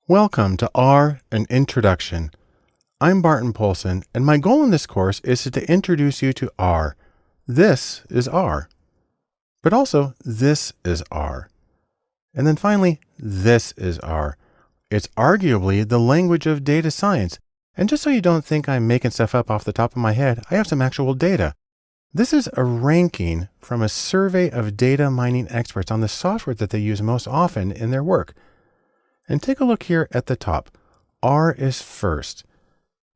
Welcome to R, an Introduction. I'm Barton Polson, and my goal in this course is to introduce you to R. This is R. But also, this is R. And then finally, this is R. It's arguably the language of data science. And just so you don't think I'm making stuff up off the top of my head, I have some actual data. This is a ranking from a survey of data mining experts on the software that they use most often in their work. And take a look here at the top. R is first.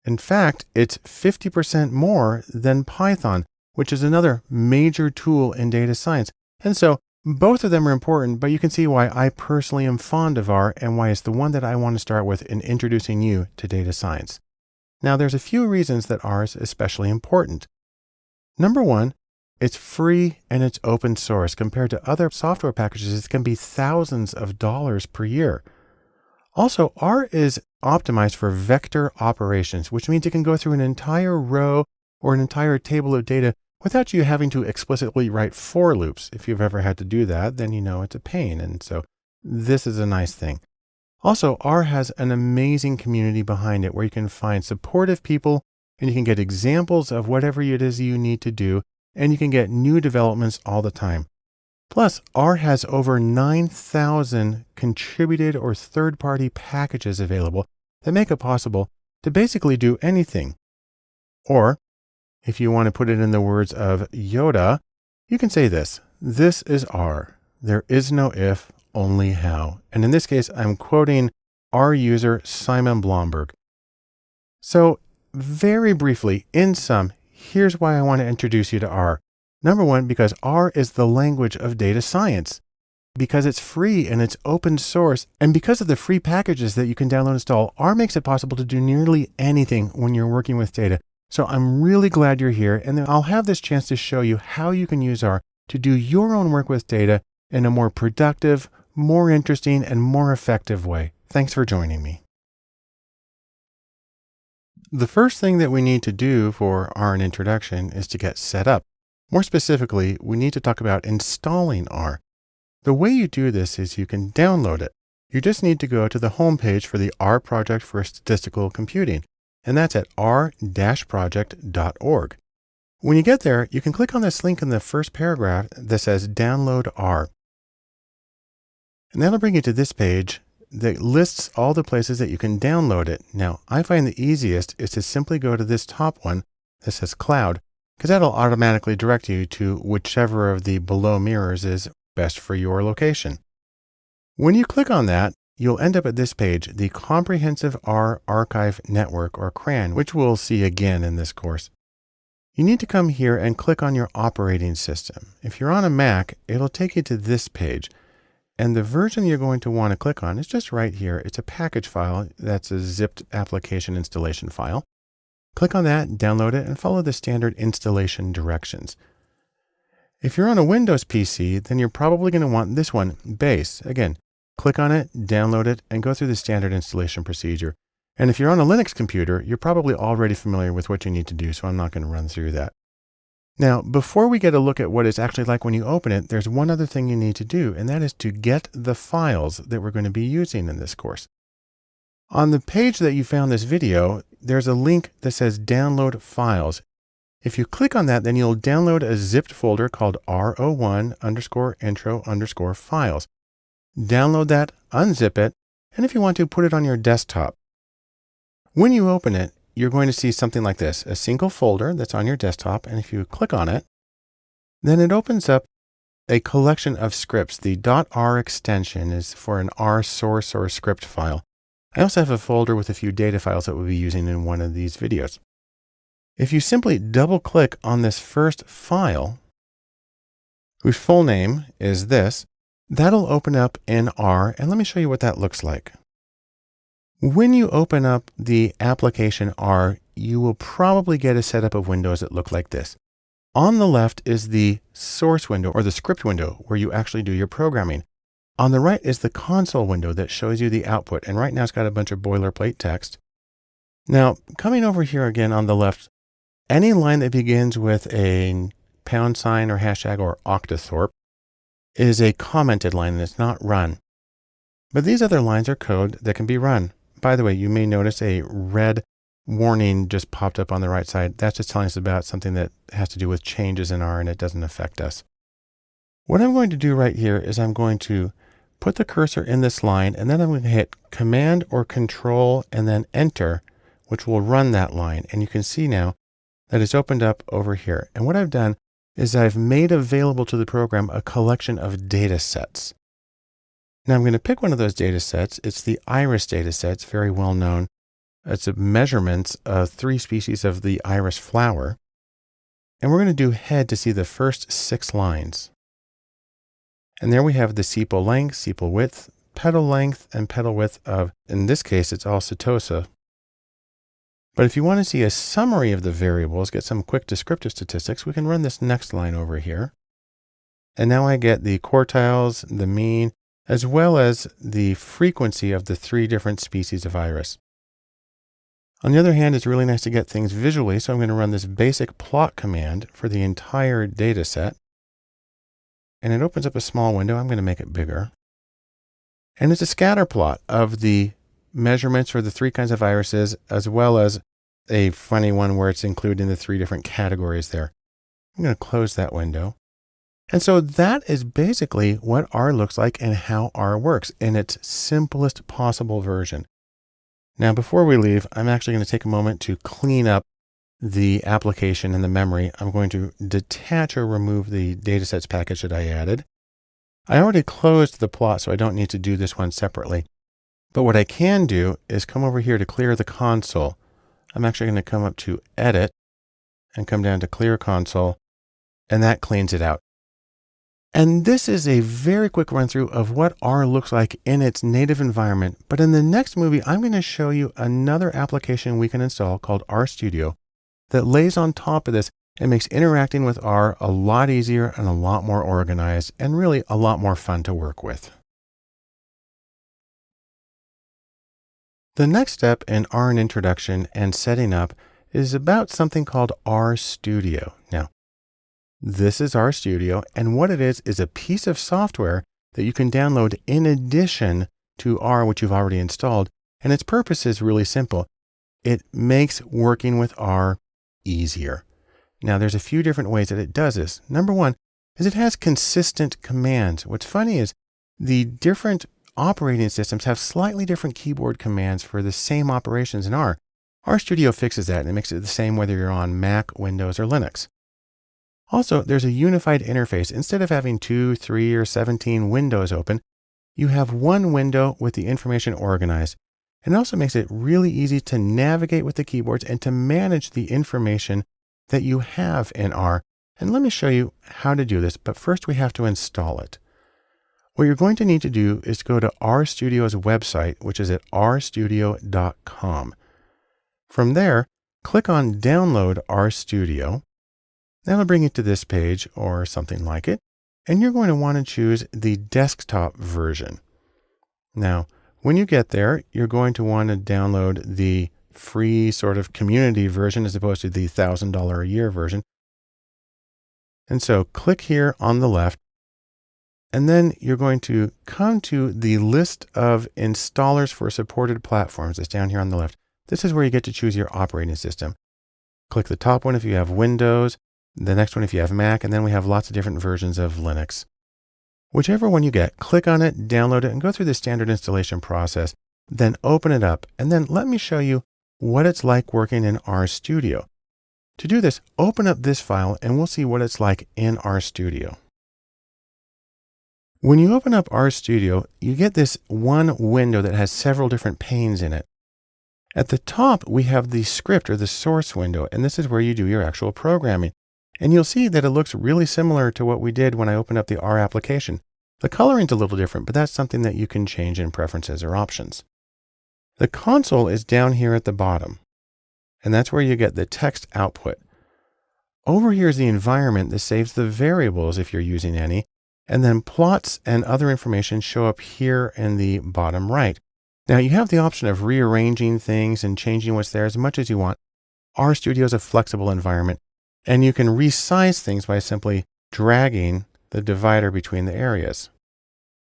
In fact, it's 50% more than Python, which is another major tool in data science. And so both of them are important, but you can see why I personally am fond of R and why it's the one that I want to start with in introducing you to data science. Now, there's a few reasons that R is especially important. Number one, it's free and it's open source. Compared to other software packages, it can be thousands of dollars per year. Also, R is optimized for vector operations, which means it can go through an entire row or an entire table of data without you having to explicitly write for loops. If you've ever had to do that, then you know it's a pain. And so this is a nice thing. Also, R has an amazing community behind it where you can find supportive people and you can get examples of whatever it is you need to do, and you can get new developments all the time. Plus, R has over 9,000 contributed or third-party packages available that make it possible to basically do anything. Or, if you want to put it in the words of Yoda, you can say this is R. There is no if, only how. And in this case, I'm quoting R user Simon Blomberg. So, very briefly, in sum, here's why I want to introduce you to R. Number one, because R is the language of data science. Because it's free and it's open source, and because of the free packages that you can download and install, R makes it possible to do nearly anything when you're working with data. So I'm really glad you're here, and I'll have this chance to show you how you can use R to do your own work with data in a more productive, more interesting, and more effective way. Thanks for joining me. The first thing that we need to do for R an Introduction is to get set up. More specifically, we need to talk about installing R. The way you do this is you can download it. You just need to go to the home page for the R Project for Statistical Computing, and that's at r-project.org. When you get there, you can click on this link in the first paragraph that says Download R. And that'll bring you to this page that lists all the places that you can download it. Now, I find the easiest is to simply go to this top one that says Cloud, because that'll automatically direct you to whichever of the below mirrors is best for your location. When you click on that, you'll end up at this page, the Comprehensive R Archive Network, or CRAN, which we'll see again in this course. You need to come here and click on your operating system. If you're on a Mac, it'll take you to this page. And the version you're going to want to click on is just right here. It's a package file that's a zipped application installation file. Click on that, download it, and follow the standard installation directions. If you're on a Windows PC, then you're probably going to want this one, Base. Again, click on it, download it, and go through the standard installation procedure. And if you're on a Linux computer, you're probably already familiar with what you need to do, so I'm not going to run through that. Now, before we get a look at what it's actually like when you open it, there's one other thing you need to do, and that is to get the files that we're going to be using in this course. On the page that you found this video, there's a link that says Download Files. If you click on that, then you'll download a zipped folder called ro1_intro_files. Download that, unzip it, and if you want to, put it on your desktop. When you open it, you're going to see something like this, a single folder that's on your desktop, and if you click on it, then it opens up a collection of scripts. The .r extension is for an R source or script file. I also have a folder with a few data files that we'll be using in one of these videos. If you simply double-click on this first file, whose full name is this, that'll open up in R, and let me show you what that looks like. When you open up the application R, you will probably get a setup of windows that look like this. On the left is the source window, or the script window, where you actually do your programming. On the right is the console window that shows you the output, and right now it's got a bunch of boilerplate text. Now, coming over here again on the left, any line that begins with a pound sign or hashtag or octothorpe is a commented line and it's not run. But these other lines are code that can be run. By the way, you may notice a red warning just popped up on the right side. That's just telling us about something that has to do with changes in R and it doesn't affect us. What I'm going to do right here is I'm going to put the cursor in this line, and then I'm going to hit Command or Control and then Enter, which will run that line. And you can see now that it's opened up over here. And what I've done is I've made available to the program a collection of data sets. Now I'm going to pick one of those data sets. It's the iris data set. It's very well known. It's a measurements of 3 species of the iris flower. And we're going to do head to see the first 6 lines. And there we have the sepal length, sepal width, petal length, and petal width of, in this case, it's all setosa. But if you want to see a summary of the variables, get some quick descriptive statistics, we can run this next line over here. And now I get the quartiles, the mean, as well as the frequency of the 3 different species of iris. On the other hand, it's really nice to get things visually, so I'm going to run this basic plot command for the entire data set. And it opens up a small window. I'm going to make it bigger. And it's a scatter plot of the measurements for the 3 kinds of irises, as well as a funny one where it's including the 3 different categories there. I'm going to close that window. And so that is basically what R looks like and how R works in its simplest possible version. Now, before we leave, I'm actually going to take a moment to clean up the application and the memory. I'm going to detach or remove the datasets package that I added. I already closed the plot, so I don't need to do this one separately. But what I can do is come over here to clear the console. I'm actually going to come up to Edit and come down to Clear Console, and that cleans it out. And this is a very quick run through of what R looks like in its native environment. But in the next movie, I'm going to show you another application we can install called RStudio that lays on top of this and makes interacting with R a lot easier and a lot more organized and really a lot more fun to work with. The next step in R and introduction and setting up is about something called RStudio. Now, this is RStudio, and what it is a piece of software that you can download in addition to R, which you've already installed. And its purpose is really simple. It makes working with R easier. Now, there's a few different ways that it does this. Number one is it has consistent commands. What's funny is the different operating systems have slightly different keyboard commands for the same operations in R. RStudio fixes that and it makes it the same whether you're on Mac, Windows, or Linux. Also, there's a unified interface. Instead of having 2, 3, or 17 windows open, you have one window with the information organized. And it also makes it really easy to navigate with the keyboards and to manage the information that you have in R. And let me show you how to do this, but first we have to install it. What you're going to need to do is go to RStudio's website, which is at rstudio.com. From there, click on Download RStudio. That'll bring you to this page or something like it. And you're going to want to choose the desktop version. Now, when you get there, you're going to want to download the free sort of community version as opposed to the $1,000 a year version. And so click here on the left, and then you're going to come to the list of installers for supported platforms. It's down here on the left. This is where you get to choose your operating system. Click the top one if you have Windows, the next one if you have Mac, and then we have lots of different versions of Linux. Whichever one you get, click on it, download it, and go through the standard installation process. Then open it up, and then let me show you what it's like working in RStudio. To do this, open up this file, and we'll see what it's like in RStudio. When you open up RStudio, you get this one window that has several different panes in it. At the top, we have the script or the source window, and this is where you do your actual programming. And you'll see that it looks really similar to what we did when I opened up the R application. The coloring's a little different, but that's something that you can change in preferences or options. The console is down here at the bottom, and that's where you get the text output. Over here is the environment that saves the variables if you're using any, and then plots and other information show up here in the bottom right. Now you have the option of rearranging things and changing what's there as much as you want. RStudio is a flexible environment, and you can resize things by simply dragging the divider between the areas.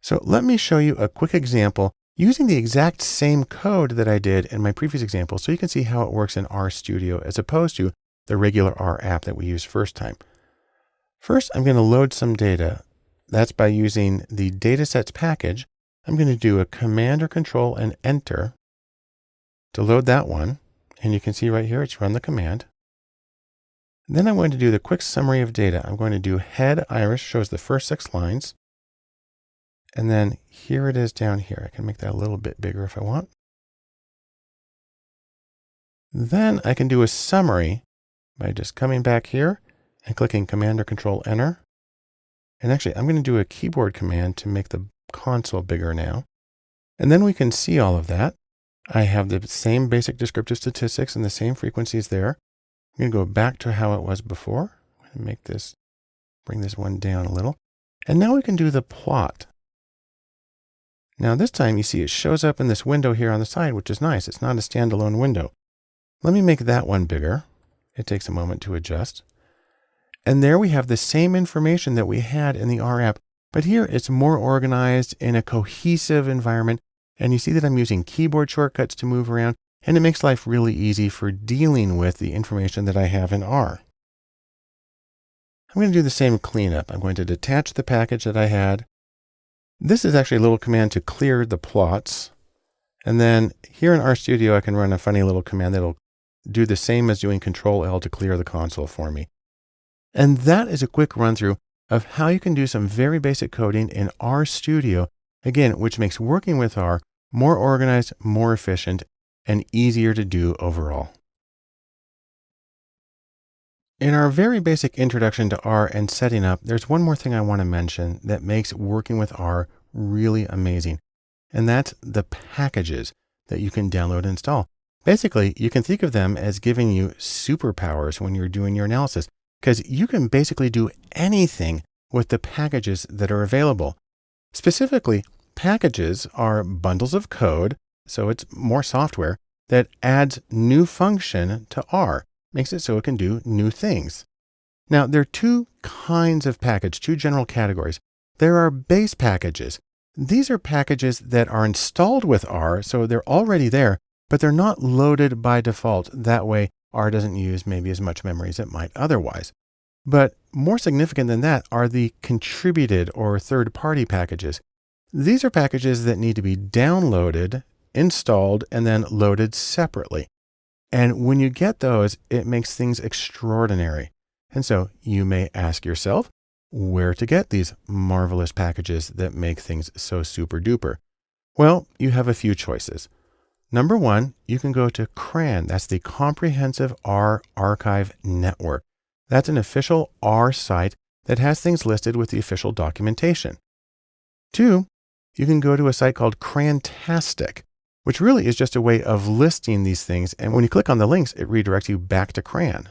So let me show you a quick example using the exact same code that I did in my previous example so you can see how it works in RStudio as opposed to the regular R app that we used first time. First, I'm going to load some data. That's by using the datasets package. I'm going to do a Command or Control and Enter to load that one. And you can see right here, it's run the command. Then I'm going to do the quick summary of data. I'm going to do head iris, shows the first 6 lines. And then here it is down here. I can make that a little bit bigger if I want. Then I can do a summary by just coming back here and clicking Command or Control Enter. And actually, I'm going to do a keyboard command to make the console bigger now. And then we can see all of that. I have the same basic descriptive statistics and the same frequencies there. I'm going to go back to how it was before. I'm going to make this, bring this one down a little. And now we can do the plot. Now this time you see it shows up in this window here on the side, which is nice. It's not a standalone window. Let me make that one bigger. It takes a moment to adjust. And there we have the same information that we had in the R app, but here it's more organized in a cohesive environment. And you see that I'm using keyboard shortcuts to move around, and it makes life really easy for dealing with the information that I have in R. I'm going to do the same cleanup. I'm going to detach the package that I had. This is actually a little command to clear the plots. And then here in RStudio, I can run a funny little command that'll do the same as doing Control L to clear the console for me. And that is a quick run through of how you can do some very basic coding in RStudio, again, which makes working with R more organized, more efficient, and easier to do overall. In our very basic introduction to R and setting up, there's one more thing I want to mention that makes working with R really amazing. And that's the packages that you can download and install. Basically, you can think of them as giving you superpowers when you're doing your analysis, because you can basically do anything with the packages that are available. Specifically, packages are bundles of code, so it's more software that adds new function to R, makes it so it can do new things. Now, there are 2 kinds of package, 2 general categories. There are base packages. These are packages that are installed with R, so they're already there, but they're not loaded by default. That way, R doesn't use maybe as much memory as it might otherwise. But more significant than that are the contributed or third-party packages. These are packages that need to be downloaded, installed, and then loaded separately. And when you get those, it makes things extraordinary. And so you may ask yourself where to get these marvelous packages that make things so super duper. Well, you have a few choices. Number 1, you can go to CRAN. That's the Comprehensive R Archive Network. That's an official R site that has things listed with the official documentation. 2, you can go to a site called Crantastic, which really is just a way of listing these things. And when you click on the links, it redirects you back to CRAN.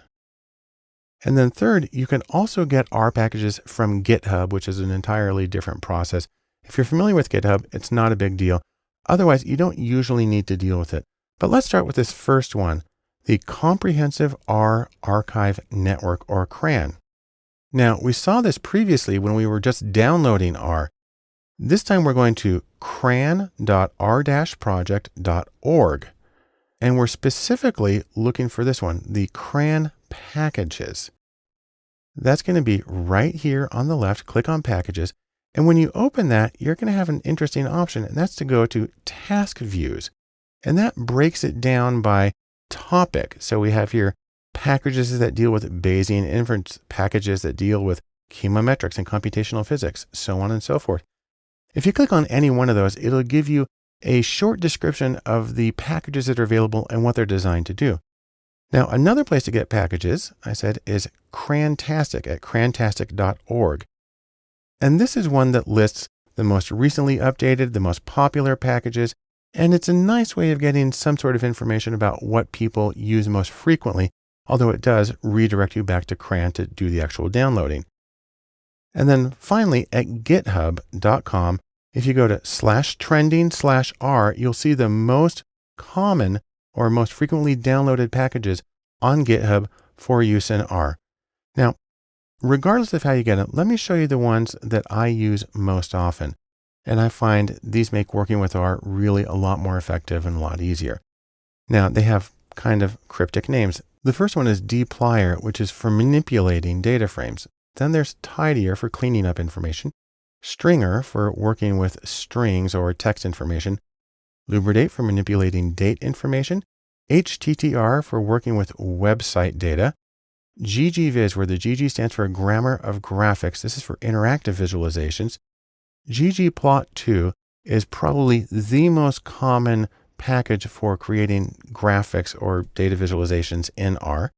And then 3rd, you can also get R packages from GitHub, which is an entirely different process. If you're familiar with GitHub, it's not a big deal. Otherwise, you don't usually need to deal with it. But let's start with this first one, the Comprehensive R Archive Network, or CRAN. Now, we saw this previously when we were just downloading R. This time we're going to cran.r-project.org. And we're specifically looking for this one, the CRAN packages. That's going to be right here on the left. Click on packages. And when you open that, you're going to have an interesting option, and that's to go to task views. And that breaks it down by topic. So we have here packages that deal with Bayesian inference, packages that deal with chemometrics and computational physics, so on and so forth. If you click on any one of those, it'll give you a short description of the packages that are available and what they're designed to do. Now, another place to get packages, I said, is Crantastic at crantastic.org. And this is one that lists the most recently updated, the most popular packages, and it's a nice way of getting some sort of information about what people use most frequently, although it does redirect you back to CRAN to do the actual downloading. And then finally, at github.com, if you go to /trending/R, you'll see the most common or most frequently downloaded packages on GitHub for use in R. Now, regardless of how you get it, let me show you the ones that I use most often. And I find these make working with R really a lot more effective and a lot easier. Now, they have kind of cryptic names. The first one is dplyr, which is for manipulating data frames. Then there's tidyr for cleaning up information, stringer for working with strings or text information, lubridate for manipulating date information, httr for working with website data, ggvis, where the GG stands for Grammar of Graphics. This is for interactive visualizations. ggplot2 is probably the most common package for creating graphics or data visualizations in R.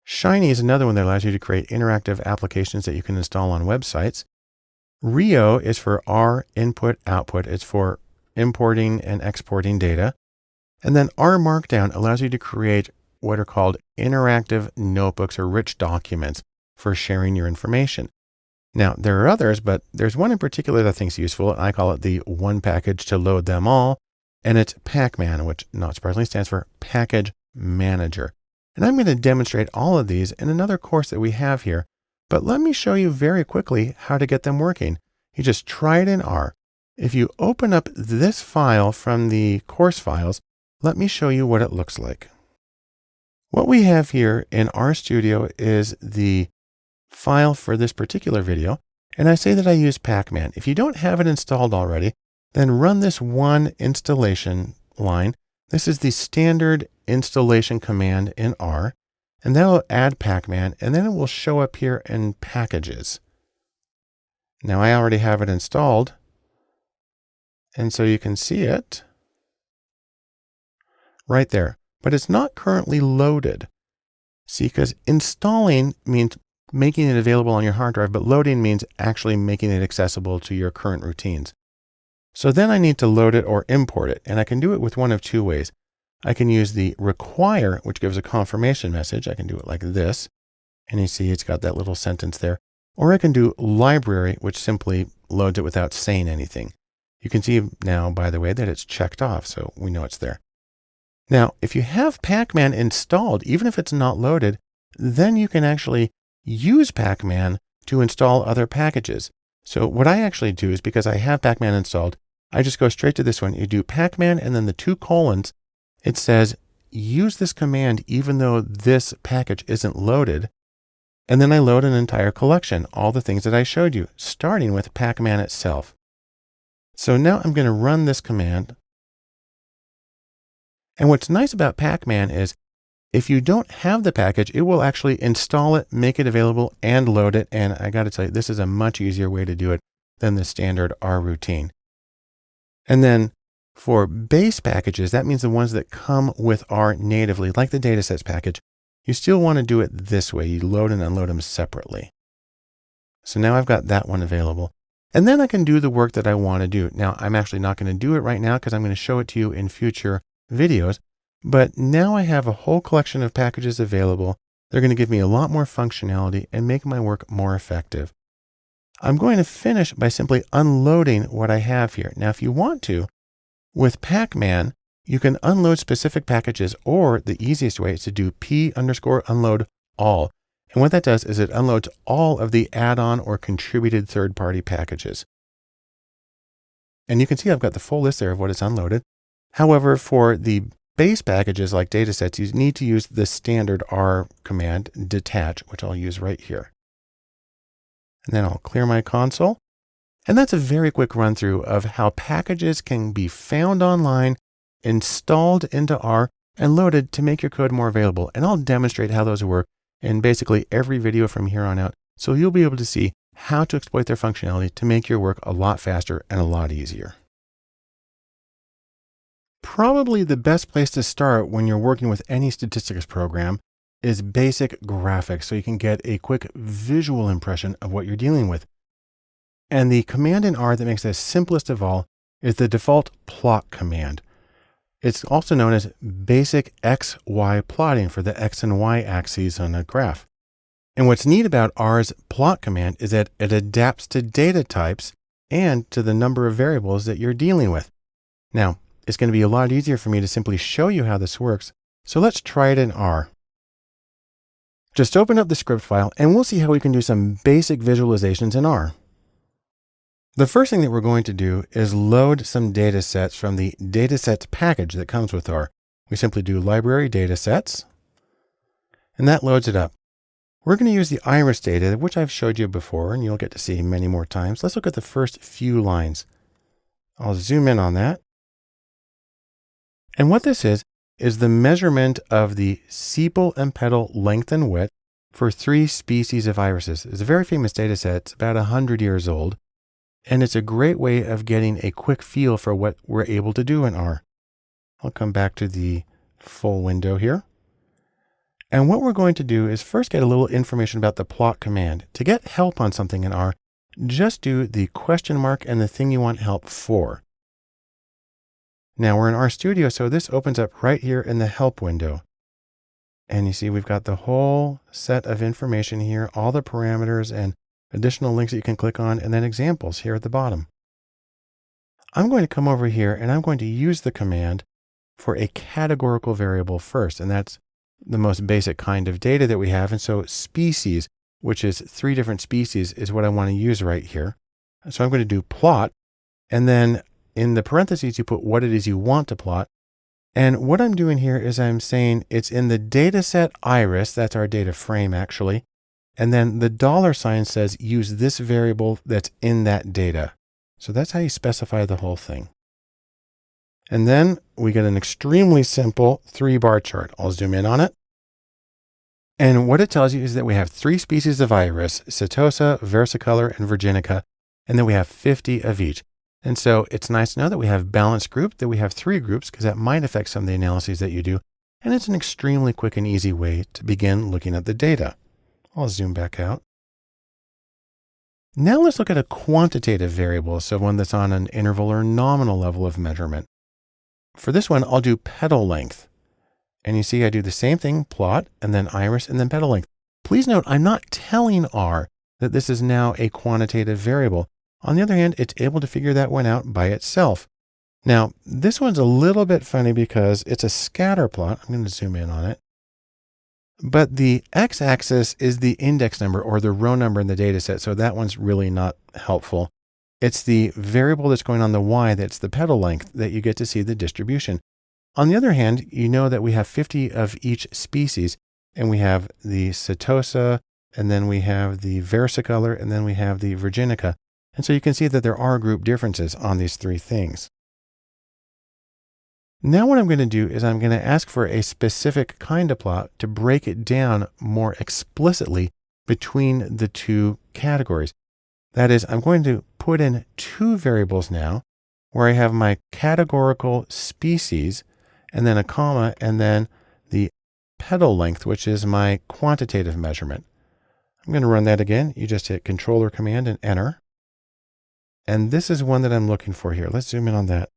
Shiny is another one that allows you to create interactive applications that you can install on websites. Rio is for R input output. It's for importing and exporting data. And then R Markdown allows you to create what are called interactive notebooks or rich documents for sharing your information. Now, there are others, but there's one in particular that I think is useful. I call it the one package to load them all. And it's Pacman, which not surprisingly stands for Package Manager. And I'm going to demonstrate all of these in another course that we have here. But let me show you very quickly how to get them working. You just try it in R. If you open up this file from the course files, let me show you what it looks like. What we have here in RStudio is the file for this particular video. And I say that I use Pacman. If you don't have it installed already, then run this one installation line. This is the standard installation command in R, and that'll add Pacman, and then it will show up here in packages. Now I already have it installed, and so you can see it right there, but it's not currently loaded. See, because installing means making it available on your hard drive, but loading means actually making it accessible to your current routines. So then I need to load it or import it, and I can do it with one of two ways. I can use the require, which gives a confirmation message. I can do it like this, and you see it's got that little sentence there. Or I can do library, which simply loads it without saying anything. You can see now, by the way, that it's checked off, so we know it's there. Now, if you have Pacman installed, even if it's not loaded, then you can actually use Pacman to install other packages. So what I actually do is, because I have Pacman installed, I just go straight to this one. You do Pacman and then the 2 colons. It says, use this command even though this package isn't loaded. And then I load an entire collection, all the things that I showed you, starting with Pacman itself. So now I'm going to run this command. And what's nice about Pacman is if you don't have the package, it will actually install it, make it available, and load it. And I got to tell you, this is a much easier way to do it than the standard R routine. And then for base packages, that means the ones that come with R natively, like the datasets package, you still want to do it this way. You load and unload them separately. So now I've got that one available. And then I can do the work that I want to do. Now, I'm actually not going to do it right now because I'm going to show it to you in future videos. But now I have a whole collection of packages available. They're going to give me a lot more functionality and make my work more effective. I'm going to finish by simply unloading what I have here. Now, if you want to, with Pacman, you can unload specific packages, or the easiest way is to do p_unload all. And what that does is it unloads all of the add-on or contributed third-party packages. And you can see I've got the full list there of what is unloaded. However, for the base packages like datasets, you need to use the standard R command, detach, which I'll use right here. And then I'll clear my console. And that's a very quick run through of how packages can be found online, installed into R, and loaded to make your code more available. And I'll demonstrate how those work in basically every video from here on out. So you'll be able to see how to exploit their functionality to make your work a lot faster and a lot easier. Probably the best place to start when you're working with any statistics program is basic graphics, so you can get a quick visual impression of what you're dealing with. And the command in R that makes this simplest of all is the default plot command. It's also known as basic XY plotting for the X and Y axes on a graph. And what's neat about R's plot command is that it adapts to data types and to the number of variables that you're dealing with. Now, it's going to be a lot easier for me to simply show you how this works. So let's try it in R. Just open up the script file and we'll see how we can do some basic visualizations in R. The first thing that we're going to do is load some data sets from the datasets package that comes with R. We simply do library datasets, and that loads it up. We're going to use the iris data, which I've showed you before, and you'll get to see many more times. Let's look at the first few lines. I'll zoom in on that. And what this is the measurement of the sepal and petal length and width for 3 species of irises. It's a very famous data set. It's about 100 years old. And it's a great way of getting a quick feel for what we're able to do in R. I'll come back to the full window here. And what we're going to do is first get a little information about the plot command. To get help on something in R, just do the question mark and the thing you want help for. Now we're in RStudio, so this opens up right here in the help window. And you see we've got the whole set of information here, all the parameters and additional links that you can click on, and then examples here at the bottom. I'm going to come over here and I'm going to use the command for a categorical variable first, and that's the most basic kind of data that we have. And so species, which is 3 different species, is what I want to use right here. So I'm going to do plot, and then in the parentheses, you put what it is you want to plot. And what I'm doing here is I'm saying it's in the data set iris, that's our data frame actually. And then the $sign says use this variable that's in that data. So that's how you specify the whole thing. And then we get an extremely simple 3-bar chart. I'll zoom in on it. And what it tells you is that we have 3 species of iris, Setosa, versicolor, and virginica, and then we have 50 of each. And so it's nice to know that we have balanced group, that we have 3 groups, because that might affect some of the analyses that you do. And it's an extremely quick and easy way to begin looking at the data. I'll zoom back out. Now let's look at a quantitative variable, so one that's on an interval or nominal level of measurement. For this one, I'll do petal length. And you see I do the same thing, plot, and then iris, and then petal length. Please note, I'm not telling R that this is now a quantitative variable. On the other hand, it's able to figure that one out by itself. Now, this one's a little bit funny because it's a scatter plot. I'm going to zoom in on it. But the x-axis is the index number or the row number in the data set, so that one's really not helpful. It's the variable that's going on the y that's the petal length that you get to see the distribution. On the other hand, you know that we have 50 of each species, and we have the Setosa, and then we have the versicolor, and then we have the virginica. And so you can see that there are group differences on these 3 things. Now what I'm going to do is I'm going to ask for a specific kind of plot to break it down more explicitly between the 2 categories. That is, I'm going to put in 2 variables now where I have my categorical species and then a comma and then the petal length, which is my quantitative measurement. I'm going to run that again. You just hit Control or Command and Enter. And this is one that I'm looking for here. Let's zoom in on that.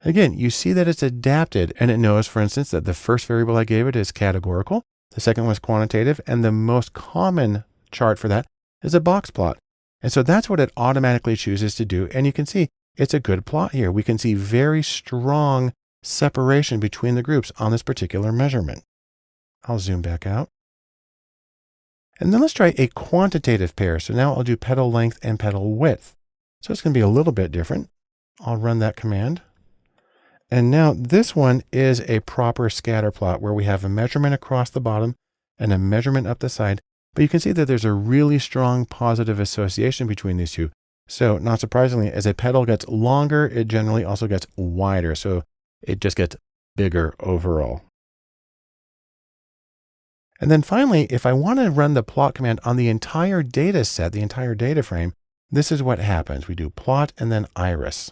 Again, you see that it's adapted and it knows, for instance, that the first variable I gave it is categorical. The second was quantitative, and the most common chart for that is a box plot. And so that's what it automatically chooses to do. And you can see it's a good plot here. We can see very strong separation between the groups on this particular measurement. I'll zoom back out. And then let's try a quantitative pair. So now I'll do petal length and petal width. So it's going to be a little bit different. I'll run that command. And now this one is a proper scatter plot where we have a measurement across the bottom and a measurement up the side. But you can see that there's a really strong positive association between these 2. So not surprisingly, as a petal gets longer, it generally also gets wider. So it just gets bigger overall. And then finally, if I want to run the plot command on the entire data set, the entire data frame, this is what happens. We do plot and then iris.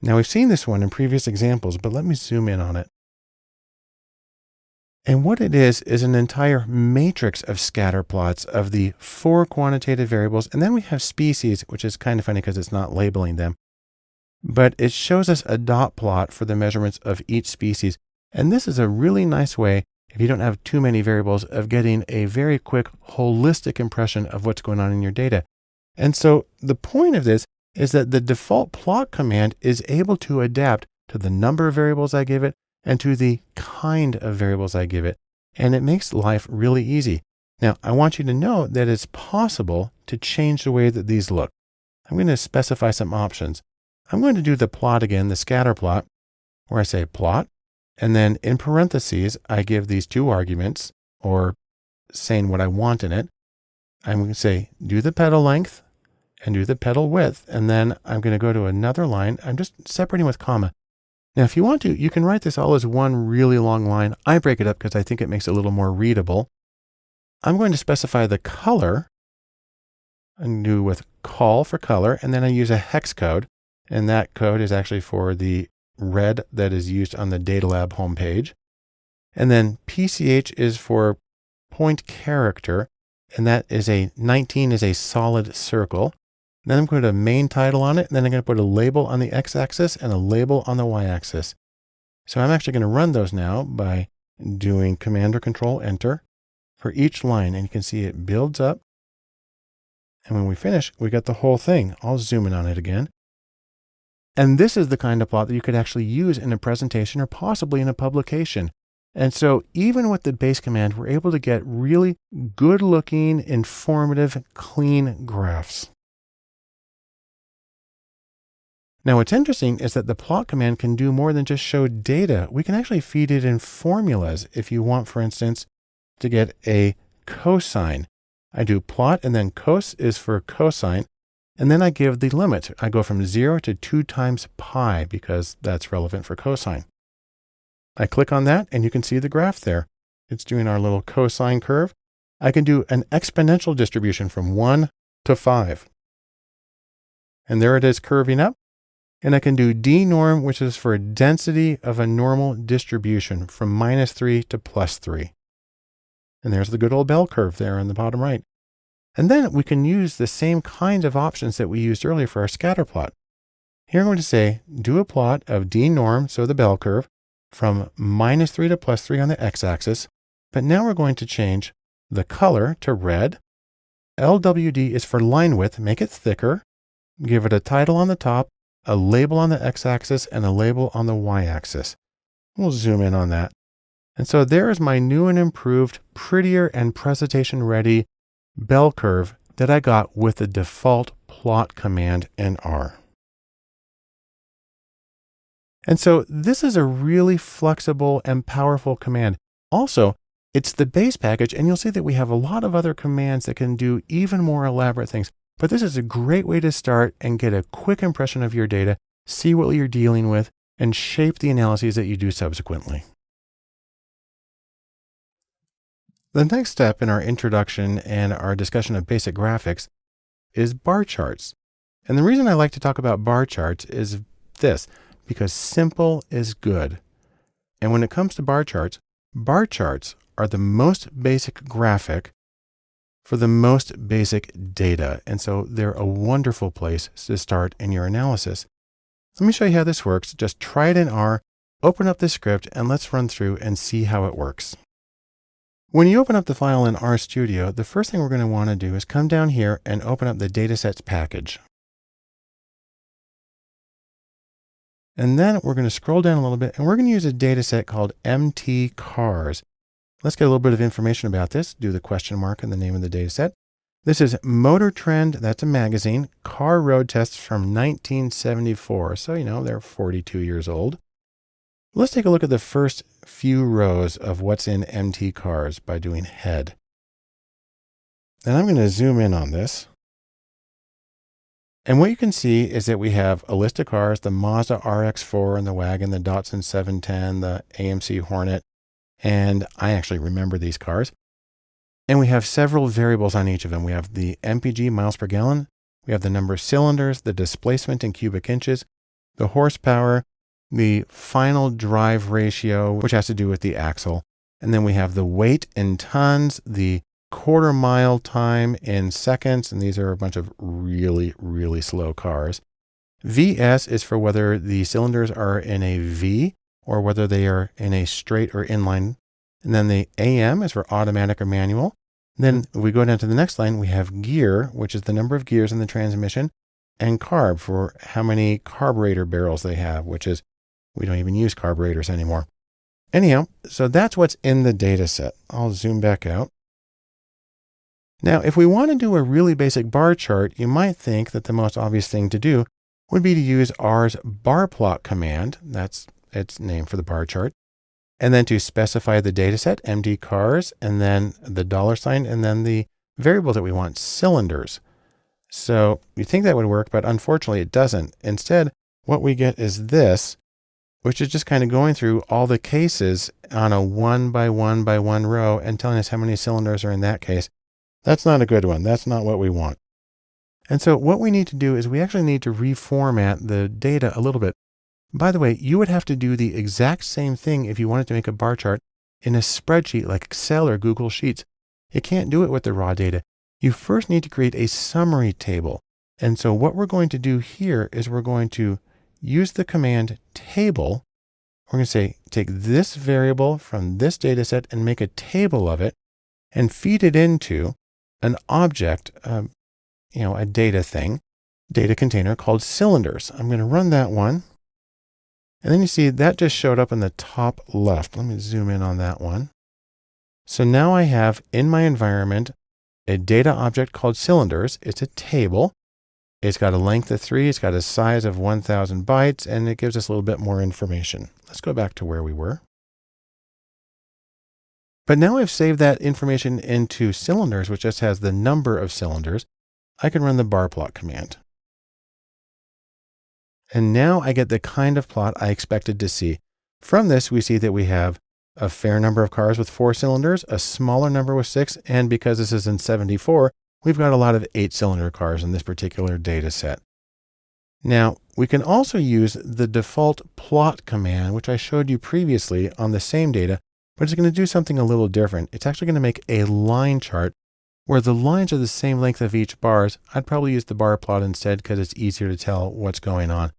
Now we've seen this one in previous examples, but let me zoom in on it. And what it is an entire matrix of scatter plots of the 4 quantitative variables. And then we have species, which is kind of funny because it's not labeling them. But it shows us a dot plot for the measurements of each species. And this is a really nice way, if you don't have too many variables, of getting a very quick holistic impression of what's going on in your data. And so the point of this is that the default plot command is able to adapt to the number of variables I give it and to the kind of variables I give it. And it makes life really easy. Now, I want you to know that it's possible to change the way that these look. I'm going to specify some options. I'm going to do the plot again, the scatter plot, where I say plot, and then in parentheses, I give these two arguments, or saying what I want in it. I'm going to say, do the petal length and do the petal width. And then I'm going to go to another line. I'm just separating with comma. Now, if you want to, you can write this all as one really long line. I break it up because I think it makes it a little more readable. I'm going to specify the color. I'm going to do with call for color, and then I use a hex code. And that code is actually for the red that is used on the Data Lab homepage. And then PCH is for point character, and that is 19 is a solid circle. Then I'm going to put a main title on it, and then I'm going to put a label on the x-axis and a label on the y-axis. So I'm actually going to run those now by doing Command or Control Enter for each line, and you can see it builds up. And when we finish, we got the whole thing. I'll zoom in on it again. And this is the kind of plot that you could actually use in a presentation or possibly in a publication. And so even with the base command, we're able to get really good looking, informative, clean graphs. Now what's interesting is that the plot command can do more than just show data. We can actually feed it in formulas if you want, for instance, to get a cosine. I do plot and then cos is for cosine. And then I give the limit. I go from 0 to 2 times pi because that's relevant for cosine. I click on that and you can see the graph there. It's doing our little cosine curve. I can do an exponential distribution from 1 to 5. And there it is curving up. And I can do d-norm, which is for density of a normal distribution from -3 to +3. And there's the good old bell curve there on the bottom right. And then we can use the same kind of options that we used earlier for our scatter plot. Here I'm going to say, do a plot of d-norm, so the bell curve, from -3 to +3 on the x-axis. But now we're going to change the color to red. LWD is for line width, make it thicker. Give it a title on the top, a label on the x-axis, and a label on the y-axis. We'll zoom in on that. And so there is my new and improved, prettier and presentation ready bell curve that I got with the default plot command in R. And so this is a really flexible and powerful command. Also, it's the base package, and you'll see that we have a lot of other commands that can do even more elaborate things. But this is a great way to start and get a quick impression of your data, see what you're dealing with, and shape the analyses that you do subsequently. The next step in our introduction and our discussion of basic graphics is bar charts. And the reason I like to talk about bar charts is this, because simple is good. And when it comes to bar charts are the most basic graphic for the most basic data. And so they're a wonderful place to start in your analysis. Let me show you how this works. Just try it in R, open up the script, and let's run through and see how it works. When you open up the file in RStudio, the first thing we're going to want to do is come down here and open up the datasets package. And then we're going to scroll down a little bit and we're going to use a dataset called MT-CARS. Let's get a little bit of information about this. Do the question mark in the name of the dataset. This is Motor Trend, that's a magazine, car road tests from 1974. So, they're 42 years old. Let's take a look at the first few rows of what's in MT-CARS by doing head. Then I'm going to zoom in on this. And what you can see is that we have a list of cars, the Mazda RX-4 and the wagon, the Datsun 710, the AMC Hornet. And I actually remember these cars. And we have several variables on each of them. We have the MPG, miles per gallon. We have the number of cylinders, the displacement in cubic inches, the horsepower, the final drive ratio, which has to do with the axle. And then we have the weight in tons, the quarter mile time in seconds. And these are a bunch of really, really slow cars. VS is for whether the cylinders are in a V or whether they are in a straight or inline. And then the AM is for automatic or manual. And then if we go down to the next line, we have gear, which is the number of gears in the transmission, and carb for how many carburetor barrels they have, which is, we don't even use carburetors anymore. Anyhow, so that's what's in the data set. I'll zoom back out. Now, if we want to do a really basic bar chart, you might think that the most obvious thing to do would be to use R's bar plot command. That's its name for the bar chart. And then to specify the data set, MD cars, and then the $, and then the variable that we want, cylinders. So you think that would work, but unfortunately it doesn't. Instead, what we get is this, which is just kind of going through all the cases on a 1 by 1 by 1 row and telling us how many cylinders are in that case. That's not a good one. That's not what we want. And so what we need to do is we actually need to reformat the data a little bit. By the way, you would have to do the exact same thing if you wanted to make a bar chart in a spreadsheet like Excel or Google Sheets. You can't do it with the raw data. You first need to create a summary table. And so what we're going to do here is we're going to use the command table. We're going to say, take this variable from this data set and make a table of it and feed it into an object, a data container called cylinders. I'm going to run that one. And then you see that just showed up in the top left. Let me zoom in on that one. So now I have in my environment a data object called cylinders. It's a table. It's got a length of 3. It's got a size of 1,000 bytes, and it gives us a little bit more information. Let's go back to where we were. But now I've saved that information into cylinders, which just has the number of cylinders. I can run the bar plot command. And now I get the kind of plot I expected to see. From this, we see that we have a fair number of cars with 4 cylinders, a smaller number with 6, and because this is in 74, we've got a lot of 8-cylinder cars in this particular data set. Now, we can also use the default plot command, which I showed you previously on the same data, but it's going to do something a little different. It's actually going to make a line chart where the lines are the same length of each bars. I'd probably use the bar plot instead because it's easier to tell what's going on.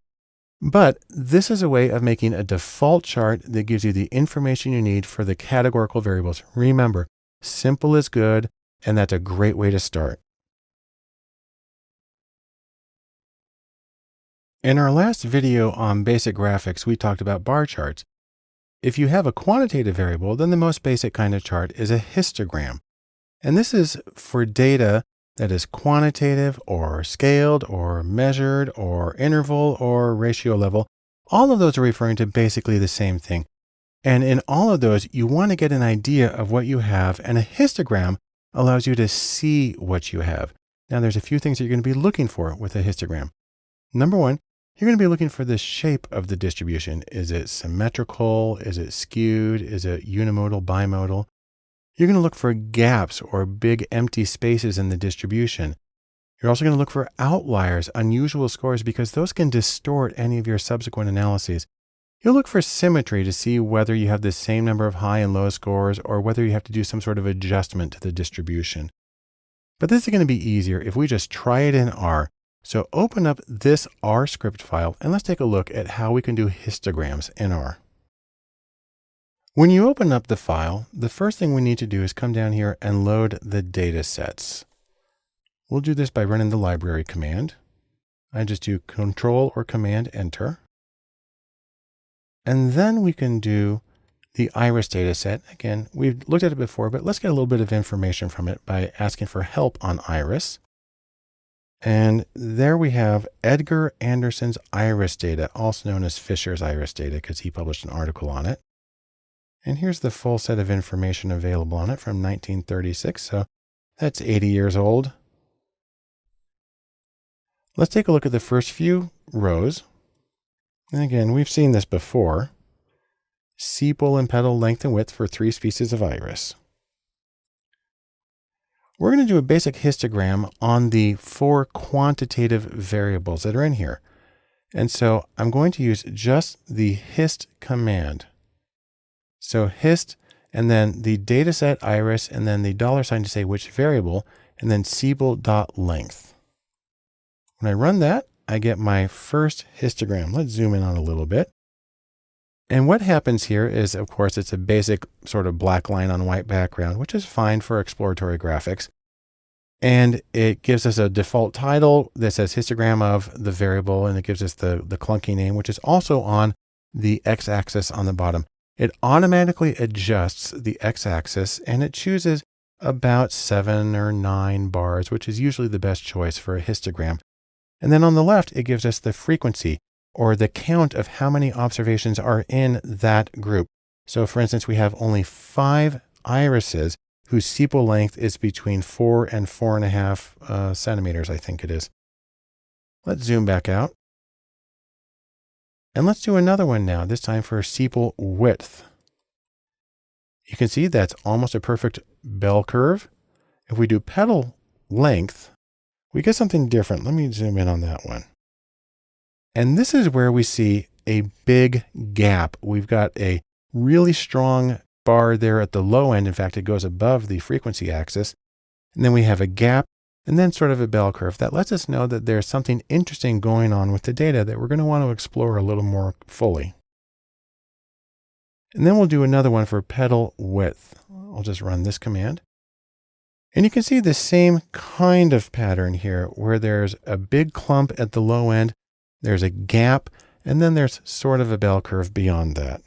But this is a way of making a default chart that gives you the information you need for the categorical variables. Remember, simple is good, and that's a great way to start. In our last video on basic graphics, we talked about bar charts. If you have a quantitative variable, then the most basic kind of chart is a histogram. And this is for data that is quantitative or scaled or measured or interval or ratio level. All of those are referring to basically the same thing. And in all of those, you want to get an idea of what you have, and a histogram allows you to see what you have. Now, there's a few things that you're going to be looking for with a histogram. Number one, you're going to be looking for the shape of the distribution. Is it symmetrical? Is it skewed? Is it unimodal, bimodal? You're going to look for gaps or big empty spaces in the distribution. You're also going to look for outliers, unusual scores, because those can distort any of your subsequent analyses. You'll look for symmetry to see whether you have the same number of high and low scores or whether you have to do some sort of adjustment to the distribution. But this is going to be easier if we just try it in R. So open up this R script file and let's take a look at how we can do histograms in R. When you open up the file, the first thing we need to do is come down here and load the data sets. We'll do this by running the library command. I just do Control or Command Enter. And then we can do the iris data set. Again, we've looked at it before, but let's get a little bit of information from it by asking for help on iris. And there we have Edgar Anderson's iris data, also known as Fisher's iris data, because he published an article on it. And here's the full set of information available on it from 1936. So that's 80 years old. Let's take a look at the first few rows. And again, we've seen this before. Sepal and petal length and width for 3 species of iris. We're going to do a basic histogram on the 4 quantitative variables that are in here. And so I'm going to use just the hist command. So hist, and then the dataset iris, and then the $sign to say which variable, and then sepal.length. When I run that, I get my first histogram. Let's zoom in on a little bit. And what happens here is, of course, it's a basic sort of black line on white background, which is fine for exploratory graphics. And it gives us a default title that says histogram of the variable, and it gives us the clunky name, which is also on the x-axis on the bottom. It automatically adjusts the x-axis, and it chooses about 7 or 9 bars, which is usually the best choice for a histogram. And then on the left, it gives us the frequency, or the count of how many observations are in that group. So for instance, we have only 5 irises whose sepal length is between 4 and 4.5 centimeters, I think it is. Let's zoom back out. And let's do another one now, this time for sepal width. You can see that's almost a perfect bell curve. If we do petal length, we get something different. Let me zoom in on that one. And this is where we see a big gap. We've got a really strong bar there at the low end. In fact, it goes above the frequency axis. And then we have a gap and then sort of a bell curve. That lets us know that there's something interesting going on with the data that we're going to want to explore a little more fully. And then we'll do another one for petal width. I'll just run this command. And you can see the same kind of pattern here where there's a big clump at the low end, there's a gap, and then there's sort of a bell curve beyond that.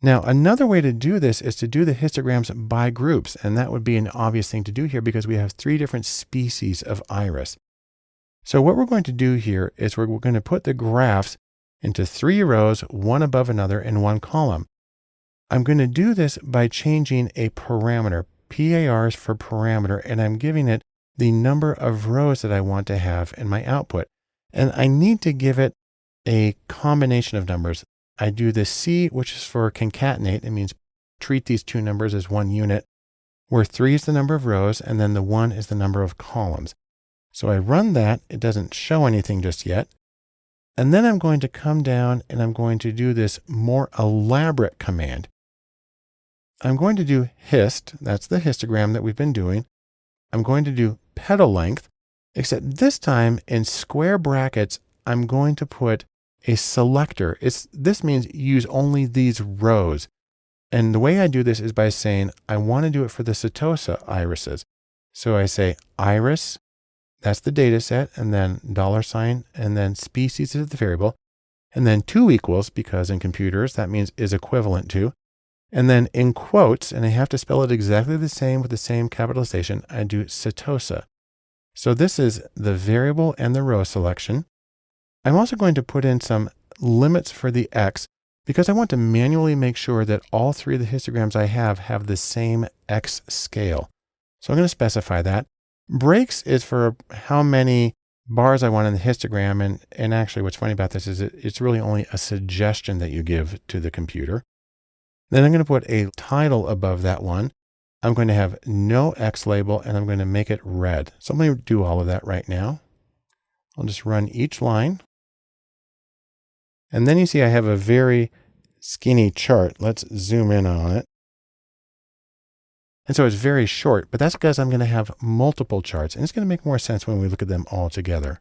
Now, another way to do this is to do the histograms by groups, and that would be an obvious thing to do here because we have 3 different species of iris. So what we're going to do here is we're going to put the graphs into 3 rows, one above another in one column. I'm going to do this by changing a parameter. PAR is for parameter, and I'm giving it the number of rows that I want to have in my output. And I need to give it a combination of numbers. I do the C, which is for concatenate. It means treat these 2 numbers as one unit, where 3 is the number of rows, and then the 1 is the number of columns. So I run that. It doesn't show anything just yet. And then I'm going to come down and I'm going to do this more elaborate command. I'm going to do hist. That's the histogram that we've been doing. I'm going to do petal length, except this time in square brackets, I'm going to put a selector. This means use only these rows. And the way I do this is by saying, I want to do it for the Setosa irises. So I say iris, that's the data set, and then $, and then species is the variable, and then 2 equals, because in computers, that means is equivalent to. And then in quotes, and I have to spell it exactly the same with the same capitalization, I do Setosa. So this is the variable and the row selection. I'm also going to put in some limits for the X because I want to manually make sure that all 3 of the histograms I have the same X scale. So I'm going to specify that. Breaks is for how many bars I want in the histogram. And actually what's funny about this is it's really only a suggestion that you give to the computer. Then I'm going to put a title above that one. I'm going to have no X label and I'm going to make it red. So I'm going to do all of that right now. I'll just run each line. And then you see I have a very skinny chart. Let's zoom in on it. And so it's very short, but that's because I'm going to have multiple charts, and it's going to make more sense when we look at them all together.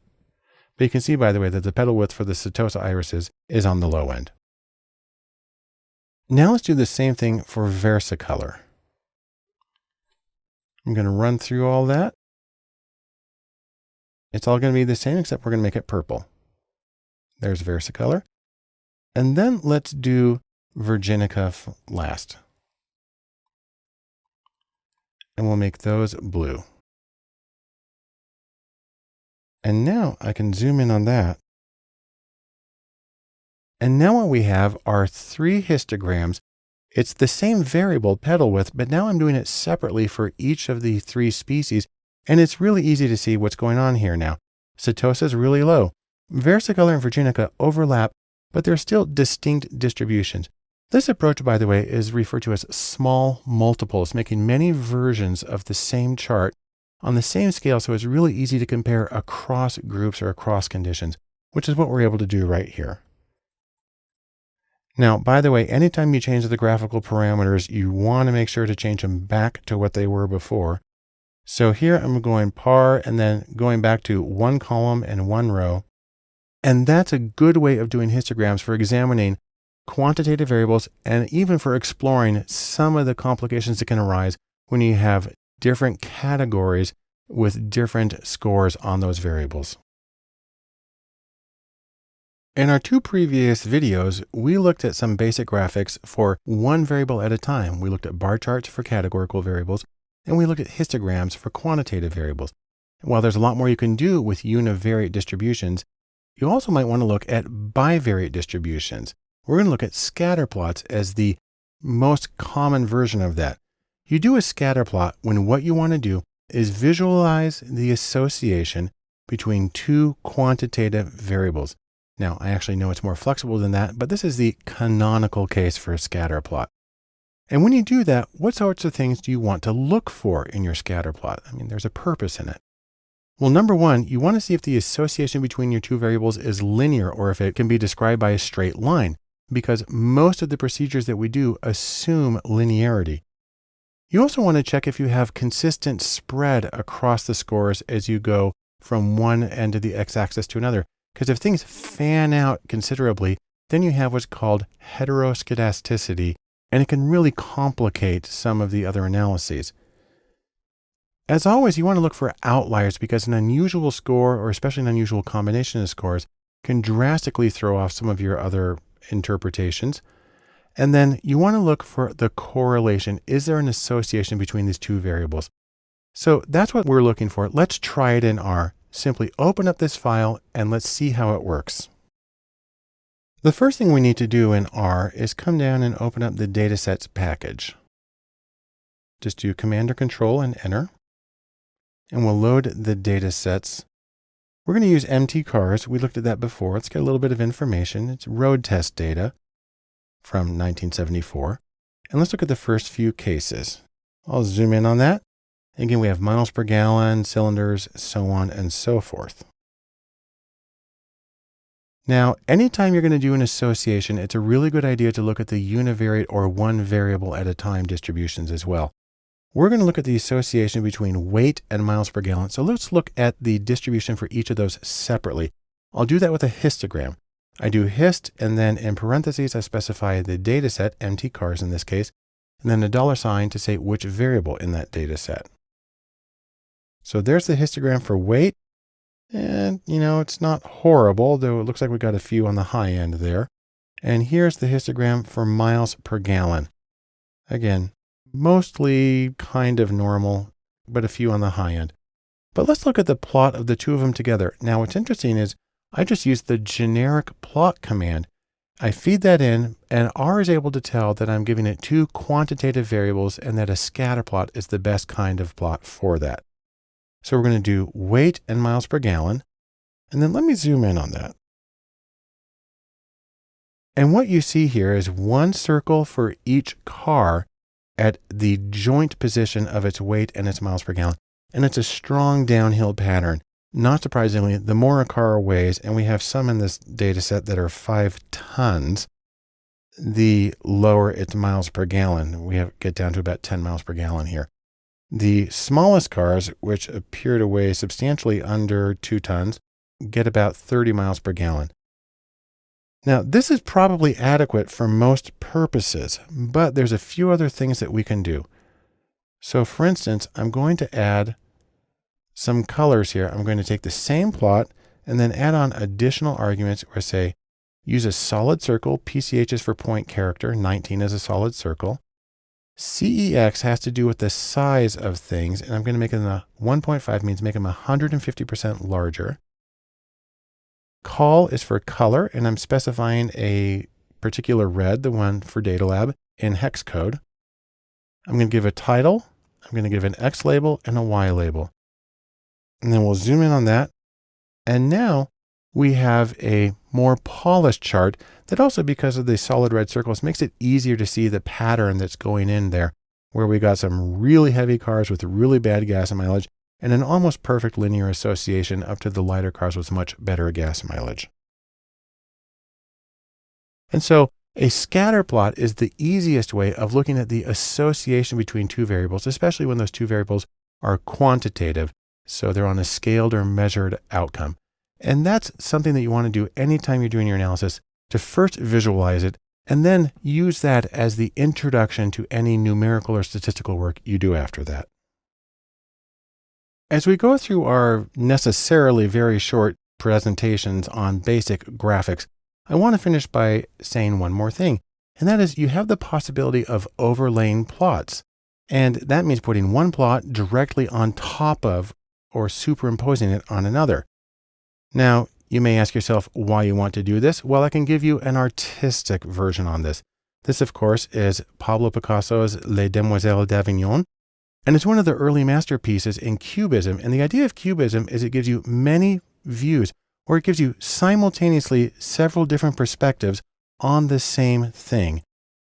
But you can see, by the way, that the petal width for the Setosa irises is on the low end. Now let's do the same thing for versicolor. I'm going to run through all that. It's all going to be the same, except we're going to make it purple. There's versicolor. And then let's do virginica last. And we'll make those blue. And now I can zoom in on that. And now what we have are 3 histograms. It's the same variable petal width, but now I'm doing it separately for each of the 3 species. And it's really easy to see what's going on here now. Setosa is really low. Versicolor and virginica overlap, but they're still distinct distributions. This approach, by the way, is referred to as small multiples, making many versions of the same chart on the same scale, so it's really easy to compare across groups or across conditions, which is what we're able to do right here. Now, by the way, anytime you change the graphical parameters, you want to make sure to change them back to what they were before. So here I'm going par and then going back to 1 column and 1 row. And that's a good way of doing histograms for examining quantitative variables and even for exploring some of the complications that can arise when you have different categories with different scores on those variables. In our two previous videos, we looked at some basic graphics for one variable at a time. We looked at bar charts for categorical variables, and we looked at histograms for quantitative variables. While there's a lot more you can do with univariate distributions, you also might want to look at bivariate distributions. We're going to look at scatter plots as the most common version of that. You do a scatter plot when what you want to do is visualize the association between two quantitative variables. Now, I actually know it's more flexible than that, but this is the canonical case for a scatter plot. And when you do that, what sorts of things do you want to look for in your scatter plot? I mean, there's a purpose in it. Well, number one, you want to see if the association between your two variables is linear or if it can be described by a straight line, because most of the procedures that we do assume linearity. You also want to check if you have consistent spread across the scores as you go from one end of the x-axis to another. Because if things fan out considerably, then you have what's called heteroscedasticity, and it can really complicate some of the other analyses. As always, you want to look for outliers because an unusual score, or especially an unusual combination of scores, can drastically throw off some of your other interpretations. And then you want to look for the correlation. Is there an association between these two variables? So that's what we're looking for. Let's try it in R. Simply open up this file and let's see how it works. The first thing we need to do in R is come down and open up the datasets package. Just do Command or Control and enter. And we'll load the datasets. We're going to use MT-CARS. We looked at that before. Let's get a little bit of information. It's road test data from 1974. And let's look at the first few cases. I'll zoom in on that. Again, we have miles per gallon, cylinders, so on and so forth. Now, anytime you're going to do an association, it's a really good idea to look at the univariate or one variable at a time distributions as well. We're going to look at the association between weight and miles per gallon. So let's look at the distribution for each of those separately. I'll do that with a histogram. I do hist, and then in parentheses, I specify the data set, MT-CARS in this case, and then a $sign to say which variable in that data set. So there's the histogram for weight. And, it's not horrible, though it looks like we got a few on the high end there. And here's the histogram for miles per gallon. Again, mostly kind of normal, but a few on the high end. But let's look at the plot of the two of them together. Now, what's interesting is I just used the generic plot command. I feed that in, and R is able to tell that I'm giving it two quantitative variables and that a scatter plot is the best kind of plot for that. So we're going to do weight and miles per gallon. And then let me zoom in on that. And what you see here is one circle for each car at the joint position of its weight and its miles per gallon. And it's a strong downhill pattern. Not surprisingly, the more a car weighs, and we have some in this data set that are 5 tons, the lower its miles per gallon. We get down to about 10 miles per gallon here. The smallest cars, which appear to weigh substantially under 2 tons, get about 30 miles per gallon. Now, this is probably adequate for most purposes, but there's a few other things that we can do. So for instance, I'm going to add some colors here. I'm going to take the same plot and then add on additional arguments where I say, use a solid circle. PCH is for point character. 19 is a solid circle. CEX has to do with the size of things, and I'm going to make them 1.5 means make them 150% larger. Call is for color, and I'm specifying a particular red, the one for Data Lab, in hex code. I'm going to give a title. I'm going to give an X label and a Y label. And then we'll zoom in on that. And now we have a more polished chart that also, because of the solid red circles, makes it easier to see the pattern that's going in there, where we got some really heavy cars with really bad gas mileage and an almost perfect linear association up to the lighter cars with much better gas mileage. And so a scatter plot is the easiest way of looking at the association between two variables, especially when those two variables are quantitative. So they're on a scaled or measured outcome. And that's something that you want to do anytime you're doing your analysis, to first visualize it and then use that as the introduction to any numerical or statistical work you do after that. As we go through our necessarily very short presentations on basic graphics, I want to finish by saying one more thing, and that is you have the possibility of overlaying plots. And that means putting one plot directly on top of or superimposing it on another. Now, you may ask yourself why you want to do this. Well, I can give you an artistic version on this. This, of course, is Pablo Picasso's Les Demoiselles d'Avignon, and it's one of the early masterpieces in Cubism. And the idea of Cubism is it gives you many views, or it gives you simultaneously several different perspectives on the same thing.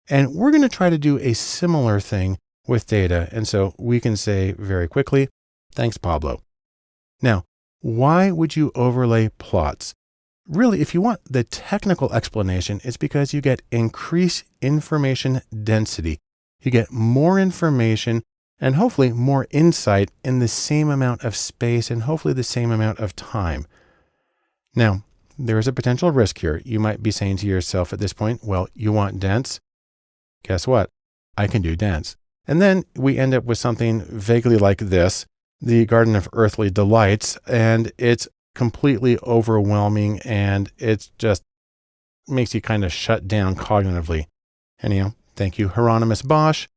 And we're going to try to do a similar thing with data. And so we can say very quickly, thanks, Pablo. Now, why would you overlay plots? Really, if you want the technical explanation, it's because you get increased information density. You get more information and hopefully more insight in the same amount of space and hopefully the same amount of time. Now, there is a potential risk here. You might be saying to yourself at this point, well, you want dense? Guess what? I can do dense. And then we end up with something vaguely like this, the Garden of Earthly Delights, and it's completely overwhelming and it just makes you kind of shut down cognitively. Anyhow, thank you, Hieronymus Bosch.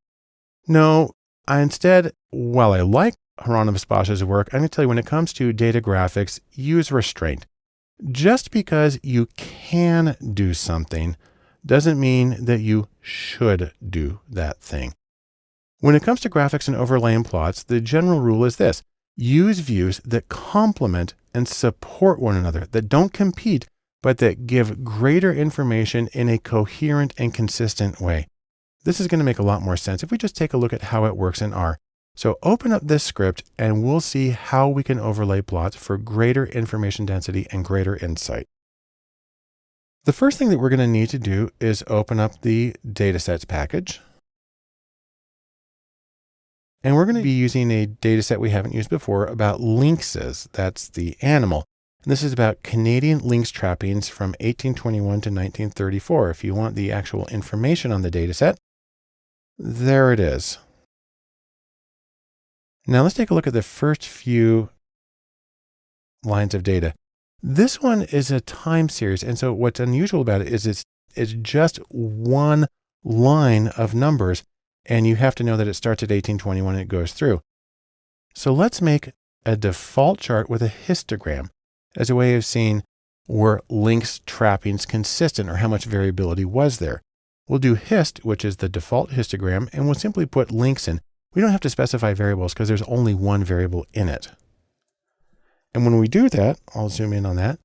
No, instead, while I like Hieronymus Bosch's work, I'm going to tell you when it comes to data graphics, use restraint. Just because you can do something doesn't mean that you should do that thing. When it comes to graphics and overlaying plots, the general rule is this: use views that complement and support one another, that don't compete, but that give greater information in a coherent and consistent way. This is going to make a lot more sense if we just take a look at how it works in R. So open up this script and we'll see how we can overlay plots for greater information density and greater insight. The first thing that we're going to need to do is open up the datasets package. And we're going to be using a data set we haven't used before about lynxes. That's the animal. And this is about Canadian lynx trappings from 1821 to 1934. If you want the actual information on the data set, there it is. Now let's take a look at the first few lines of data. This one is a time series. And so what's unusual about it is it's just one line of numbers. And you have to know that it starts at 1821 and it goes through. So let's make a default chart with a histogram as a way of seeing were lynx trappings consistent or how much variability was there. We'll do hist, which is the default histogram, and we'll simply put lynx in. We don't have to specify variables because there's only one variable in it. And when we do that, I'll zoom in on that,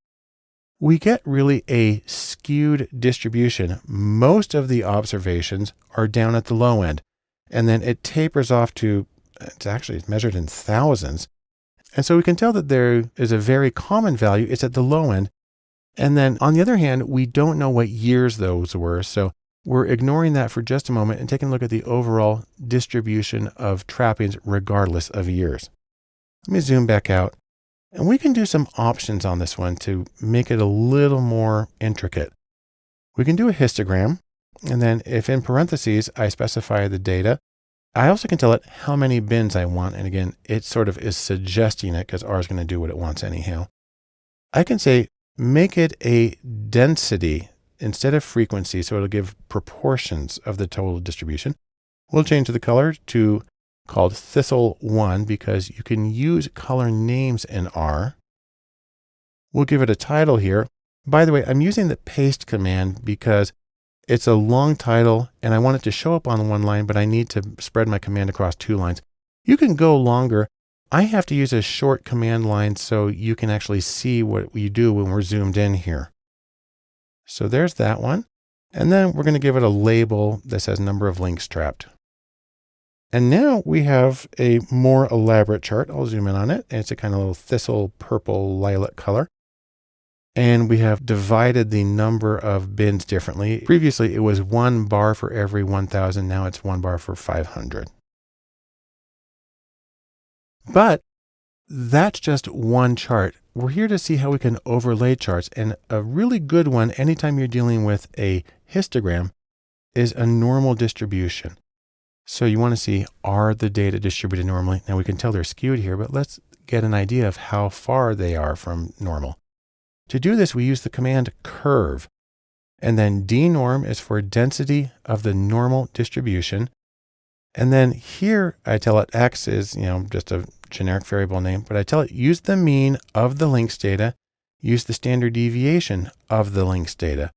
we get really a skewed distribution. Most of the observations are down at the low end. And then it tapers off to, it's measured in thousands. And so we can tell that there is a very common value. It's at the low end. And then on the other hand, we don't know what years those were. So we're ignoring that for just a moment and taking a look at the overall distribution of trappings regardless of years. Let me zoom back out. And we can do some options on this one to make it a little more intricate. We can do a histogram. And then if in parentheses, I specify the data, I also can tell it how many bins I want. And again, it sort of is suggesting it because R is going to do what it wants anyhow. I can say, make it a density instead of frequency. So it'll give proportions of the total distribution. We'll change the color to called Thistle 1 because you can use color names in R. We'll give it a title here. By the way, I'm using the paste command because it's a long title and I want it to show up on one line, but I need to spread my command across two lines. You can go longer. I have to use a short command line so you can actually see what we do when we're zoomed in here. So there's that one. And then we're going to give it a label that says number of lynx trapped. And now we have a more elaborate chart. I'll zoom in on it. And it's a kind of little thistle purple lilac color. And we have divided the number of bins differently. Previously, it was 1 bar for every 1,000. Now it's 1 bar for 500. But that's just one chart. We're here to see how we can overlay charts. And a really good one, anytime you're dealing with a histogram, is a normal distribution. So you want to see, are the data distributed normally? Now we can tell they're skewed here, but let's get an idea of how far they are from normal. To do this, we use the command curve. And then dnorm is for density of the normal distribution. And then here I tell it x is, just a generic variable name, but I tell it use the mean of the links data, use the standard deviation of the links data.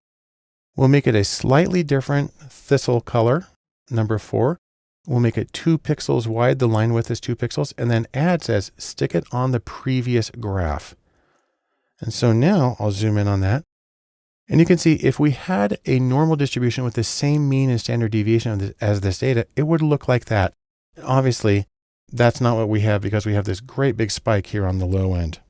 We'll make it a slightly different thistle color, number 4. We'll make it 2 pixels wide. The line width is 2 pixels. And then add says, stick it on the previous graph. And so now I'll zoom in on that. And you can see if we had a normal distribution with the same mean and standard deviation as this data, it would look like that. Obviously, that's not what we have because we have this great big spike here on the low end.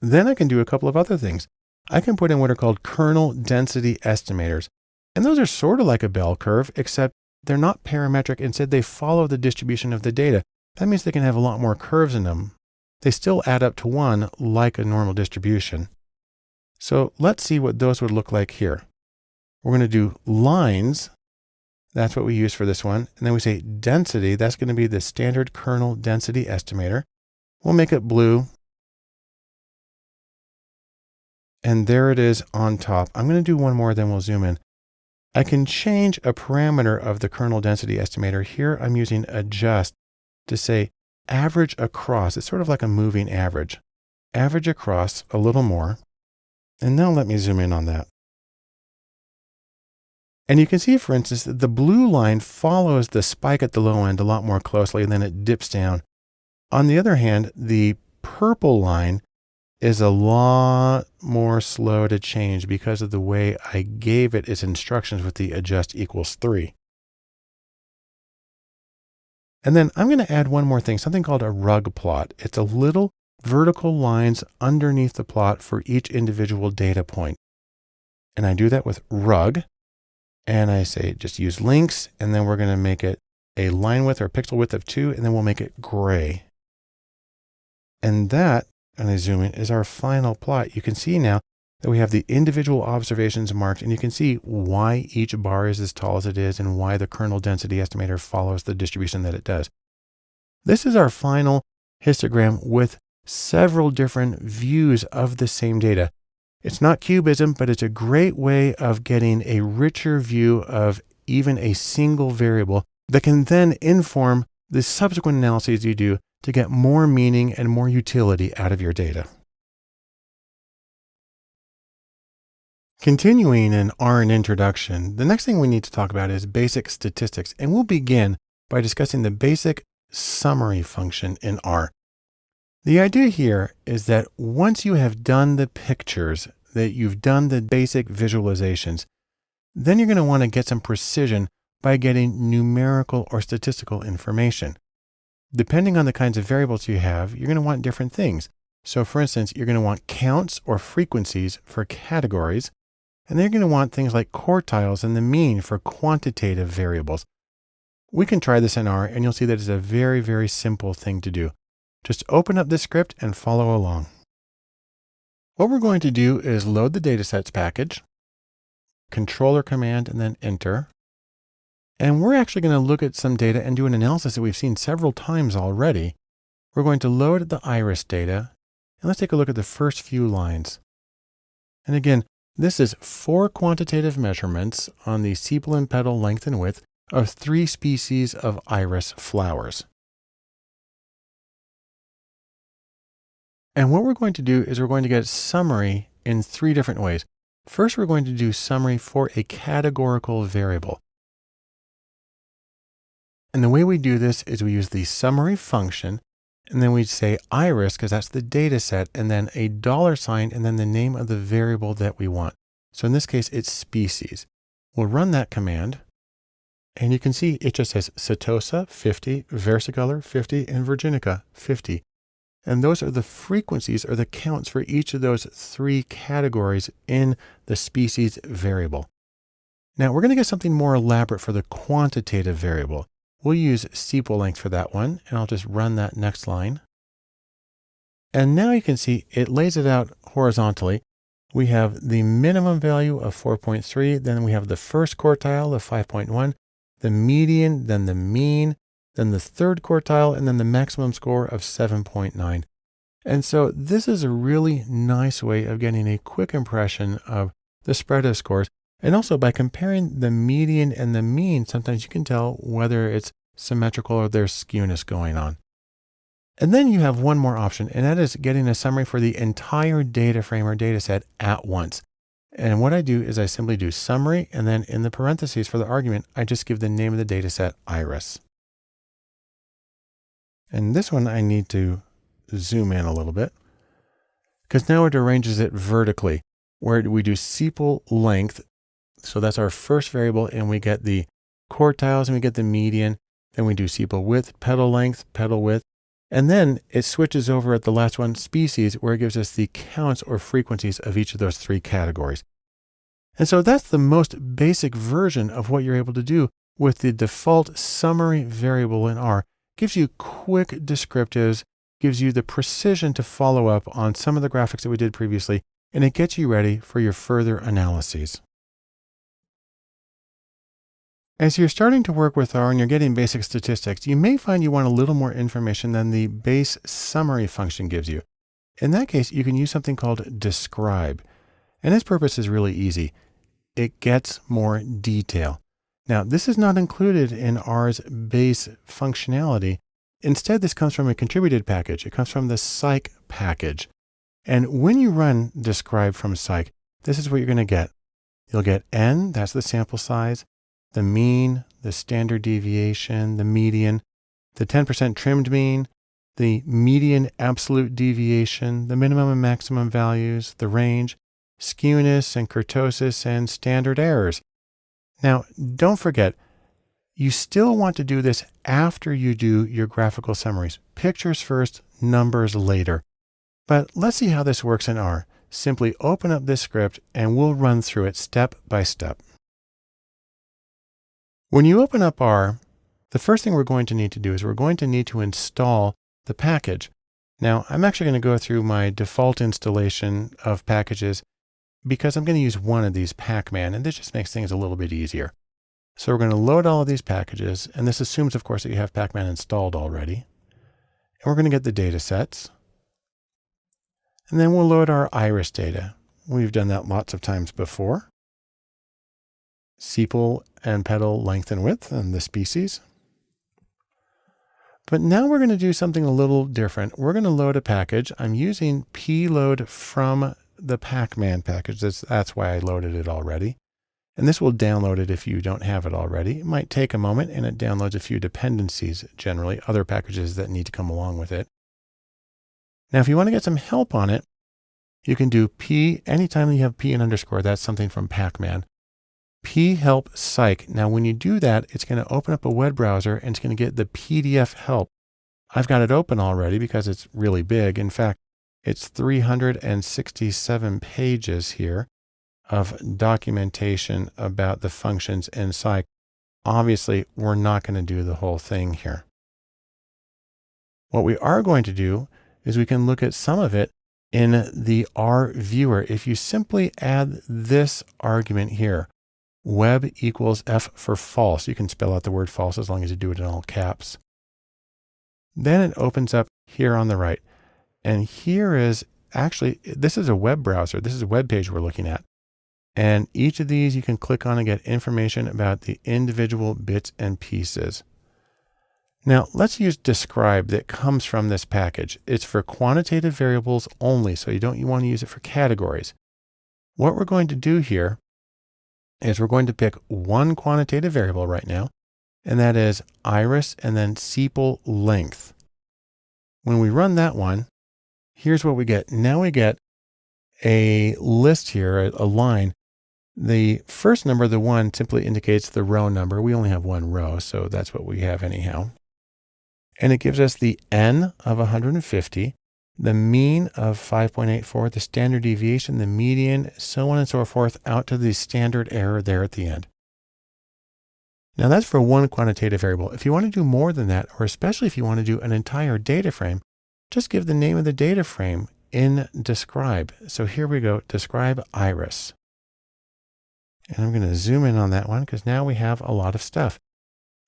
Then I can do a couple of other things. I can put in what are called kernel density estimators. And those are sort of like a bell curve, except they're not parametric. Instead, they follow the distribution of the data. That means they can have a lot more curves in them. They still add up to 1 like a normal distribution. So let's see what those would look like here. We're going to do lines. That's what we use for this one. And then we say density. That's going to be the standard kernel density estimator. We'll make it blue. And there it is on top. I'm going to do one more, then we'll zoom in. I can change a parameter of the kernel density estimator. Here I'm using adjust to say average across. It's sort of like a moving average. Average across a little more. And now let me zoom in on that. And you can see, for instance, that the blue line follows the spike at the low end a lot more closely, and then it dips down. On the other hand, the purple line is a lot more slow to change because of the way I gave it its instructions with the adjust equals 3. And then I'm going to add one more thing, something called a rug plot. It's a little vertical lines underneath the plot for each individual data point. And I do that with rug. And I say just use links, and then we're going to make it a line width or pixel width of 2, and then we'll make it gray. And that, and I zoom in, is our final plot. You can see now that we have the individual observations marked, and you can see why each bar is as tall as it is and why the kernel density estimator follows the distribution that it does. This is our final histogram with several different views of the same data. It's not cubism, but it's a great way of getting a richer view of even a single variable that can then inform the subsequent analyses you do to get more meaning and more utility out of your data. Continuing in R and introduction, the next thing we need to talk about is basic statistics, and we'll begin by discussing the basic summary function in R. The idea here is that once you have done the pictures, that you've done the basic visualizations, then you're going to want to get some precision by getting numerical or statistical information. Depending on the kinds of variables you have, you're going to want different things. So for instance, you're going to want counts or frequencies for categories, and then you're going to want things like quartiles and the mean for quantitative variables. We can try this in R, and you'll see that it's a very, very simple thing to do. Just open up this script and follow along. What we're going to do is load the datasets package, controller command, and then enter. And we're actually going to look at some data and do an analysis that we've seen several times already. We're going to load the iris data, and let's take a look at the first few lines. And again, this is 4 quantitative measurements on the sepal and petal length and width of 3 species of iris flowers. And what we're going to do is we're going to get summary in 3 different ways. First, we're going to do summary for a categorical variable. And the way we do this is we use the summary function, and then we say iris, because that's the data set, and then a $sign, and then the name of the variable that we want. So in this case, it's species. We'll run that command, and you can see it just says Setosa 50, versicolor 50, and virginica 50. And those are the frequencies or the counts for each of those 3 categories in the species variable. Now we're going to get something more elaborate for the quantitative variable. We'll use sepal length for that one, and I'll just run that next line. And now you can see it lays it out horizontally. We have the minimum value of 4.3, then we have the first quartile of 5.1, the median, then the mean, then the third quartile, and then the maximum score of 7.9. And so this is a really nice way of getting a quick impression of the spread of scores. And also by comparing the median and the mean, sometimes you can tell whether it's symmetrical or there's skewness going on. And then you have one more option, and that is getting a summary for the entire data frame or data set at once. And what I do is I simply do summary, and then in the parentheses for the argument, I just give the name of the data set, Iris. And this one I need to zoom in a little bit, because now it arranges it vertically, where we do sepal length. So that's our first variable, and we get the quartiles and we get the median. Then we do sepal width, petal length, petal width. And then it switches over at the last one, species, where it gives us the counts or frequencies of each of those three categories. And so that's the most basic version of what you're able to do with the default summary variable in R. It gives you quick descriptives, gives you the precision to follow up on some of the graphics that we did previously, and it gets you ready for your further analyses. As you're starting to work with R and you're getting basic statistics, you may find you want a little more information than the base summary function gives you. In that case, you can use something called describe. And its purpose is really easy. It gets more detail. Now, this is not included in R's base functionality. Instead, this comes from a contributed package. It comes from the Psych package. And when you run describe from Psych, this is what you're going to get. You'll get N, that's the sample size, the mean, the standard deviation, the median, the 10% trimmed mean, the median absolute deviation, the minimum and maximum values, the range, skewness and kurtosis, and standard errors. Now, don't forget, you still want to do this after you do your graphical summaries. Pictures first, numbers later. But let's see how this works in R. Simply open up this script and we'll run through it step by step. When you open up R, the first thing we're going to need to do is we're going to need to install the package. Now, I'm actually going to go through my default installation of packages because I'm going to use one of these Pacman, and this just makes things a little bit easier. So we're going to load all of these packages, and this assumes, of course, that you have Pacman installed already. And we're going to get the data sets. And then we'll load our iris data. We've done that lots of times before. Sepal and petal length and width and the species. But now we're going to do something a little different. We're going to load a package. I'm using pload from the Pacman package. That's why I loaded it already. And this will download it if you don't have it already. It might take a moment, and it downloads a few dependencies, generally, other packages that need to come along with it. Now, if you want to get some help on it, you can do p, anytime you have p and underscore, that's something from Pacman. P help psych. Now, when you do that, it's going to open up a web browser and it's going to get the PDF help. I've got it open already because it's really big. In fact, it's 367 pages here of documentation about the functions in psych. Obviously, we're not going to do the whole thing here. What we are going to do is we can look at some of it in the R viewer. If you simply add this argument here, web equals F for false. You can spell out the word false as long as you do it in all caps. Then it opens up here on the right. And here is actually, this is a web browser. This is a web page we're looking at. And each of these you can click on and get information about the individual bits and pieces. Now let's use describe that comes from this package. It's for quantitative variables only, so you want to use it for categories. What we're going to do here is we're going to pick one quantitative variable right now, and that is iris and then sepal length. When we run that one, here's what we get. Now we get a list here, a line. The first number, the 1, simply indicates the row number. We only have one row, so that's what we have anyhow. And it gives us the N of 150, the mean of 5.84, the standard deviation, the median, so on and so forth, out to the standard error there at the end. Now that's for one quantitative variable. If you want to do more than that, or especially if you want to do an entire data frame, just give the name of the data frame in describe. So here we go, describe iris. And I'm going to zoom in on that one because now we have a lot of stuff.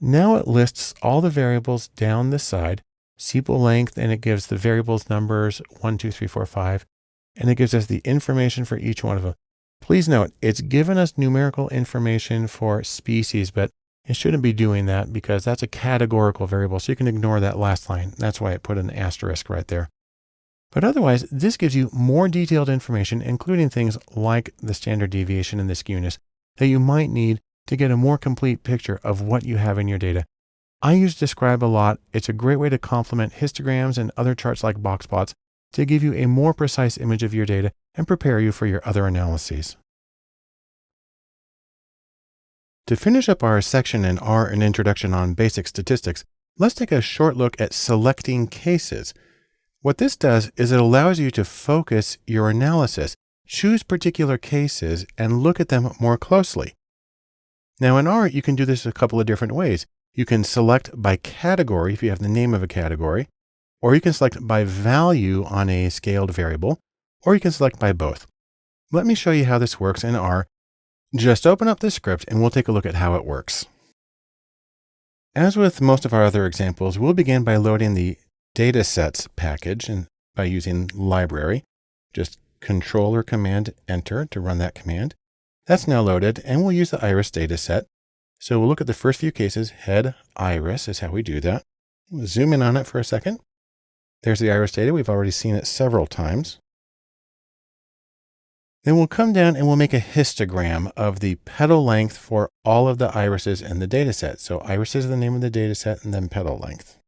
Now it lists all the variables down the side. sepal length, and it gives the variables numbers 1, 2, 3, 4, 5, and it gives us the information for each one of them. Please note, it's given us numerical information for species, but it shouldn't be doing that because that's a categorical variable. So you can ignore that last line. That's why it put an asterisk right there. But otherwise, this gives you more detailed information, including things like the standard deviation and the skewness that you might need to get a more complete picture of what you have in your data. I use Describe a lot. It's a great way to complement histograms and other charts like box plots to give you a more precise image of your data and prepare you for your other analyses. To finish up our section in R, an introduction on basic statistics, let's take a short look at selecting cases. What this does is it allows you to focus your analysis, choose particular cases, and look at them more closely. Now in R, you can do this a couple of different ways. You can select by category if you have the name of a category, or you can select by value on a scaled variable, or you can select by both. Let me show you how this works in R. Just open up the script and we'll take a look at how it works. As with most of our other examples, we'll begin by loading the datasets package and by using library. Just Control or Command Enter to run that command. That's now loaded, and we'll use the iris dataset. So we'll look at the first few cases. Head iris is how we do that. We'll zoom in on it for a second. There's the iris data. We've already seen it several times. Then we'll come down and we'll make a histogram of the petal length for all of the irises in the dataset. So iris is the name of the dataset and then petal length.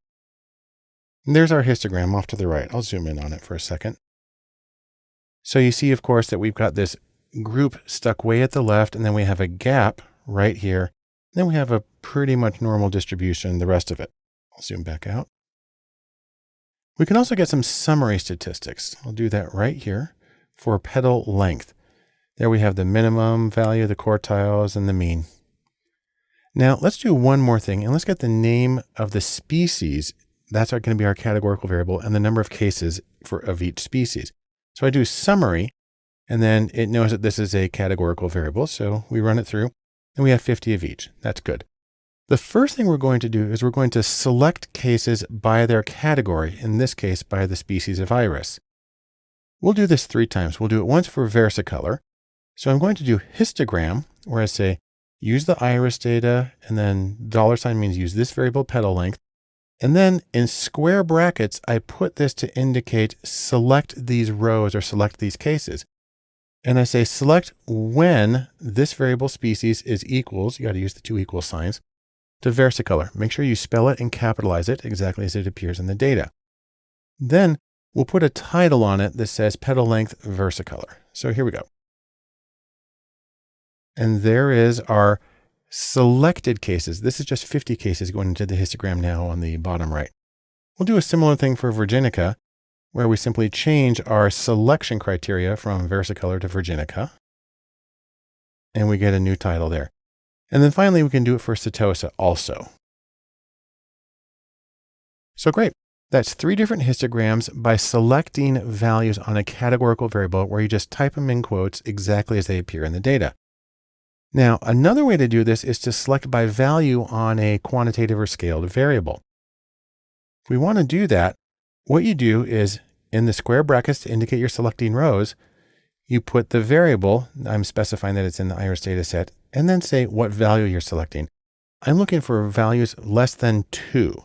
And there's our histogram off to the right. I'll zoom in on it for a second. So you see, of course, that we've got this group stuck way at the left, and then we have a gap right here. Then we have a pretty much normal distribution, the rest of it. I'll zoom back out. We can also get some summary statistics. I'll do that right here for petal length. There we have the minimum value, the quartiles, and the mean. Now let's do one more thing, and let's get the name of the species. That's going to be our categorical variable, and the number of cases of each species. So I do summary, and then it knows that this is a categorical variable. So we run it through, and we have 50 of each. That's good. The first thing we're going to do is we're going to select cases by their category, in this case, by the species of iris. We'll do this 3 times. We'll do it once for versicolor. So I'm going to do histogram, where I say, use the iris data, and then $ means use this variable petal length. And then in square brackets, I put this to indicate select these rows or select these cases. And I say select when this variable species is equals, you got to use the 2 equal signs, to versicolor. Make sure you spell it and capitalize it exactly as it appears in the data. Then we'll put a title on it that says petal length versicolor. So here we go. And there is our selected cases. This is just 50 cases going into the histogram now on the bottom right. We'll do a similar thing for Virginica, where we simply change our selection criteria from versicolor to Virginica. And we get a new title there. And then finally, we can do it for Setosa also. So great. That's 3 different histograms by selecting values on a categorical variable where you just type them in quotes exactly as they appear in the data. Now, another way to do this is to select by value on a quantitative or scaled variable. If we want to do that, what you do is in the square brackets to indicate you're selecting rows, you put the variable, I'm specifying that it's in the iris data set, and then say what value you're selecting. I'm looking for values less than 2.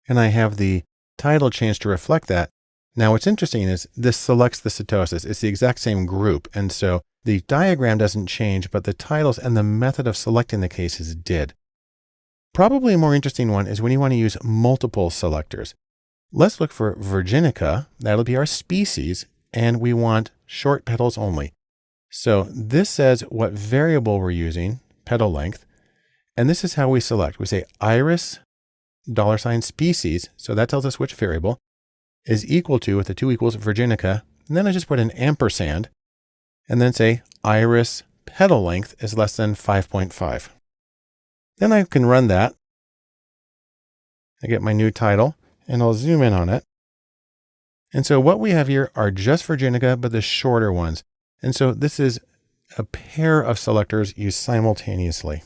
And I have the title changed to reflect that. Now what's interesting is this selects the setosis. It's the exact same group. And so the diagram doesn't change, but the titles and the method of selecting the cases did. Probably a more interesting one is when you want to use multiple selectors. Let's look for Virginica. That'll be our species. And we want short petals only. So this says what variable we're using, petal length. And this is how we select. We say iris $species. So that tells us which variable is equal to, with the 2 equals, Virginica. And then I just put an ampersand and then say iris petal length is less than 5.5. Then I can run that. I get my new title and I'll zoom in on it. And so what we have here are just Virginica, but the shorter ones. And so this is a pair of selectors used simultaneously.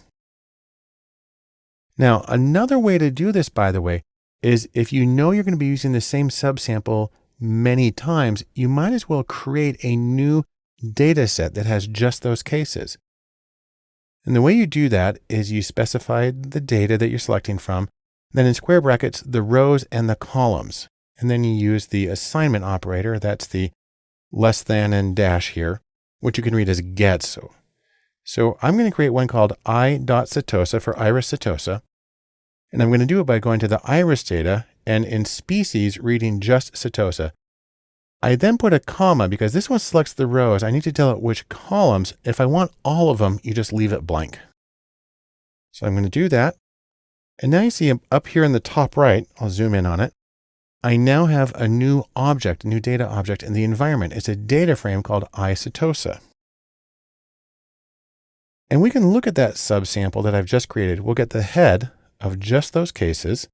Now, another way to do this, by the way, is if you know you're going to be using the same subsample many times, you might as well create a new data set that has just those cases. And the way you do that is you specify the data that you're selecting from, then in square brackets, the rows and the columns. And then you use the assignment operator, that's the less than and dash here, which you can read as get. So I'm going to create one called i.setosa for iris setosa. And I'm going to do it by going to the iris data and in species reading just setosa. I then put a comma because this one selects the rows. I need to tell it which columns. If I want all of them, you just leave it blank. So I'm going to do that. And now you see up here in the top right, I'll zoom in on it. I now have a new object, a new data object in the environment. It's a data frame called iSetosa. And we can look at that subsample that I've just created. We'll get the head of just those cases.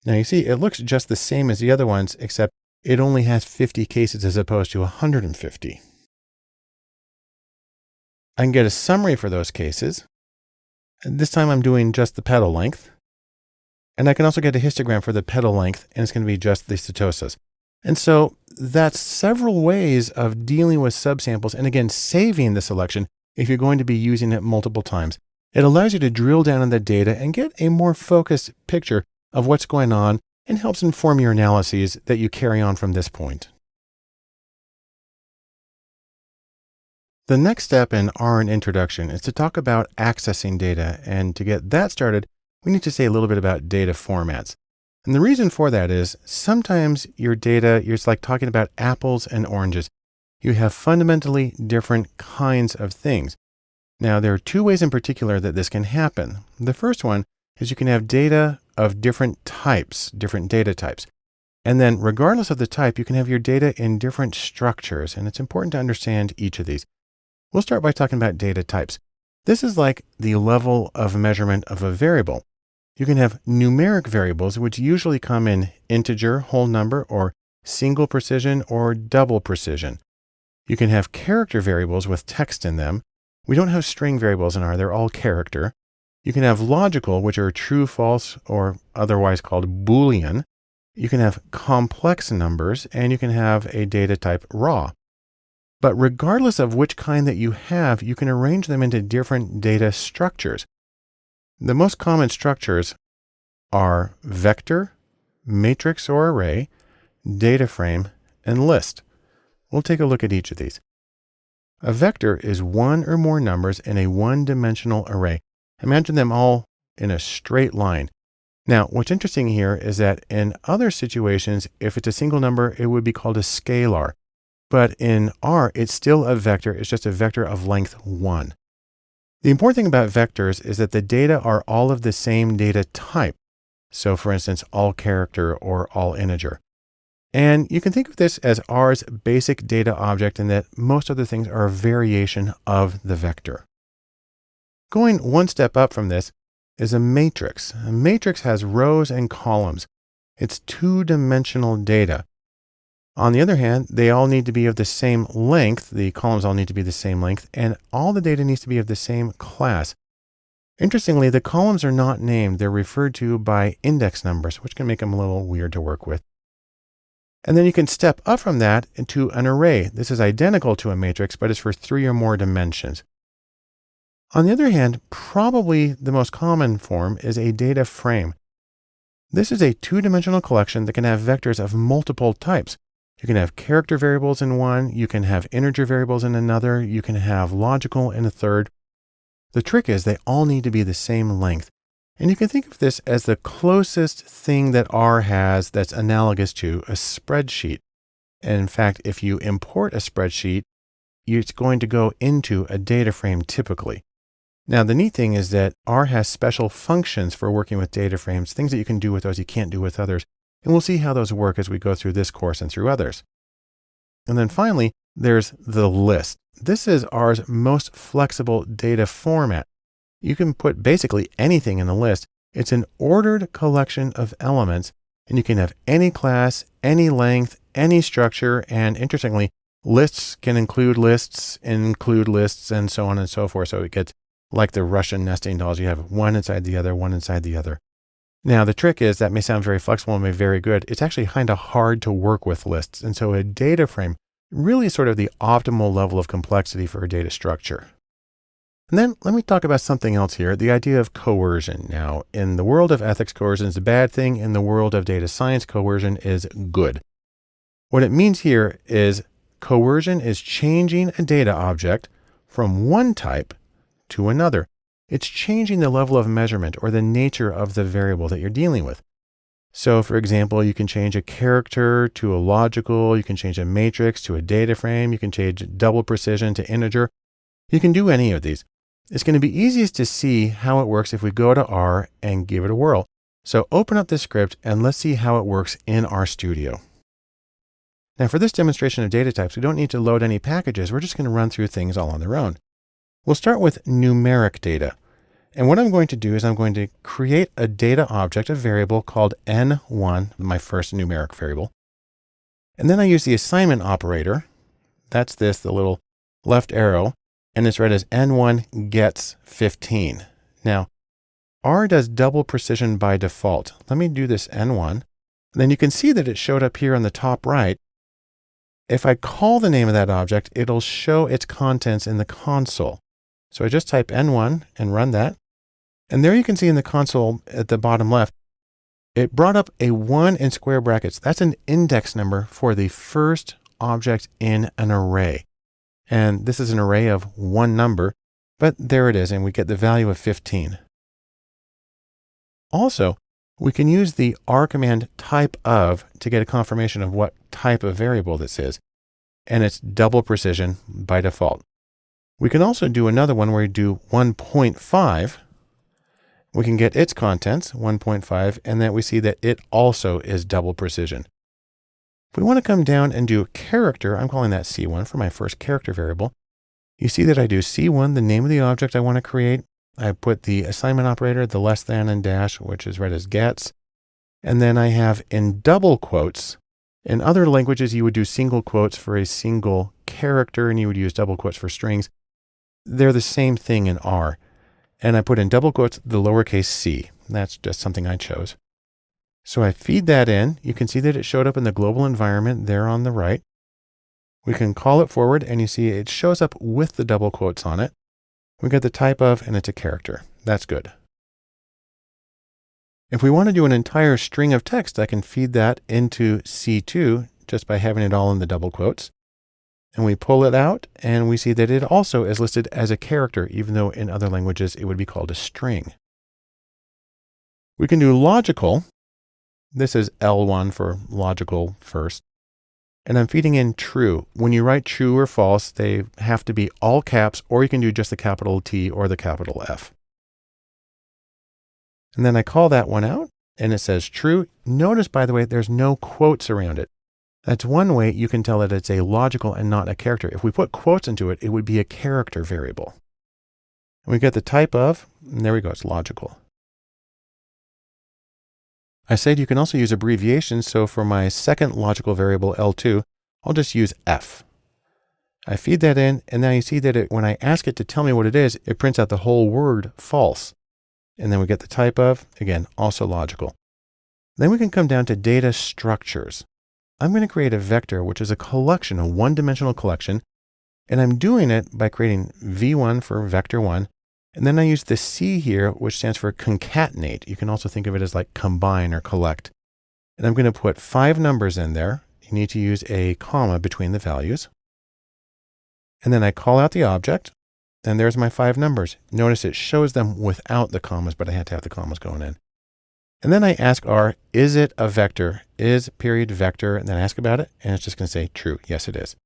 Now you see, it looks just the same as the other ones, except it only has 50 cases as opposed to 150. I can get a summary for those cases. And this time I'm doing just the petal length. And I can also get a histogram for the petal length, and it's going to be just the setosas. And so that's several ways of dealing with subsamples and again, saving the selection if you're going to be using it multiple times. It allows you to drill down on the data and get a more focused picture of what's going on and helps inform your analyses that you carry on from this point. The next step in R and Introduction is to talk about accessing data. And to get that started, we need to say a little bit about data formats. And the reason for that is sometimes your data, it's like talking about apples and oranges. You have fundamentally different kinds of things. Now, there are two ways in particular that this can happen. The first one is you can have data of different types, different data types. And then regardless of the type, you can have your data in different structures. And it's important to understand each of these. We'll start by talking about data types. This is like the level of measurement of a variable. You can have numeric variables, which usually come in integer, whole number, or single precision, or double precision. You can have character variables with text in them. We don't have string variables in R, they're all character. You can have logical, which are true, false, or otherwise called Boolean. You can have complex numbers, and you can have a data type raw. But regardless of which kind that you have, you can arrange them into different data structures. The most common structures are vector, matrix or array, data frame, and list. We'll take a look at each of these. A vector is one or more numbers in a one-dimensional array. Imagine them all in a straight line. Now, what's interesting here is that in other situations, if it's a single number, it would be called a scalar. But in R, it's still a vector. It's just a vector of length 1. The important thing about vectors is that the data are all of the same data type. So for instance, all character or all integer. And you can think of this as R's basic data object and that most other things are a variation of the vector. Going one step up from this is a matrix. A matrix has rows and columns. It's two-dimensional data. On the other hand, they all need to be of the same length. The columns all need to be the same length, and all the data needs to be of the same class. Interestingly, the columns are not named. They're referred to by index numbers, which can make them a little weird to work with. And then you can step up from that into an array. This is identical to a matrix, but it's for 3 or more dimensions. On the other hand, probably the most common form is a data frame. This is a two-dimensional collection that can have vectors of multiple types. You can have character variables in one, you can have integer variables in another, you can have logical in a third. The trick is they all need to be the same length. And you can think of this as the closest thing that R has that's analogous to a spreadsheet. And in fact, if you import a spreadsheet, it's going to go into a data frame typically. Now, the neat thing is that R has special functions for working with data frames, things that you can do with those you can't do with others. And we'll see how those work as we go through this course and through others. And then finally, there's the list. This is R's most flexible data format. You can put basically anything in the list. It's an ordered collection of elements, and you can have any class, any length, any structure, and interestingly, lists can include lists, and so on and so forth. So it gets like the Russian nesting dolls. You have one inside the other, one inside the other. Now, the trick is that may sound very flexible and may be very good. It's actually kind of hard to work with lists. And so a data frame really is sort of the optimal level of complexity for a data structure. And then let me talk about something else here, the idea of coercion. Now, in the world of ethics, coercion is a bad thing. In the world of data science, coercion is good. What it means here is coercion is changing a data object from one type to another. It's changing the level of measurement or the nature of the variable that you're dealing with. So for example, you can change a character to a logical, you can change a matrix to a data frame, you can change double precision to integer. You can do any of these. It's going to be easiest to see how it works if we go to R and give it a whirl. So open up this script and let's see how it works in RStudio. Now for this demonstration of data types, we don't need to load any packages. We're just going to run through things all on their own. We'll start with numeric data. And what I'm going to do is I'm going to create a data object, a variable called N1, my first numeric variable. And then I use the assignment operator. That's this, the little left arrow. And it's read as N1 gets 15. Now, R does double precision by default. Let me do this N1. Then you can see that it showed up here on the top right. If I call the name of that object, it'll show its contents in the console. So I just type N1 and run that. And there you can see in the console at the bottom left, it brought up a 1 in square brackets. That's an index number for the first object in an array. And this is an array of one number, but there it is. And we get the value of 15. Also, we can use the R command type of to get a confirmation of what type of variable this is. And it's double precision by default. We can also do another one where we do 1.5. We can get its contents, 1.5, and then we see that it also is double precision. If we want to come down and do character, I'm calling that C1 for my first character variable. You see that I do C1, the name of the object I want to create. I put the assignment operator, the less than and dash, which is read as gets. And then I have in double quotes. In other languages, you would do single quotes for a single character, and you would use double quotes for strings. They're the same thing in R. And I put in double quotes the lowercase c. That's just something I chose. So I feed that in. You can see that it showed up in the global environment there on the right. We can call it forward and you see it shows up with the double quotes on it. We got the type of, and it's a character. That's good. If we want to do an entire string of text, I can feed that into C2 just by having it all in the double quotes. And we pull it out and we see that it also is listed as a character, even though in other languages it would be called a string. We can do logical. This is L1 for logical first. And I'm feeding in true. When you write true or false, they have to be all caps, or you can do just the capital T or the capital F. And then I call that one out and it says true. Notice, by the way, there's no quotes around it. That's one way you can tell that it's a logical and not a character. If we put quotes into it, it would be a character variable. And we get the type of, and there we go, it's logical. I said you can also use abbreviations. So for my second logical variable, L2, I'll just use F. I feed that in, and now you see that when I ask it to tell me what it is, it prints out the whole word false. And then we get the type of, again, also logical. Then we can come down to data structures. I'm going to create a vector, which is a collection, a one-dimensional collection. And I'm doing it by creating V1 for vector 1. And then I use the C here, which stands for concatenate. You can also think of it as like combine or collect. And I'm going to put 5 numbers in there. You need to use a comma between the values. And then I call out the object. And there's my 5 numbers. Notice it shows them without the commas, but I had to have the commas going in. And then I ask R, is it a vector? Is period vector? And then I ask about it. And it's just going to say true. Yes, it is.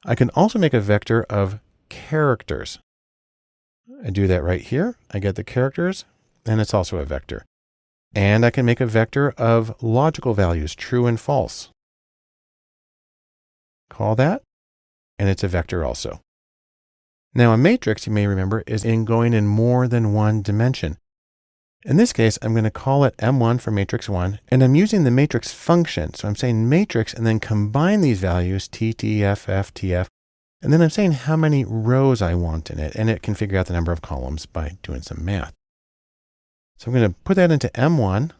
I can also make a vector of characters. I do that right here. I get the characters, and it's also a vector. And I can make a vector of logical values, true and false. Call that, and it's a vector also. Now a matrix, you may remember, is going in more than one dimension. In this case, I'm going to call it M1 for matrix 1, and I'm using the matrix function. So I'm saying matrix and then combine these values, T, T, F, F, T, F. And then I'm saying how many rows I want in it, and it can figure out the number of columns by doing some math. So I'm going to put that into M1,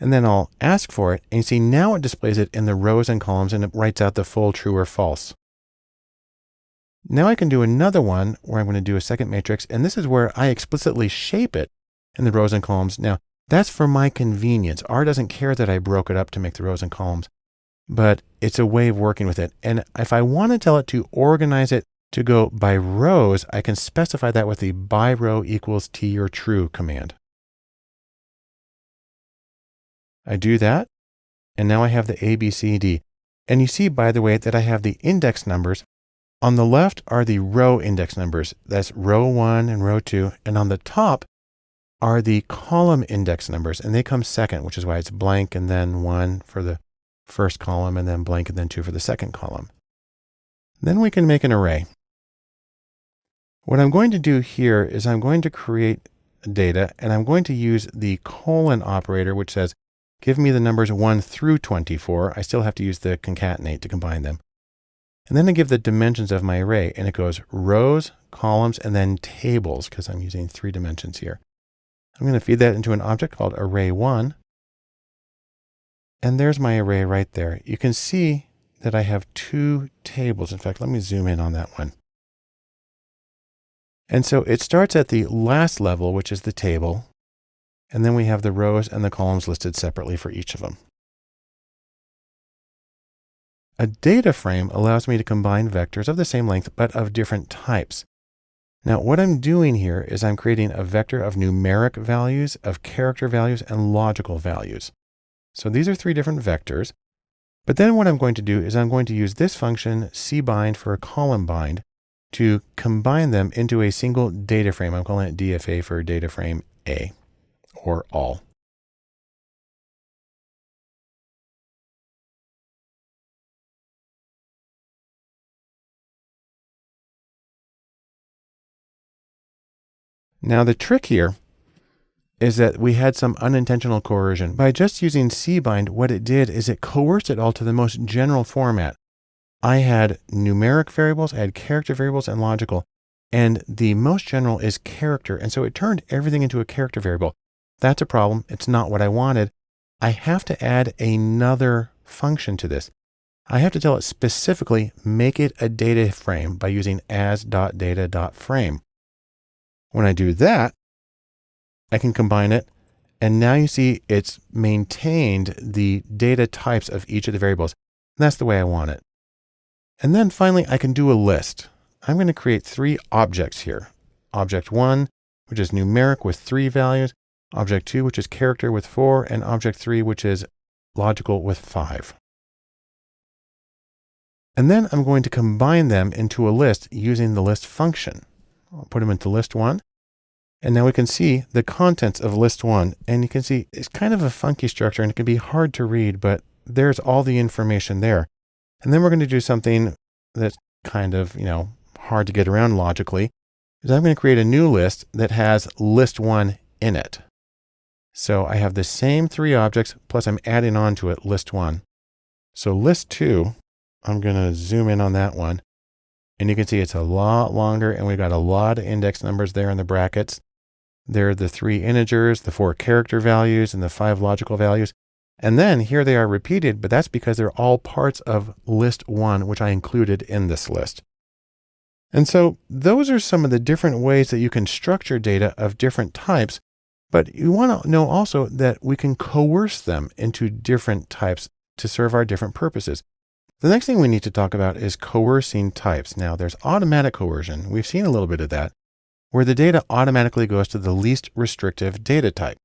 and then I'll ask for it. And you see now it displays it in the rows and columns, and it writes out the full true or false. Now I can do another one where I'm going to do a second matrix, and this is where I explicitly shape it in the rows and columns. Now, that's for my convenience. R doesn't care that I broke it up to make the rows and columns, but it's a way of working with it. And if I want to tell it to organize it to go by rows, I can specify that with the by row equals t or true command. I do that, and now I have the A, B, C, D. And you see, by the way, that I have the index numbers. On the left are the row index numbers. That's row 1 and row 2. And on the top are the column index numbers, and they come second, which is why it's blank and then 1 for the first column, and then blank and then 2 for the second column. Then we can make an array. What I'm going to do here is I'm going to create data, and I'm going to use the colon operator, which says, give me the numbers 1 through 24. I still have to use the concatenate to combine them. And then I give the dimensions of my array, and it goes rows, columns, and then tables, because I'm using 3 dimensions here. I'm going to feed that into an object called array1. And there's my array right there. You can see that I have 2 tables. In fact, let me zoom in on that one. And so it starts at the last level, which is the table. And then we have the rows and the columns listed separately for each of them. A data frame allows me to combine vectors of the same length, but of different types. Now, what I'm doing here is I'm creating a vector of numeric values, of character values, and logical values. So these are 3 different vectors. But then what I'm going to do is I'm going to use this function, cbind for a column bind, to combine them into a single data frame. I'm calling it DFA for data frame A, or all. Now the trick here is that we had some unintentional coercion. By just using cbind, what it did is it coerced it all to the most general format. I had numeric variables, I had character variables, and logical. And the most general is character. And so it turned everything into a character variable. That's a problem. It's not what I wanted. I have to add another function to this. I have to tell it specifically, make it a data frame by using as.data.frame. When I do that, I can combine it. And now you see it's maintained the data types of each of the variables. That's the way I want it. And then finally, I can do a list. I'm going to create 3 objects here. Object 1, which is numeric with 3 values. Object 2, which is character with 4. And object 3, which is logical with 5. And then I'm going to combine them into a list using the list function. I'll put them into list 1. And now we can see the contents of list 1. And you can see it's kind of a funky structure and it can be hard to read, but there's all the information there. And then we're going to do something that's kind of, hard to get around logically, is I'm going to create a new list that has list 1 in it. So I have the same 3 objects, plus I'm adding on to it list 1. So list 2, I'm going to zoom in on that one. And you can see it's a lot longer, and we've got a lot of index numbers there in the brackets. There are the 3 integers, the 4 character values, and the 5 logical values. And then here they are repeated, but that's because they're all parts of list 1, which I included in this list. And so those are some of the different ways that you can structure data of different types, but you want to know also that we can coerce them into different types to serve our different purposes. The next thing we need to talk about is coercing types. Now there's automatic coercion. We've seen a little bit of that, where the data automatically goes to the least restrictive data type.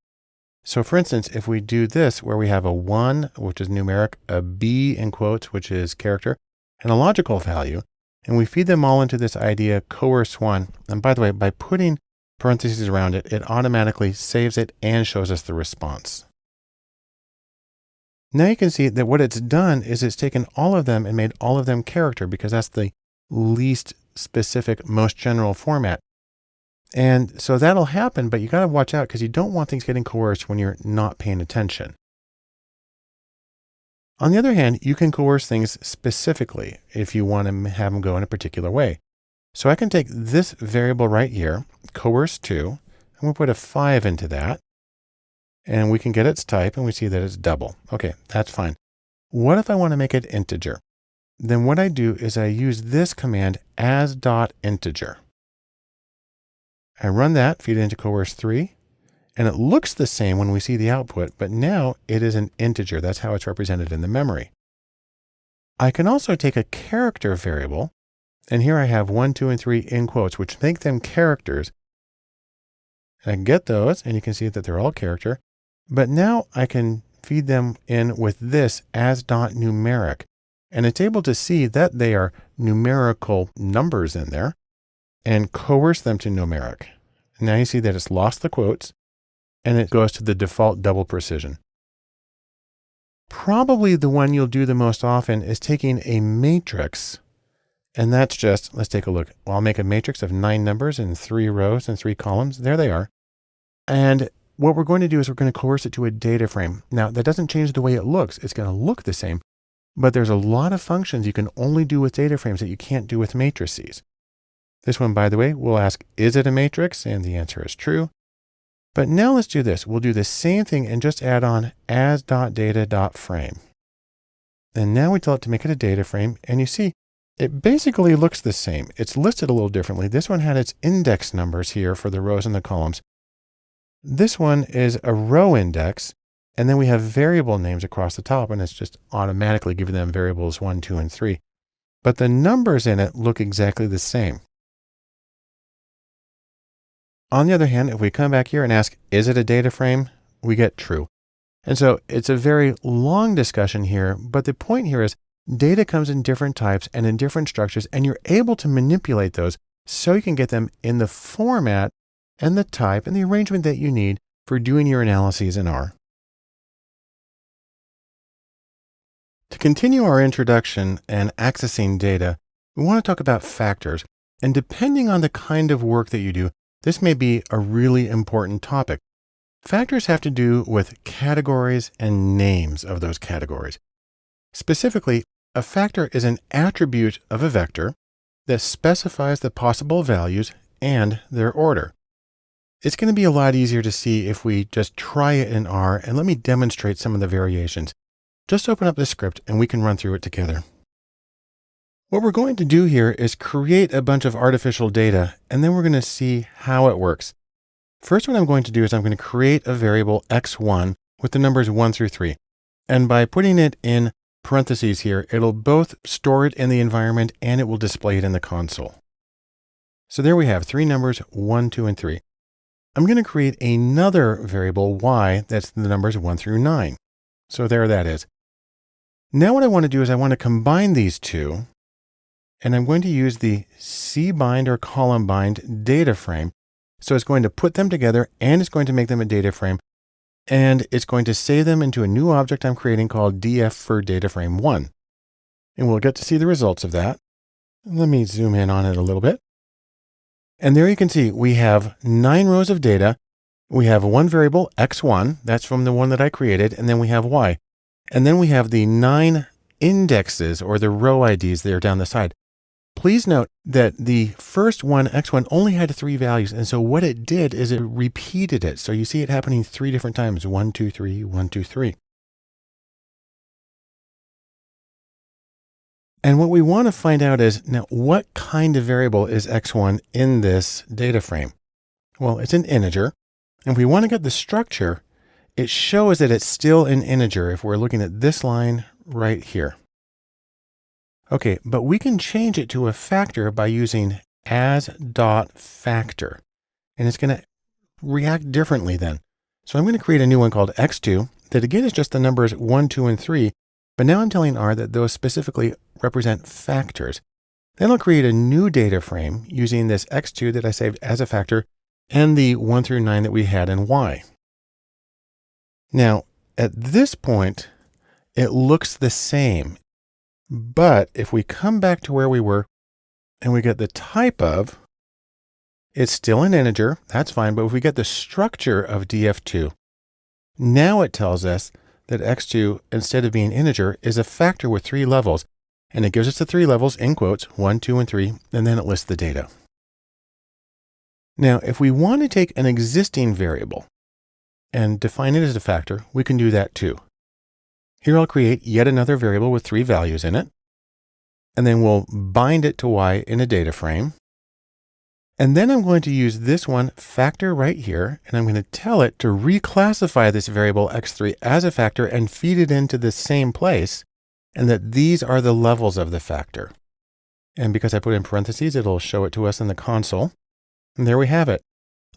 So for instance, if we do this, where we have a 1, which is numeric, a B in quotes, which is character, and a logical value, and we feed them all into this idea, coerce 1. And by the way, by putting parentheses around it, it automatically saves it and shows us the response. Now you can see that what it's done is it's taken all of them and made all of them character, because that's the least specific, most general format. And so that'll happen, but you got to watch out because you don't want things getting coerced when you're not paying attention. On the other hand, you can coerce things specifically if you want to have them go in a particular way. So I can take this variable right here, coerce2. and we'll put a 5 into that. And we can get its type, and we see that it's double. Okay, that's fine. What if I want to make it integer? Then what I do is I use this command as.integer. I run that, feed it into coerce3, and it looks the same when we see the output, but now it is an integer. That's how it's represented in the memory. I can also take a character variable, and here I have 1, 2, and 3 in quotes, which make them characters. And I can get those, and you can see that they're all character. But now I can feed them in with this as.numeric, and it's able to see that they are numerical numbers in there and coerce them to numeric. Now you see that it's lost the quotes, and it goes to the default double precision. Probably the one you'll do the most often is taking a matrix, and that's just, let's take a look. Well, I'll make a matrix of 9 numbers in 3 rows and 3 columns. There they are. And what we're going to do is we're going to coerce it to a data frame. Now, that doesn't change the way it looks. It's going to look the same, but there's a lot of functions you can only do with data frames that you can't do with matrices. This one, by the way, we'll ask, is it a matrix? And the answer is true. But now let's do this. We'll do the same thing and just add on as.data.frame. And now we tell it to make it a data frame. And you see, it basically looks the same. It's listed a little differently. This one had its index numbers here for the rows and the columns. This one is a row index. And then we have variable names across the top, and it's just automatically giving them variables 1, 2, and 3. But the numbers in it look exactly the same. On the other hand, if we come back here and ask, is it a data frame? We get true. And so it's a very long discussion here, but the point here is data comes in different types and in different structures, and you're able to manipulate those so you can get them in the format and the type and the arrangement that you need for doing your analyses in R. To continue our introduction and accessing data, we want to talk about factors. And depending on the kind of work that you do, this may be a really important topic. Factors have to do with categories and names of those categories. Specifically, a factor is an attribute of a vector that specifies the possible values and their order. It's going to be a lot easier to see if we just try it in R, and let me demonstrate some of the variations. Just open up the script and we can run through it together. What we're going to do here is create a bunch of artificial data, and then we're going to see how it works. First, what I'm going to do is I'm going to create a variable x1 with the numbers 1 through 3. And by putting it in parentheses here, it'll both store it in the environment and it will display it in the console. So there we have 3 numbers, 1, 2, and 3. I'm going to create another variable y that's the numbers 1 through 9. So there that is. Now what I want to do is I want to combine these two, and I'm going to use the cbind or column bind data frame. So it's going to put them together and it's going to make them a data frame, and it's going to save them into a new object I'm creating called df for data frame 1. And we'll get to see the results of that. Let me zoom in on it a little bit. And there you can see we have 9 rows of data. We have one variable x1, that's from the one that I created, and then we have y. And then we have the 9 indexes or the row IDs there down the side. Please note that the first one, x1, only had 3 values. And so what it did is it repeated it. So you see it happening 3 different times, 1, 2, 3, 1, 2, 3. And what we want to find out is, now what kind of variable is x1 in this data frame? Well, it's an integer. And if we want to get the structure, it shows that it's still an integer if we're looking at this line right here. Okay, but we can change it to a factor by using as.factor. And it's going to react differently then. So I'm going to create a new one called x2 that again is just the numbers 1, 2, and 3. But now I'm telling R that those specifically represent factors. Then I'll create a new data frame using this x2 that I saved as a factor and the 1 through 9 that we had in y. Now, at this point, it looks the same. But if we come back to where we were and we get the type of, it's still an integer, that's fine. But if we get the structure of df2, now it tells us that x2, instead of being integer, is a factor with 3 levels. And it gives us the 3 levels in quotes, 1, 2, and 3, and then it lists the data. Now, if we want to take an existing variable and define it as a factor, we can do that too. Here I'll create yet another variable with 3 values in it, and then we'll bind it to y in a data frame. And then I'm going to use this one factor right here, and I'm going to tell it to reclassify this variable x3 as a factor and feed it into the same place, and that these are the levels of the factor. And because I put in parentheses, it'll show it to us in the console. And there we have it.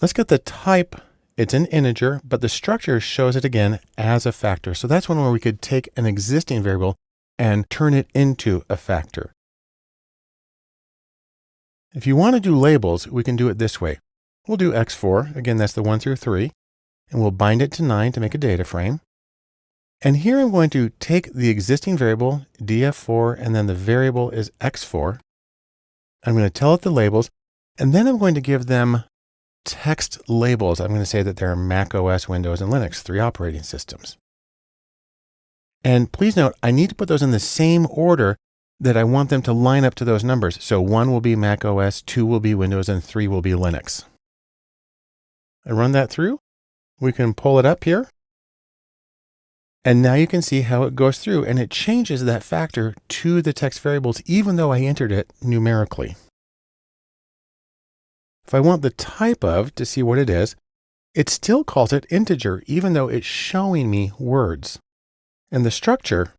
Let's get the type. It's an integer, but the structure shows it again as a factor. So that's one where we could take an existing variable and turn it into a factor. If you want to do labels, we can do it this way. We'll do x4. Again, that's the 1 through 3. And we'll bind it to 9 to make a data frame. And here I'm going to take the existing variable, df4, and then the variable is x4. I'm going to tell it the labels, and then I'm going to give them text labels. I'm going to say that they're Mac OS, Windows, and Linux, 3 operating systems. And please note, I need to put those in the same order that I want them to line up to those numbers. So 1 will be Mac OS, 2 will be Windows, and 3 will be Linux. I run that through. We can pull it up here. And now you can see how it goes through, and it changes that factor to the text variables, even though I entered it numerically. If I want the type of to see what it is, it still calls it integer, even though it's showing me words. And the structure,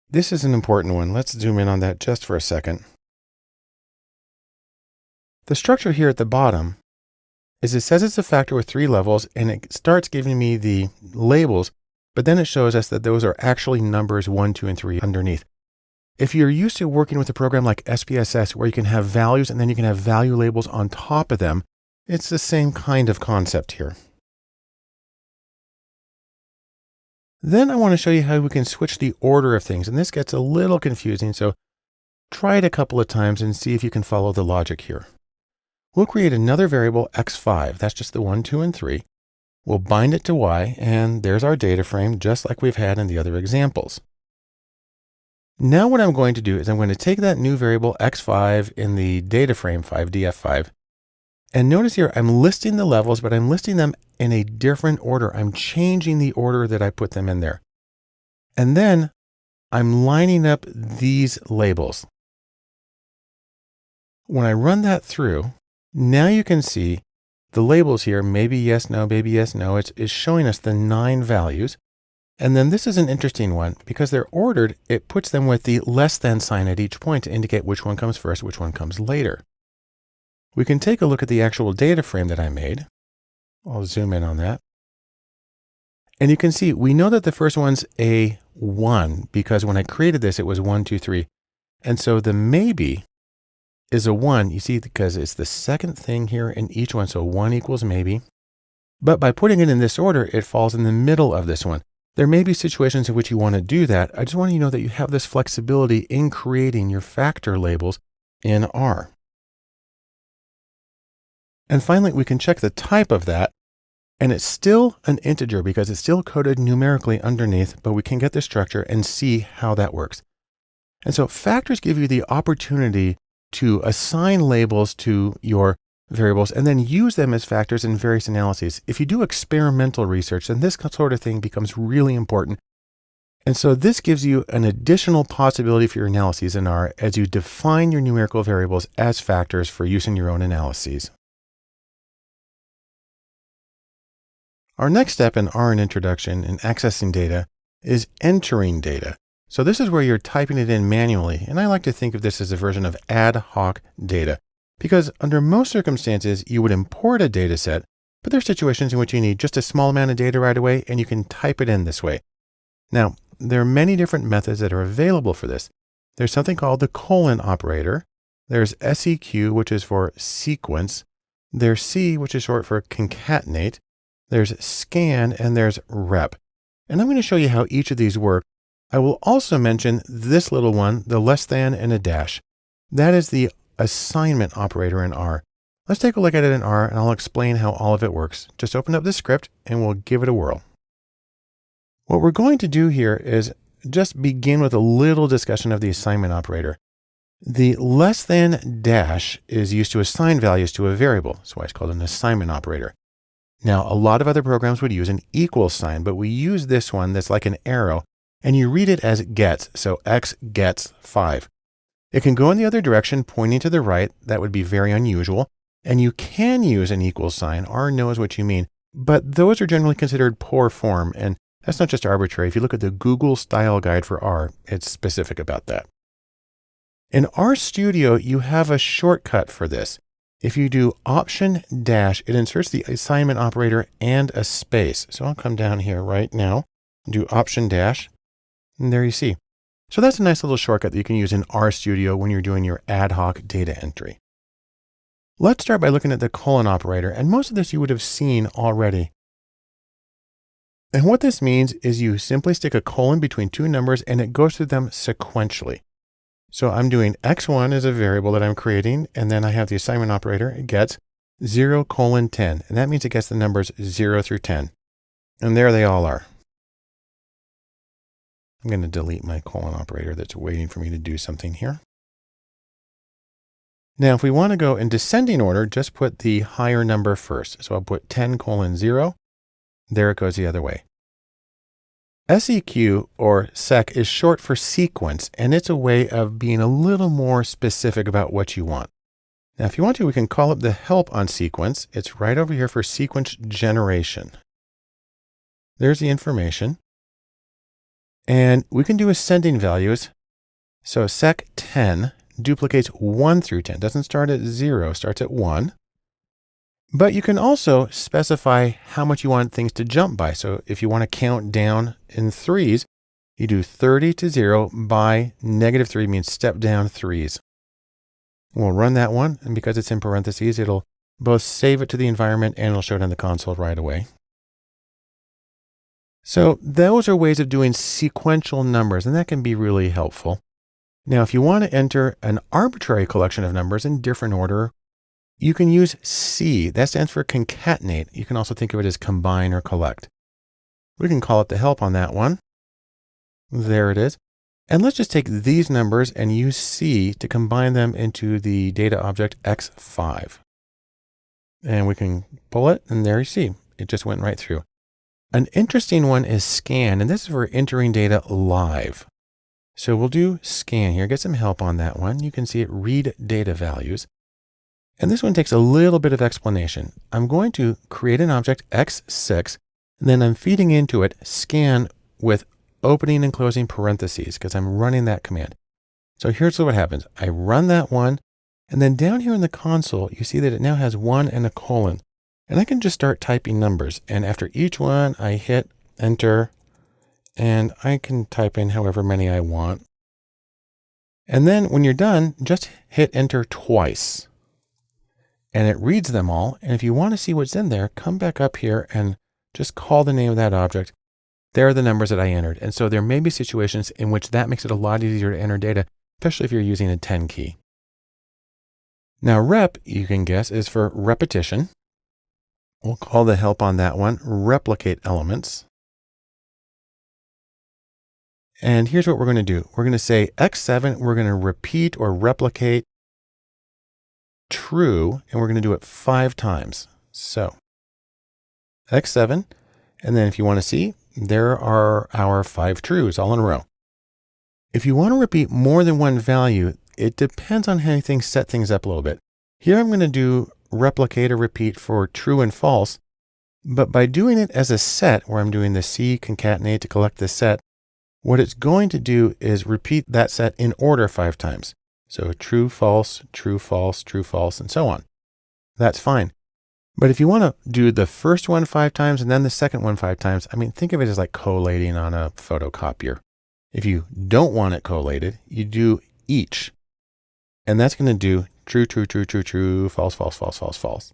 this is an important one. Let's zoom in on that just for a second. The structure here at the bottom is it says it's a factor with 3 levels, and it starts giving me the labels, but then it shows us that those are actually numbers 1, 2, and 3 underneath. If you're used to working with a program like SPSS, where you can have values and then you can have value labels on top of them, it's the same kind of concept here. Then I want to show you how we can switch the order of things. And this gets a little confusing, so try it a couple of times and see if you can follow the logic here. We'll create another variable x5. That's just the 1, 2, and 3. We'll bind it to y, and there's our data frame, just like we've had in the other examples. Now what I'm going to do is I'm going to take that new variable x5 in the data frame 5df5, and notice here I'm listing the levels, but I'm listing them in a different order. I'm changing the order that I put them in there. And then I'm lining up these labels. When I run that through, now you can see the labels here, maybe yes, no, maybe yes, no. It's showing us the 9 values. And then this is an interesting one because they're ordered. It puts them with the less than sign at each point to indicate which one comes first, which one comes later. We can take a look at the actual data frame that I made. I'll zoom in on that. And you can see, we know that the first one's a 1 because when I created this, it was 1, 2, 3. And so the maybe is a 1, you see, because it's the second thing here in each one. So 1 equals maybe. But by putting it in this order, it falls in the middle of this one. There may be situations in which you want to do that. I just want you to know that you have this flexibility in creating your factor labels in R. And finally, we can check the type of that. And it's still an integer because it's still coded numerically underneath, but we can get the structure and see how that works. And so factors give you the opportunity to assign labels to your variables and then use them as factors in various analyses. If you do experimental research, then this sort of thing becomes really important. And so this gives you an additional possibility for your analyses in R as you define your numerical variables as factors for use in your own analyses. Our next step in R and introduction in accessing data is entering data. So this is where you're typing it in manually. And I like to think of this as a version of ad hoc data. Because under most circumstances, you would import a data set, but there are situations in which you need just a small amount of data right away, and you can type it in this way. Now, there are many different methods that are available for this. There's something called the colon operator. There's SEQ, which is for sequence. There's C, which is short for concatenate. There's scan, and there's rep. And I'm going to show you how each of these work. I will also mention this little one, the less than and a dash. That is the assignment operator in R. Let's take a look at it in R, and I'll explain how all of it works. Just open up the script and we'll give it a whirl. What we're going to do here is just begin with a little discussion of the assignment operator. The less than dash is used to assign values to a variable. That's why it's called an assignment operator. Now, a lot of other programs would use an equal sign, but we use this one that's like an arrow, and you read it as gets. So x gets 5. It can go in the other direction, pointing to the right. That would be very unusual. And you can use an equal sign. R knows what you mean, but those are generally considered poor form. And that's not just arbitrary. If you look at the Google style guide for R, it's specific about that. In RStudio, you have a shortcut for this. If you do Option dash, it inserts the assignment operator and a space. So I'll come down here right now, do Option dash, and there you see. So that's a nice little shortcut that you can use in RStudio when you're doing your ad hoc data entry. Let's start by looking at the colon operator, and most of this you would have seen already. And what this means is you simply stick a colon between two numbers and it goes through them sequentially. So I'm doing x1 as a variable that I'm creating, and then I have the assignment operator. It gets 0:10, and that means it gets the numbers 0 through 10. And there they all are. I'm going to delete my colon operator that's waiting for me to do something here. Now, if we want to go in descending order, just put the higher number first. So I'll put 10:0. There it goes the other way. SEQ, or sec, is short for sequence, and it's a way of being a little more specific about what you want. Now, if you want to, we can call up the help on sequence. It's right over here for sequence generation. There's the information. And we can do ascending values. So sec10 duplicates 1 through 10. Doesn't start at 0, starts at 1. But you can also specify how much you want things to jump by. So if you want to count down in threes, you do 30 to 0 by -3 means step down threes. We'll run that one. And because it's in parentheses, it'll both save it to the environment and it'll show it on the console right away. So those are ways of doing sequential numbers, and that can be really helpful. Now, if you want to enter an arbitrary collection of numbers in different order, you can use C. That stands for concatenate. You can also think of it as combine or collect. We can call it the help on that one. There it is. And let's just take these numbers and use C to combine them into the data object x5. And we can pull it, and there you see, it just went right through. An interesting one is scan, and this is for entering data live. So we'll do scan here, get some help on that one. You can see it read data values. And this one takes a little bit of explanation. I'm going to create an object x6, and then I'm feeding into it scan with opening and closing parentheses because I'm running that command. So here's what happens. I run that one, and then down here in the console, you see that it now has 1 and a colon. And I can just start typing numbers. And after each one, I hit enter, and I can type in however many I want. And then when you're done, just hit enter twice. And it reads them all. And if you want to see what's in there, come back up here and just call the name of that object. There are the numbers that I entered. And so there may be situations in which that makes it a lot easier to enter data, especially if you're using a 10 key. Now rep, you can guess, is for repetition. We'll call the help on that one replicate elements. And here's what we're going to do. We're going to say x7, we're going to repeat or replicate true, and we're going to do it 5 times. So x7, and then if you want to see, there are our 5 trues all in a row. If you want to repeat more than one value, it depends on how things set things up a little bit. Here I'm going to do replicate or repeat for true and false, but by doing it as a set, where I'm doing the C concatenate to collect the set, what it's going to do is repeat that set in order 5 times. So true, false, true, false, true, false, and so on. That's fine. But if you want to do the first one 5 times and then the second one 5 times, I mean, think of it as like collating on a photocopier. If you don't want it collated, you do each. And that's going to do true, true, true, true, true, false, false, false, false, false.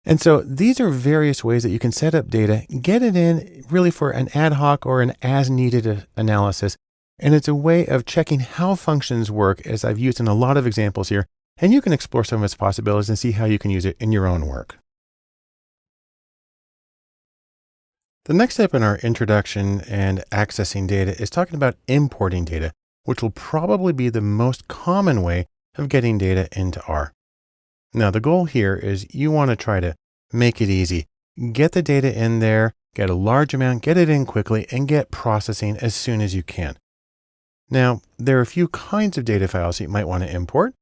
And so these are various ways that you can set up data, get it in really for an ad hoc or an as needed analysis. And it's a way of checking how functions work, as I've used in a lot of examples here. And you can explore some of its possibilities and see how you can use it in your own work. The next step in our introduction and accessing data is talking about importing data. which will probably be the most common way of getting data into R. Now, the goal here is you want to try to make it easy. Get the data in there, get a large amount, get it in quickly, and get processing as soon as you can. Now, there are a few kinds of data files you might want to import.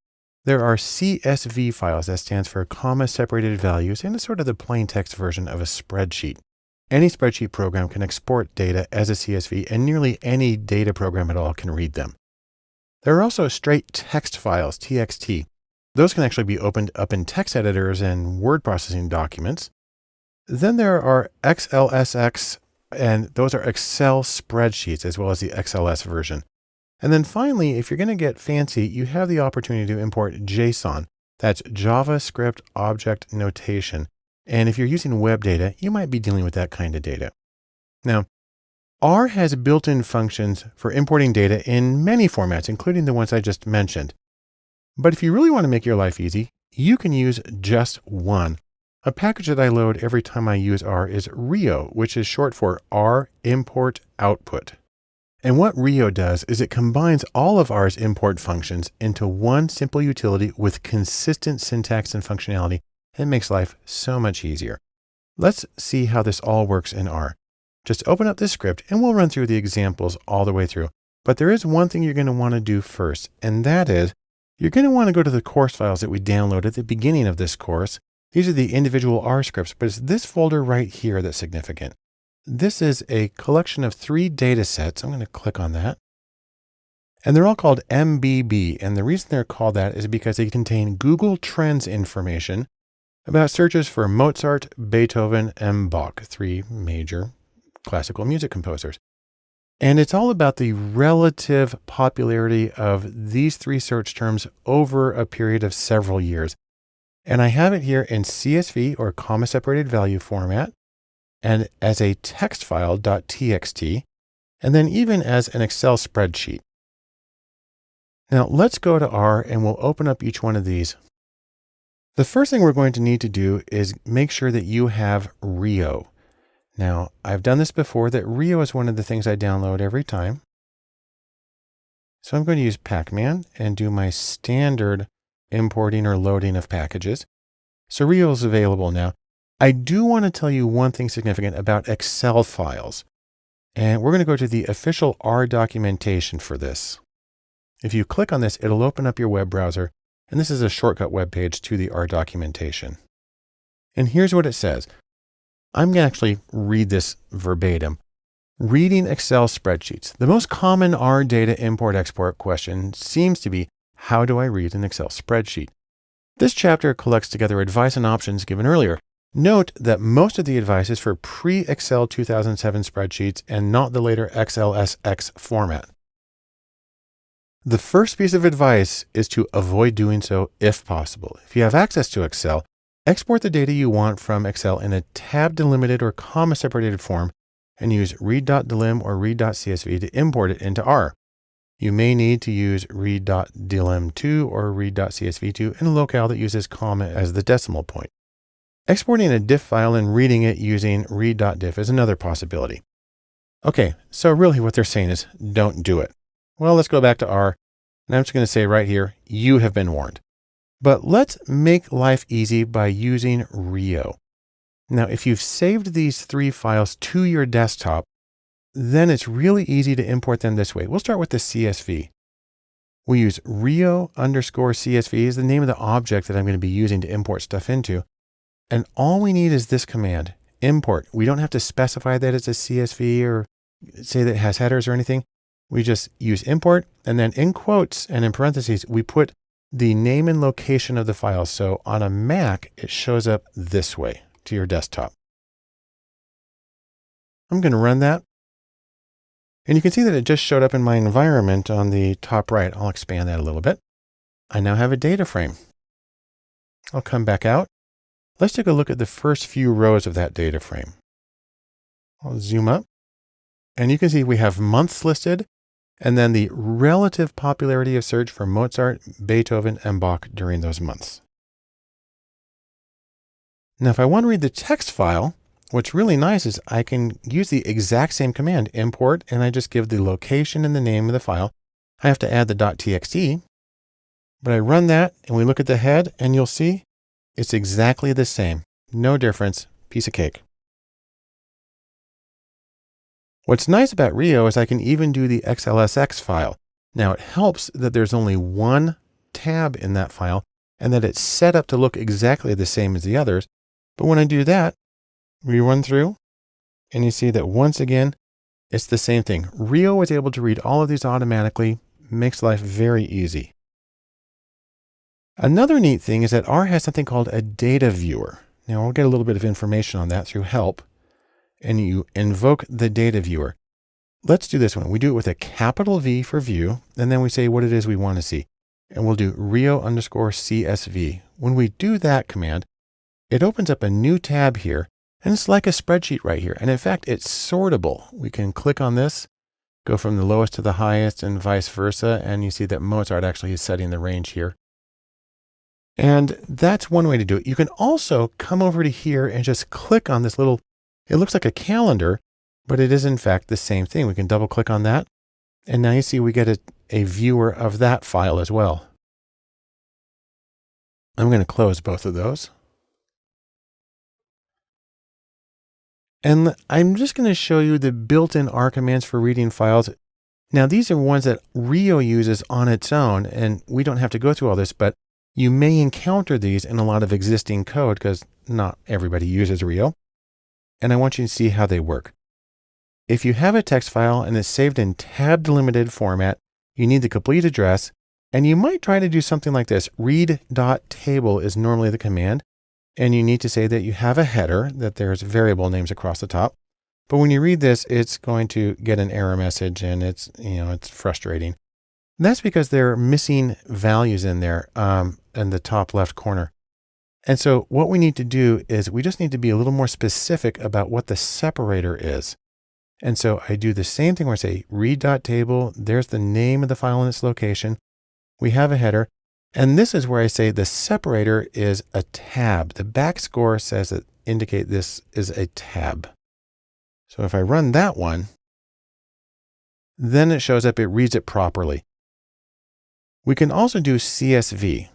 There are CSV files, that stands for comma-separated values, and it's sort of the plain text version of a spreadsheet. Any spreadsheet program can export data as a CSV, and nearly any data program at all can read them. There are also straight text files, TXT. Those can actually be opened up in text editors and word processing documents. Then there are XLSX, and those are Excel spreadsheets, as well as the XLS version. And then finally, if you're going to get fancy, you have the opportunity to import JSON. That's JavaScript Object Notation. And if you're using web data, you might be dealing with that kind of data. Now, R has built-in functions for importing data in many formats, including the ones I just mentioned. But if you really want to make your life easy, you can use just one. A package that I load every time I use R is Rio, which is short for R Import Output. And what Rio does is it combines all of R's import functions into one simple utility with consistent syntax and functionality. It makes life so much easier. Let's see how this all works in R. Just open up this script and we'll run through the examples all the way through. But there is one thing you're going to want to do first, and that is you're going to want to go to the course files that we downloaded at the beginning of this course. These are the individual R scripts, but it's this folder right here that's significant. This is a collection of 3 data sets. I'm going to click on that. And they're all called MBB. And the reason they're called that is because they contain Google Trends information about searches for Mozart, Beethoven, and Bach, 3 major classical music composers. And it's all about the relative popularity of these 3 search terms over a period of several years. And I have it here in CSV or comma-separated value format, and as a text file .txt, and then even as an Excel spreadsheet. Now let's go to R and we'll open up each one of these. The first thing we're going to need to do is make sure that you have Rio. Now I've done this before, that Rio is one of the things I download every time. So I'm going to use Pacman and do my standard importing or loading of packages. So Rio is available now. I do want to tell you one thing significant about Excel files, and we're going to go to the official R documentation for this. If you click on this, it'll open up your web browser, and this is a shortcut web page to the R documentation. And here's what it says. I'm going to actually read this verbatim. Reading Excel spreadsheets. The most common R data import-export question seems to be, how do I read an Excel spreadsheet? This chapter collects together advice and options given earlier. Note that most of the advice is for pre-Excel 2007 spreadsheets and not the later XLSX format. The first piece of advice is to avoid doing so if possible. If you have access to Excel, export the data you want from Excel in a tab delimited or comma separated form and use read.delim or read.csv to import it into R. You may need to use read.delim2 or read.csv2 in a locale that uses comma as the decimal point. Exporting a diff file and reading it using read.diff is another possibility. Okay, so really what they're saying is don't do it. Well, let's go back to R, and I'm just going to say right here, you have been warned. But let's make life easy by using Rio. Now, if you've saved these 3 files to your desktop, then it's really easy to import them this way. We'll start with the CSV. We use Rio_CSV is the name of the object that I'm going to be using to import stuff into. And all we need is this command, import. We don't have to specify that it's a CSV or say that it has headers or anything. We just use import, and then in quotes and in parentheses, we put the name and location of the file. So on a Mac, it shows up this way to your desktop. I'm going to run that. And you can see that it just showed up in my environment on the top right. I'll expand that a little bit. I now have a data frame. I'll come back out. Let's take a look at the first few rows of that data frame. I'll zoom up, and you can see we have months listed, and then the relative popularity of search for Mozart, Beethoven, and Bach during those months. Now, if I want to read the text file, what's really nice is I can use the exact same command, import, and I just give the location and the name of the file. I have to add the .txt, but I run that and we look at the head and you'll see it's exactly the same. No difference. Piece of cake. What's nice about Rio is I can even do the XLSX file. Now it helps that there's only one tab in that file and that it's set up to look exactly the same as the others. But when I do that, we run through and you see that once again, it's the same thing. Rio was able to read all of these automatically, makes life very easy. Another neat thing is that R has something called a data viewer. Now we'll get a little bit of information on that through help. And you invoke the data viewer. Let's do this one. We do it with a capital V for view, and then we say what it is we want to see. And we'll do Rio_CSV. When we do that command, it opens up a new tab here, and it's like a spreadsheet right here. And in fact, it's sortable. We can click on this, go from the lowest to the highest and vice versa. And you see that Mozart actually is setting the range here. And that's one way to do it. You can also come over to here and just click on this little, it looks like a calendar, but it is in fact the same thing. We can double click on that. And now you see we get a viewer of that file as well. I'm going to close both of those. And I'm just going to show you the built-in R commands for reading files. Now these are ones that Rio uses on its own, and we don't have to go through all this, but you may encounter these in a lot of existing code because not everybody uses Rio. And I want you to see how they work. If you have a text file and it's saved in tab delimited format, you need the complete address, and you might try to do something like this. Read.table is normally the command, and you need to say that you have a header, that there's variable names across the top. But when you read this, it's going to get an error message, and it's frustrating. And that's because there are missing values in there in the top left corner. And so what we need to do is we just need to be a little more specific about what the separator is. And so I do the same thing where I say read.table. There's the name of the file and its location. We have a header. And this is where I say the separator is a tab. The backscore says that indicate this is a tab. So if I run that one, then it shows up, it reads it properly. We can also do CSV.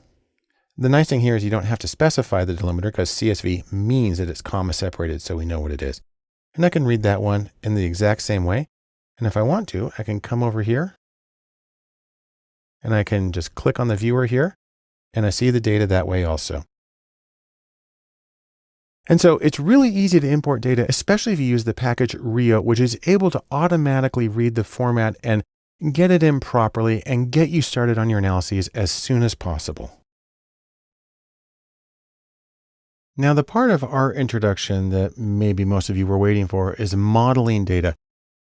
The nice thing here is you don't have to specify the delimiter because CSV means that it's comma separated, so we know what it is. And I can read that one in the exact same way. And if I want to, I can come over here and I can just click on the viewer here and I see the data that way also. And so it's really easy to import data, especially if you use the package Rio, which is able to automatically read the format and get it in properly and get you started on your analyses as soon as possible. Now, the part of our introduction that maybe most of you were waiting for is modeling data.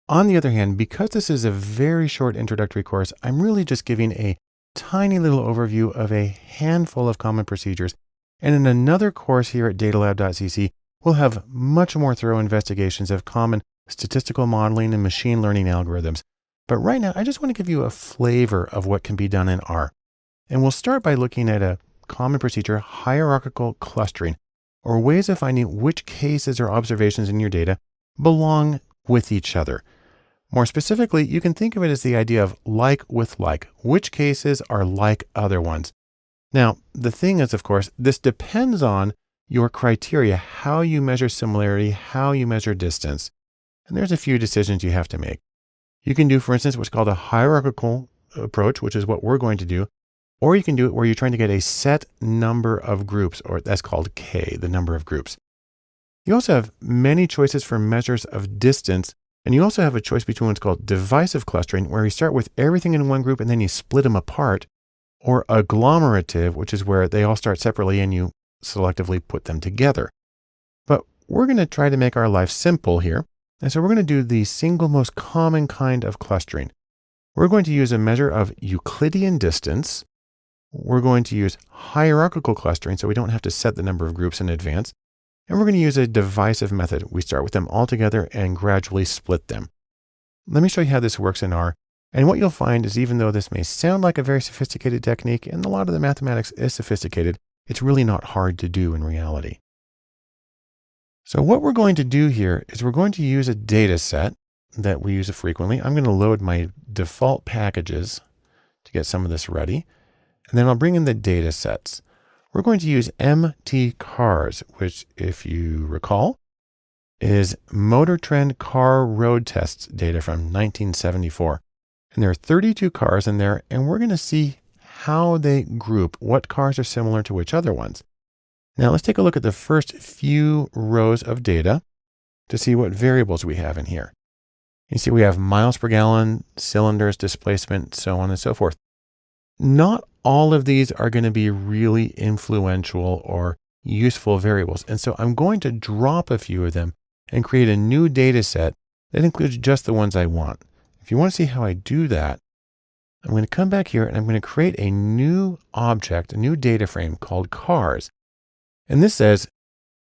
On the other hand, because this is a very short introductory course, I'm really just giving a tiny little overview of a handful of common procedures. And in another course here at datalab.cc, we'll have much more thorough investigations of common statistical modeling and machine learning algorithms. But right now, I just want to give you a flavor of what can be done in R. And we'll start by looking at a common procedure, hierarchical clustering, or ways of finding which cases or observations in your data belong with each other. More specifically, you can think of it as the idea of like with like. Which cases are like other ones? Now, the thing is, of course, this depends on your criteria, how you measure similarity, how you measure distance. And there's a few decisions you have to make. You can do, for instance, what's called a hierarchical approach, which is what we're going to do. Or you can do it where you're trying to get a set number of groups, or that's called K, the number of groups. You also have many choices for measures of distance. And you also have a choice between what's called divisive clustering, where you start with everything in one group and then you split them apart, or agglomerative, which is where they all start separately and you selectively put them together. But we're going to try to make our life simple here. And so we're going to do the single most common kind of clustering. We're going to use a measure of Euclidean distance. We're going to use hierarchical clustering, so we don't have to set the number of groups in advance. And we're going to use a divisive method. We start with them all together and gradually split them. Let me show you how this works in R. And what you'll find is, even though this may sound like a very sophisticated technique, and a lot of the mathematics is sophisticated, it's really not hard to do in reality. So what we're going to do here is we're going to use a data set that we use frequently. I'm going to load my default packages. get some of this ready. And then I'll bring in the data sets. We're going to use MT Cars, which, if you recall, is Motor Trend Car Road Tests data from 1974. And there are 32 cars in there, and we're going to see how they group, what cars are similar to which other ones. Now let's take a look at the first few rows of data to see what variables we have in here. You see we have miles per gallon, cylinders, displacement, so on and so forth. Not all of these are going to be really influential or useful variables. And so I'm going to drop a few of them and create a new data set that includes just the ones I want. If you want to see how I do that, I'm going to come back here and I'm going to create a new object, a new data frame called cars. And this says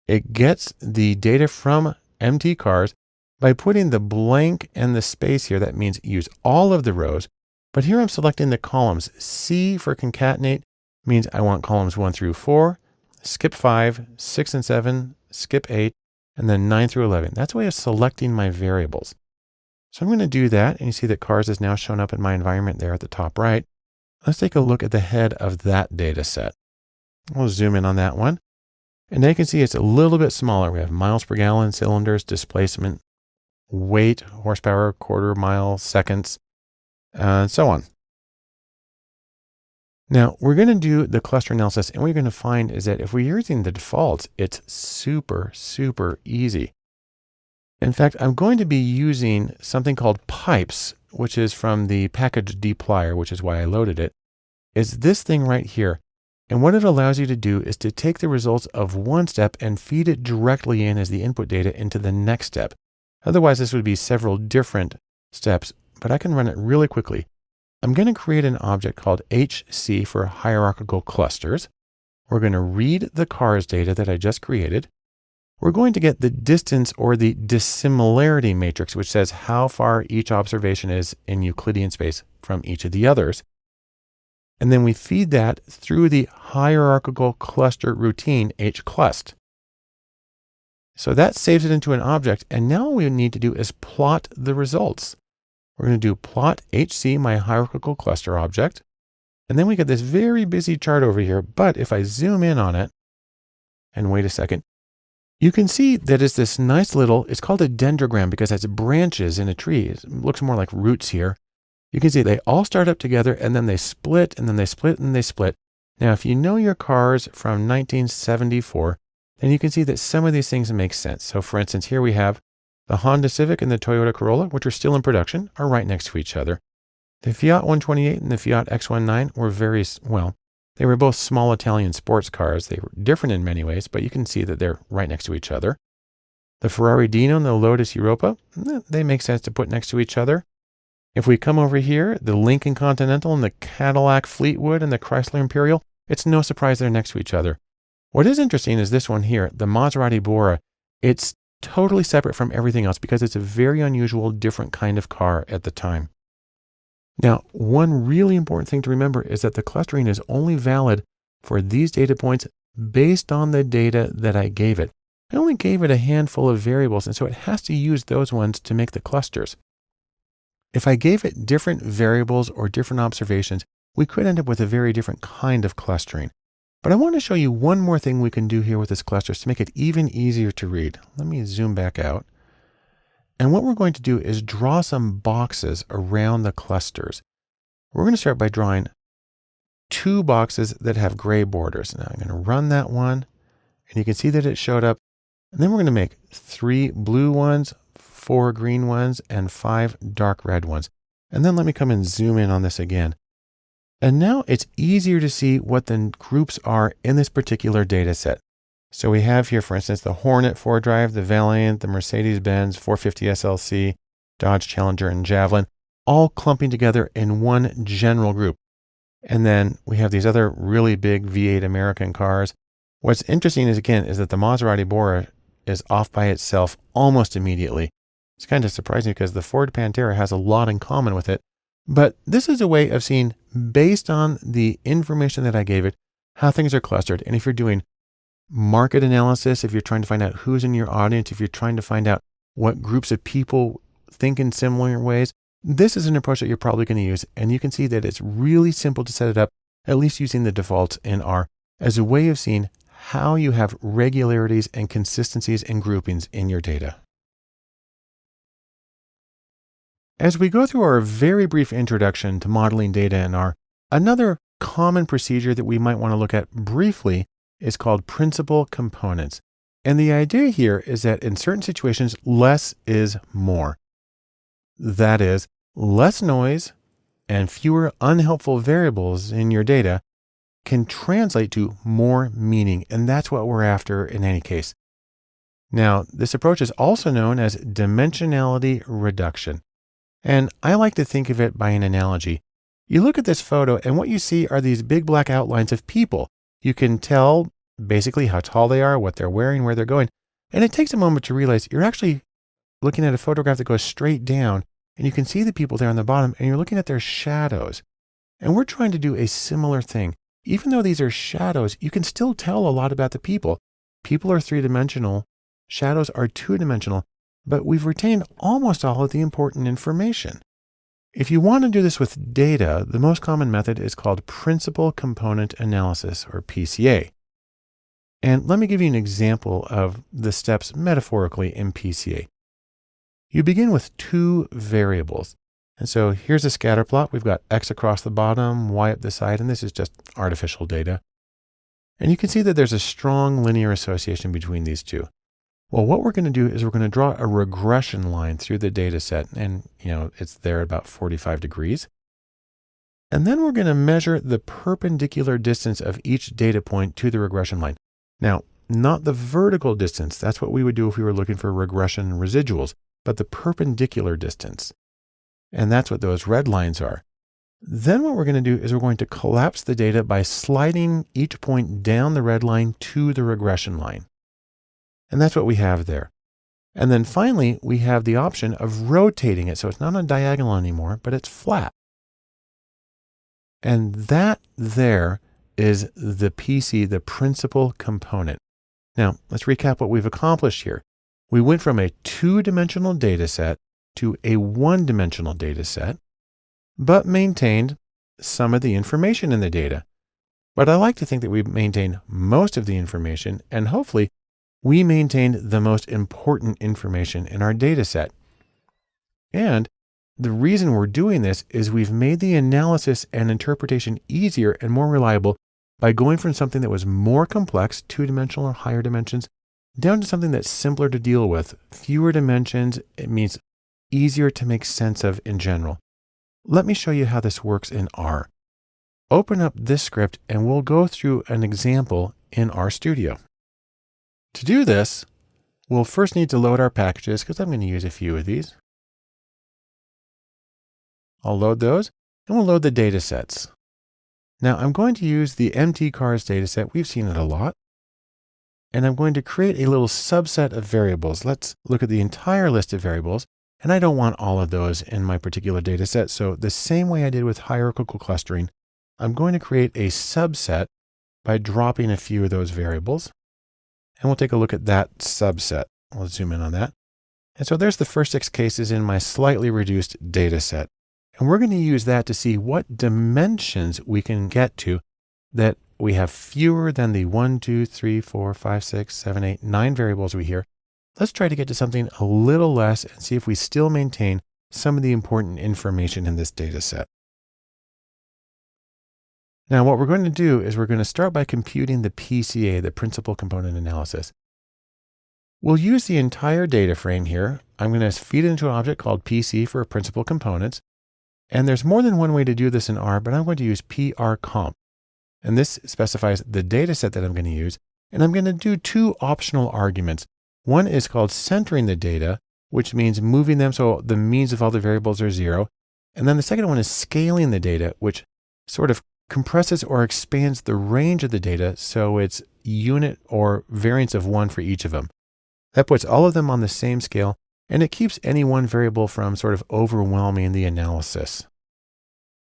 it gets the data from MT Cars by putting the blank and the space here. That means use all of the rows. But here I'm selecting the columns. C for concatenate means I want columns 1 through 4, skip 5, 6 and 7, skip 8, and then 9 through 11. That's a way of selecting my variables. So I'm going to do that. And you see that cars is now shown up in my environment there at the top right. Let's take a look at the head of that data set. We'll zoom in on that one. And now you can see it's a little bit smaller. We have miles per gallon, cylinders, displacement, weight, horsepower, quarter mile, seconds, and so on. Now we're going to do the cluster analysis, and what you're going to find is that if we're using the defaults, it's super, super easy. In fact, I'm going to be using something called pipes, which is from the package dplyr, which is why I loaded it. It's this thing right here. And what it allows you to do is to take the results of one step and feed it directly in as the input data into the next step. Otherwise, this would be several different steps, but I can run it really quickly. I'm going to create an object called HC for hierarchical clusters. We're going to read the cars data that I just created. We're going to get the distance or the dissimilarity matrix, which says how far each observation is in Euclidean space from each of the others. And then we feed that through the hierarchical cluster routine hclust. So that saves it into an object. And now what we need to do is plot the results. We're going to do plot HC, my hierarchical cluster object. And then we get this very busy chart over here. But if I zoom in on it and wait a second, you can see that it's this nice little, it's called a dendrogram because it's branches in a tree. It looks more like roots here. You can see they all start up together and then they split and then they split and they split. Now, if you know your cars from 1974, then you can see that some of these things make sense. So for instance, here we have the Honda Civic and the Toyota Corolla, which are still in production, are right next to each other. The Fiat 128 and the Fiat X19 were they were both small Italian sports cars. They were different in many ways, but you can see that they're right next to each other. The Ferrari Dino and the Lotus Europa, they make sense to put next to each other. If we come over here, the Lincoln Continental and the Cadillac Fleetwood and the Chrysler Imperial, it's no surprise they're next to each other. What is interesting is this one here, the Maserati Bora. It's totally separate from everything else because it's a very unusual, different kind of car at the time. Now, one really important thing to remember is that the clustering is only valid for these data points based on the data that I gave it. I only gave it a handful of variables, and so it has to use those ones to make the clusters. If I gave it different variables or different observations, we could end up with a very different kind of clustering. But I want to show you one more thing we can do here with this clusters to make it even easier to read. Let me zoom back out. And what we're going to do is draw some boxes around the clusters. We're going to start by drawing 2 boxes that have gray borders. Now I'm going to run that one, and you can see that it showed up. And then we're going to make 3 blue ones, 4 green ones, and 5 dark red ones. And then let me come and zoom in on this again. And now it's easier to see what the groups are in this particular data set. So we have here, for instance, the Hornet 4-drive, the Valiant, the Mercedes-Benz 450 SLC, Dodge Challenger, and Javelin, all clumping together in one general group. And then we have these other really big V8 American cars. What's interesting is that the Maserati Bora is off by itself almost immediately. It's kind of surprising because the Ford Pantera has a lot in common with it. But this is a way of seeing, based on the information that I gave it, how things are clustered. And if you're doing market analysis, if you're trying to find out who's in your audience, if you're trying to find out what groups of people think in similar ways, This is an approach that you're probably going to use, and you can see that it's really simple to set it up, at least using the defaults in R, as a way of seeing how you have regularities and consistencies and groupings in your data. As we go through our very brief introduction to modeling data in R, another common procedure that we might want to look at briefly is called principal components. And the idea here is that in certain situations, less is more. That is, less noise and fewer unhelpful variables in your data can translate to more meaning, and that's what we're after in any case. Now, this approach is also known as dimensionality reduction. And I like to think of it by an analogy. You look at this photo and what you see are these big black outlines of people. You can tell basically how tall they are, what they're wearing, where they're going. And it takes a moment to realize you're actually looking at a photograph that goes straight down, and you can see the people there on the bottom, and you're looking at their shadows. And we're trying to do a similar thing. Even though these are shadows, you can still tell a lot about the people. People are three-dimensional, shadows are two-dimensional, but we've retained almost all of the important information. If you want to do this with data, the most common method is called principal component analysis, or PCA. And let me give you an example of the steps metaphorically in PCA. You begin with two variables. And so here's a scatter plot. We've got X across the bottom, Y up the side, and this is just artificial data. And you can see that there's a strong linear association between these two. Well, what we're going to do is we're going to draw a regression line through the data set, and it's there at about 45 degrees. And then we're going to measure the perpendicular distance of each data point to the regression line. Now, not the vertical distance. That's what we would do if we were looking for regression residuals, but the perpendicular distance. And that's what those red lines are. Then what we're going to do is we're going to collapse the data by sliding each point down the red line to the regression line. And that's what we have there. And then finally, we have the option of rotating it. So it's not on diagonal anymore, but it's flat. And that there is the PC, the principal component. Now, let's recap what we've accomplished here. We went from a two-dimensional data set to a one-dimensional data set, but maintained some of the information in the data. But I like to think that we maintained most of the information, and hopefully we maintained the most important information in our data set. And the reason we're doing this is we've made the analysis and interpretation easier and more reliable by going from something that was more complex, two-dimensional or higher dimensions, down to something that's simpler to deal with. Fewer dimensions, it means easier to make sense of in general. Let me show you how this works in R. Open up this script and we'll go through an example in RStudio. To do this, we'll first need to load our packages because I'm going to use a few of these. I'll load those and we'll load the data sets. Now I'm going to use the mtcars data set. We've seen it a lot. And I'm going to create a little subset of variables. Let's look at the entire list of variables. And I don't want all of those in my particular data set. So the same way I did with hierarchical clustering, I'm going to create a subset by dropping a few of those variables. And we'll take a look at that subset. We'll zoom in on that. And so there's the first 6 cases in my slightly reduced data set. And we're going to use that to see what dimensions we can get to that we have fewer than the 1, 2, 3, 4, 5, 6, 7, 8, 9 variables we hear. Let's try to get to something a little less and see if we still maintain some of the important information in this data set. Now, what we're going to do is we're going to start by computing the PCA, the principal component analysis. We'll use the entire data frame here. I'm going to feed it into an object called PC for principal components. And there's more than one way to do this in R, but I'm going to use prcomp. And this specifies the data set that I'm going to use. And I'm going to do 2 optional arguments. One is called centering the data, which means moving them so the means of all the variables are 0. And then the second one is scaling the data, which sort of compresses or expands the range of the data so it's unit or variance of 1 for each of them. That puts all of them on the same scale, and it keeps any one variable from sort of overwhelming the analysis.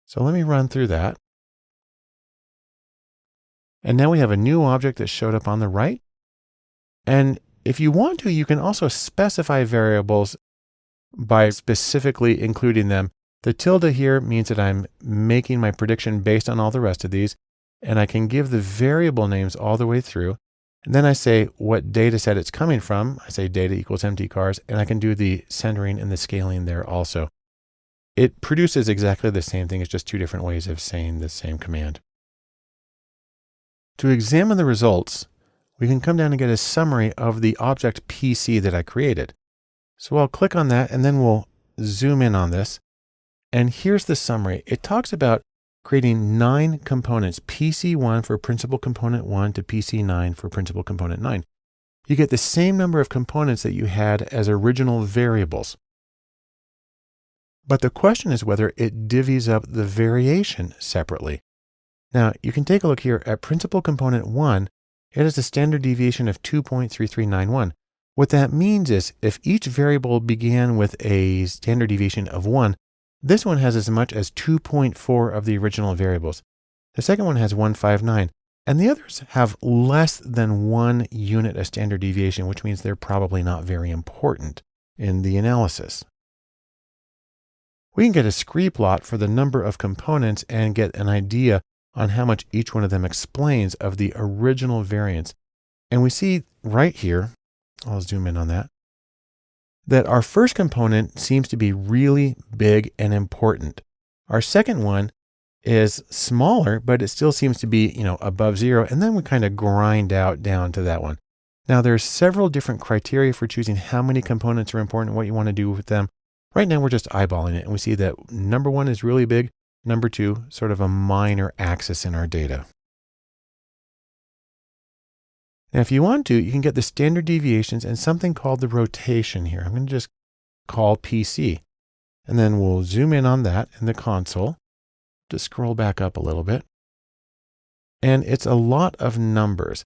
So let me run through that. And now we have a new object that showed up on the right. And if you want to, you can also specify variables by specifically including them The tilde here means that I'm making my prediction based on all the rest of these, and I can give the variable names all the way through. And then I say what data set it's coming from. I say data equals empty cars, and I can do the centering and the scaling there also. It produces exactly the same thing. It's just two different ways of saying the same command. To examine the results, we can come down and get a summary of the object PC that I created. So I'll click on that, and then we'll zoom in on this. And here's the summary. It talks about creating 9 components, PC1 for principal component 1 to PC9 for principal component 9. You get the same number of components that you had as original variables. But the question is whether it divvies up the variation separately. Now, you can take a look here at principal component 1. It has a standard deviation of 2.3391. What that means is if each variable began with a standard deviation of 1, this one has as much as 2.4 of the original variables. The second one has 159, and the others have less than 1 unit of standard deviation, which means they're probably not very important in the analysis. We can get a scree plot for the number of components and get an idea on how much each one of them explains of the original variance. And we see right here, I'll zoom in on that our first component seems to be really big and important. Our second one is smaller, but it still seems to be, above 0. And then we kind of grind out down to that one. Now there's several different criteria for choosing how many components are important, what you want to do with them. Right now we're just eyeballing it, and we see that number 1 is really big. Number 2, sort of a minor axis in our data. Now, if you want to, you can get the standard deviations and something called the rotation here. I'm going to just call PC. And then we'll zoom in on that in the console. Just scroll back up a little bit. And it's a lot of numbers.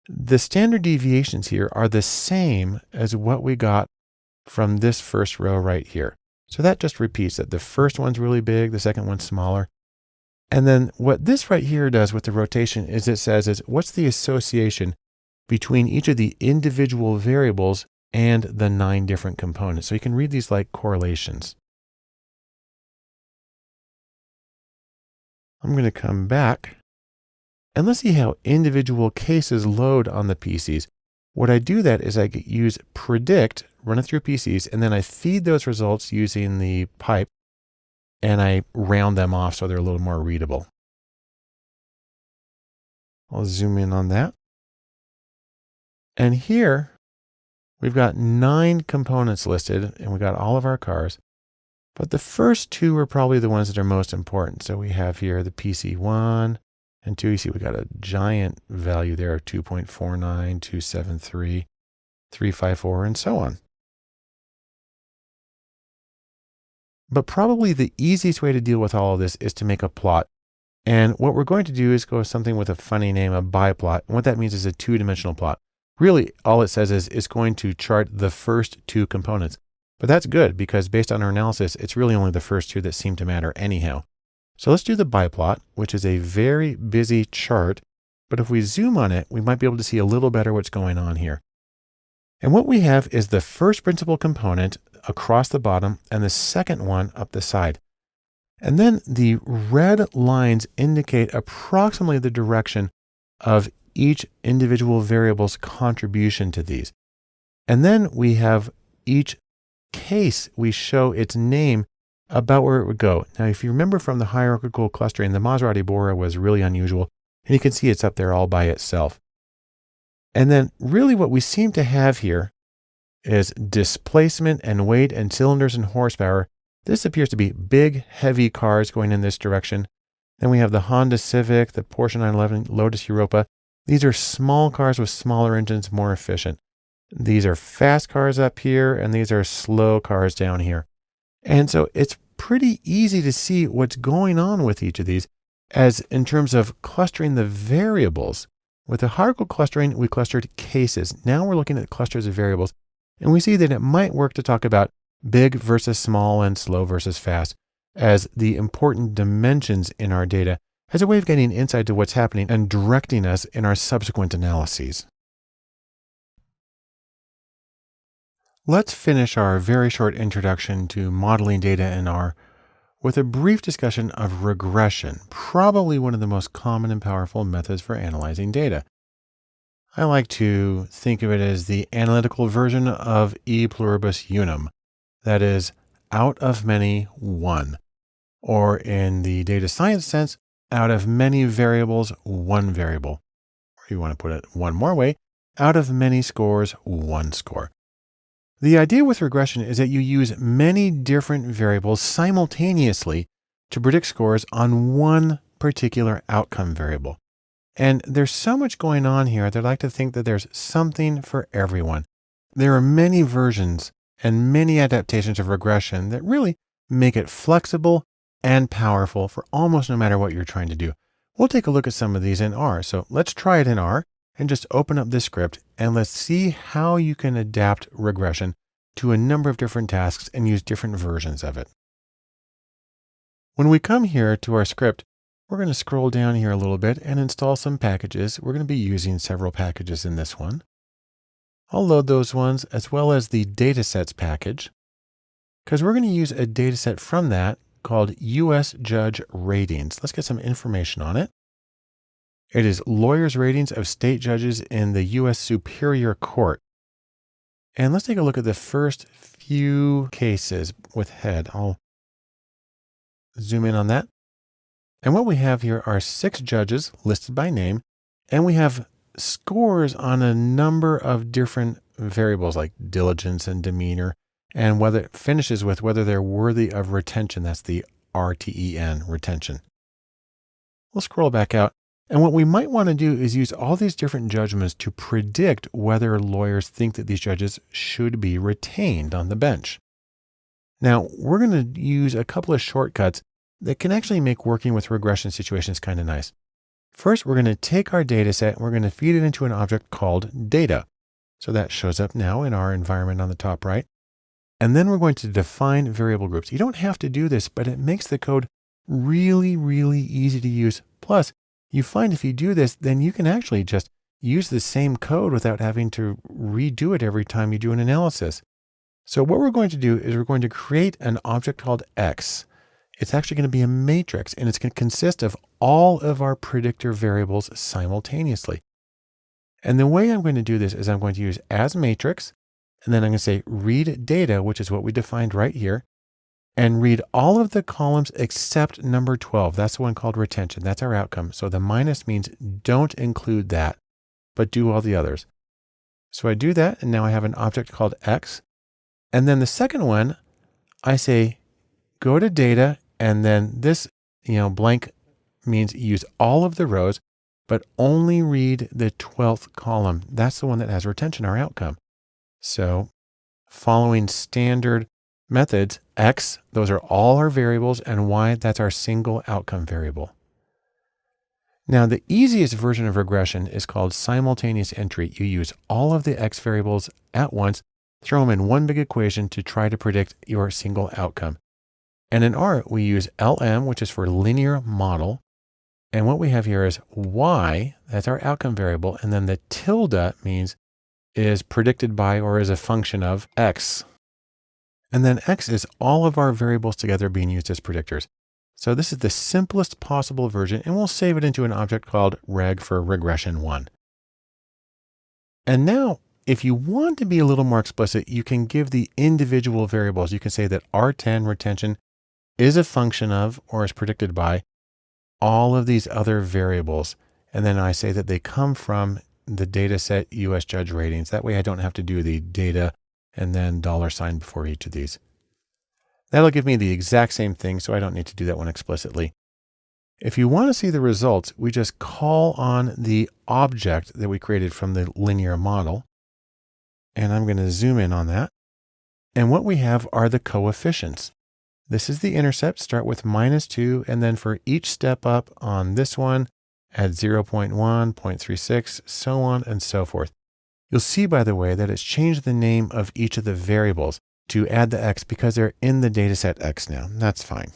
The standard deviations here are the same as what we got from this first row right here. So that just repeats that the first one's really big, the second one's smaller. And then what this right here does with the rotation is it says is what's the association between each of the individual variables and the 9 different components. So you can read these like correlations. I'm going to come back and let's see how individual cases load on the PCs. What I do that is I use predict, run it through PCs, and then I feed those results using the pipe and I round them off so they're a little more readable. I'll zoom in on that. And here we've got 9 components listed and we've got all of our cars, but the first 2 are probably the ones that are most important. So we have here the PC1 and 2. You see we got a giant value there of 2.49, 273, 354, and so on. But probably the easiest way to deal with all of this is to make a plot. And what we're going to do is go with something with a funny name, a biplot. And what that means is a 2-dimensional plot. Really, all it says is it's going to chart the first 2 components. But that's good because based on our analysis, it's really only the first 2 that seem to matter anyhow. So let's do the biplot, which is a very busy chart. But if we zoom on it, we might be able to see a little better what's going on here. And what we have is the first principal component across the bottom and the second one up the side. And then the red lines indicate approximately the direction of each individual variable's contribution to these. And then we have each case, we show its name about where it would go. Now, if you remember from the hierarchical clustering, the Maserati-Borra was really unusual, and you can see it's up there all by itself. And then really what we seem to have here is displacement and weight and cylinders and horsepower. This appears to be big, heavy cars going in this direction. Then we have the Honda Civic, the Porsche 911, Lotus Europa. These are small cars with smaller engines, more efficient. These are fast cars up here, and these are slow cars down here. And so it's pretty easy to see what's going on with each of these as in terms of clustering the variables. With the hierarchical clustering, we clustered cases. Now we're looking at clusters of variables, and we see that it might work to talk about big versus small and slow versus fast as the important dimensions in our data as a way of getting insight to what's happening and directing us in our subsequent analyses. Let's finish our very short introduction to modeling data in R with a brief discussion of regression, probably one of the most common and powerful methods for analyzing data. I like to think of it as the analytical version of e pluribus unum, that is, out of many, one, or in the data science sense, out of many variables, one variable. Or you want to put it one more way, out of many scores, one score. The idea with regression is that you use many different variables simultaneously to predict scores on one particular outcome variable. And there's so much going on here that I like to think that there's something for everyone. There are many versions and many adaptations of regression that really make it flexible and powerful for almost no matter what you're trying to do. We'll take a look at some of these in R. So let's try it in R and just open up this script and let's see how you can adapt regression to a number of different tasks and use different versions of it. When we come here to our script, we're going to scroll down here a little bit and install some packages. We're going to be using several packages in this one. I'll load those ones as well as the datasets package, because we're going to use a dataset from that called US Judge Ratings. Let's get some information on it. It is lawyers' ratings of state judges in the US Superior Court. And let's take a look at the first few cases with head. I'll zoom in on that. And what we have here are 6 judges listed by name, and we have scores on a number of different variables like diligence and demeanor, and whether it finishes with whether they're worthy of retention. That's the RTEN, retention. We'll scroll back out. And what we might want to do is use all these different judgments to predict whether lawyers think that these judges should be retained on the bench. Now, we're going to use a couple of shortcuts that can actually make working with regression situations kind of nice. First, we're going to take our data set and we're going to feed it into an object called data. So that shows up now in our environment on the top right. And then we're going to define variable groups. You don't have to do this, but it makes the code really, really easy to use. Plus, you find if you do this, then you can actually just use the same code without having to redo it every time you do an analysis. So what we're going to do is we're going to create an object called X. It's actually going to be a matrix, and it's going to consist of all of our predictor variables simultaneously. And the way I'm going to do this is I'm going to use as matrix, and then I'm going to say read data, which is what we defined right here, and read all of the columns except number 12. That's the one called retention. That's our outcome. So the minus means don't include that, but do all the others. So I do that, and now I have an object called X. And then the second one, I say go to data, and then this, blank means use all of the rows, but only read the 12th column. That's the one that has retention, our outcome. So following standard methods, X, those are all our variables, and Y, that's our single outcome variable. Now, the easiest version of regression is called simultaneous entry. You use all of the X variables at once, throw them in one big equation to try to predict your single outcome. And in R, we use LM, which is for linear model. And what we have here is Y, that's our outcome variable. And then the tilde means is predicted by or is a function of X. And then X is all of our variables together being used as predictors. So this is the simplest possible version, and we'll save it into an object called reg for regression 1. And now, if you want to be a little more explicit, you can give the individual variables. You can say that R10 retention is a function of or is predicted by all of these other variables. And then I say that they come from the data set US Judge Ratings. That way I don't have to do the data and then $ before each of these. That'll give me the exact same thing, so I don't need to do that one explicitly. If you want to see the results, we just call on the object that we created from the linear model. And I'm going to zoom in on that. And what we have are the coefficients. This is the intercept, start with -2, and then for each step up on this one, add 0.1, 0.36, so on and so forth. You'll see, by the way, that it's changed the name of each of the variables to add the X because they're in the dataset X now. That's fine.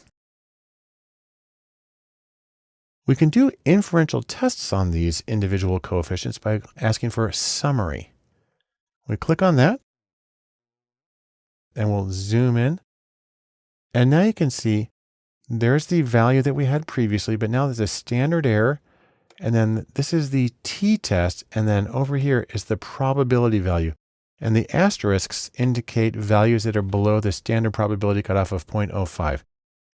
We can do inferential tests on these individual coefficients by asking for a summary. We click on that, and we'll zoom in. And now you can see there's the value that we had previously, but now there's a standard error. And then this is the t-test. And then over here is the probability value. And the asterisks indicate values that are below the standard probability cutoff of 0.05.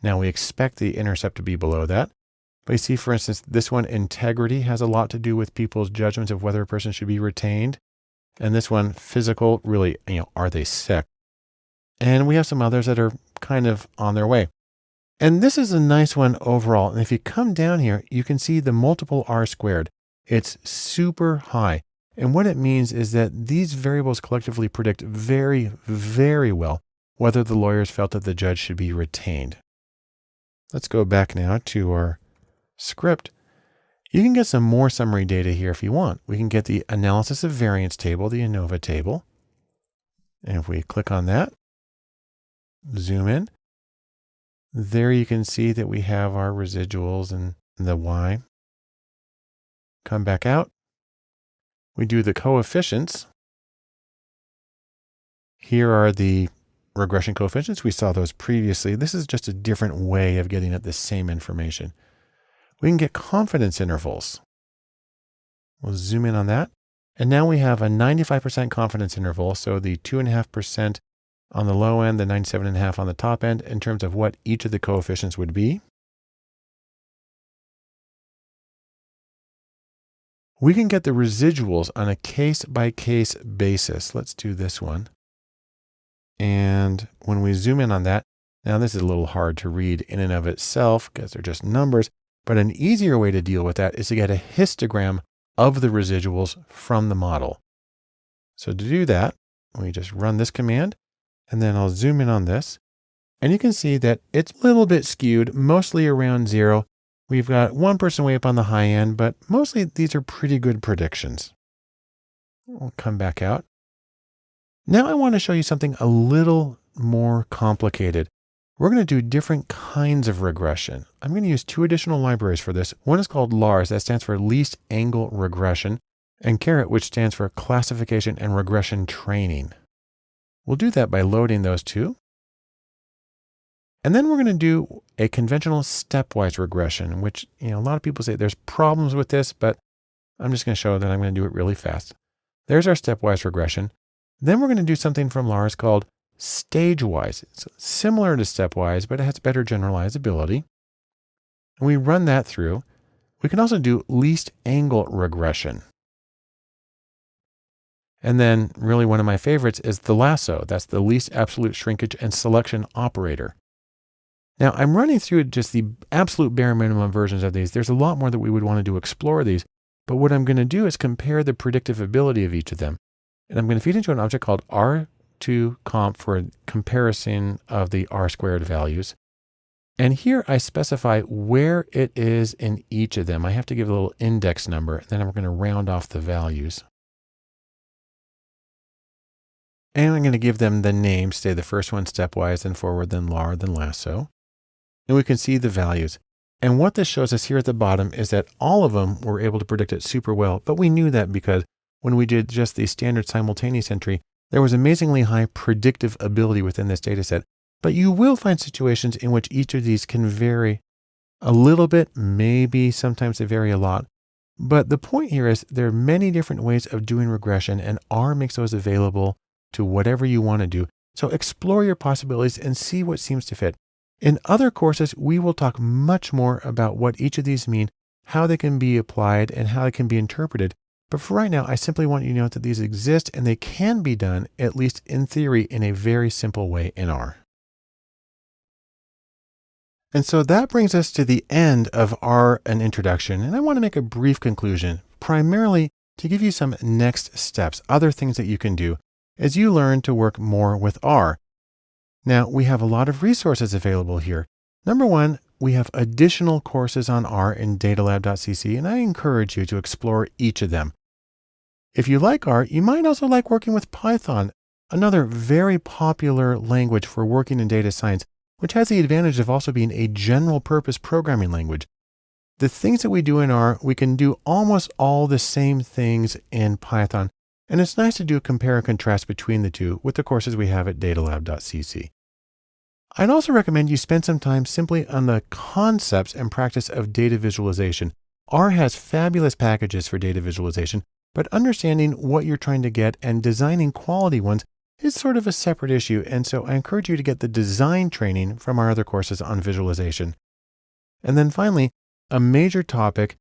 Now we expect the intercept to be below that. But you see, for instance, this one, integrity, has a lot to do with people's judgments of whether a person should be retained. And this one, physical, really, are they sick? And we have some others that are kind of on their way. And this is a nice one overall. And if you come down here, you can see the multiple R squared. It's super high. And what it means is that these variables collectively predict very, very well whether the lawyers felt that the judge should be retained. Let's go back now to our script. You can get some more summary data here if you want. We can get the analysis of variance table, the ANOVA table. And if we click on that, zoom in, there you can see that we have our residuals and the Y. Come back out. We do the coefficients. Here are the regression coefficients. We saw those previously. This is just a different way of getting at the same information. We can get confidence intervals. We'll zoom in on that. And now we have a 95% confidence interval. So the 2.5% on the low end, the 97.5% on the top end, in terms of what each of the coefficients would be. We can get the residuals on a case-by-case basis. Let's do this one. And when we zoom in on that, now this is a little hard to read in and of itself because they're just numbers, but an easier way to deal with that is to get a histogram of the residuals from the model. So to do that, we just run this command, and then I'll zoom in on this. And you can see that it's a little bit skewed, mostly around 0. We've got one person way up on the high end, but mostly these are pretty good predictions. We'll come back out. Now I want to show you something a little more complicated. We're going to do different kinds of regression. I'm going to use 2 additional libraries for this. One is called LARS, that stands for Least Angle Regression, and CARET, which stands for Classification and Regression Training. We'll do that by loading those 2. And then we're going to do a conventional stepwise regression, which, a lot of people say there's problems with this, but I'm just going to show that I'm going to do it really fast. There's our stepwise regression. Then we're going to do something from LARS called stage-wise. It's similar to stepwise, but it has better generalizability. And we run that through. We can also do least angle regression. And then really one of my favorites is the lasso. That's the least absolute shrinkage and selection operator. Now I'm running through just the absolute bare minimum versions of these. There's a lot more that we would want to do explore these, but what I'm going to do is compare the predictive ability of each of them. And I'm going to feed into an object called R2comp for a comparison of the R squared values. And here I specify where it is in each of them. I have to give a little index number, and then I'm going to round off the values. And I'm going to give them the name, say the first one stepwise, then forward, then LAR, then lasso. And we can see the values. And what this shows us here at the bottom is that all of them were able to predict it super well. But we knew that because when we did just the standard simultaneous entry, there was amazingly high predictive ability within this data set. But you will find situations in which each of these can vary a little bit, maybe sometimes they vary a lot. But the point here is there are many different ways of doing regression, and R makes those available to whatever you want to do. So explore your possibilities and see what seems to fit. In other courses, we will talk much more about what each of these mean, how they can be applied, and how they can be interpreted. But for right now, I simply want you to know that these exist and they can be done, at least in theory, in a very simple way in R. And so that brings us to the end of R, an introduction. And I want to make a brief conclusion, primarily to give you some next steps, other things that you can do as you learn to work more with R. Now, we have a lot of resources available here. Number one, we have additional courses on R in datalab.cc, and I encourage you to explore each of them. If you like R, you might also like working with Python, another very popular language for working in data science, which has the advantage of also being a general purpose programming language. The things that we do in R, we can do almost all the same things in Python. And it's nice to do a compare and contrast between the two with the courses we have at datalab.cc. I'd also recommend you spend some time simply on the concepts and practice of data visualization. R has fabulous packages for data visualization, but understanding what you're trying to get and designing quality ones is sort of a separate issue. And so I encourage you to get the design training from our other courses on visualization. And then finally, a major topic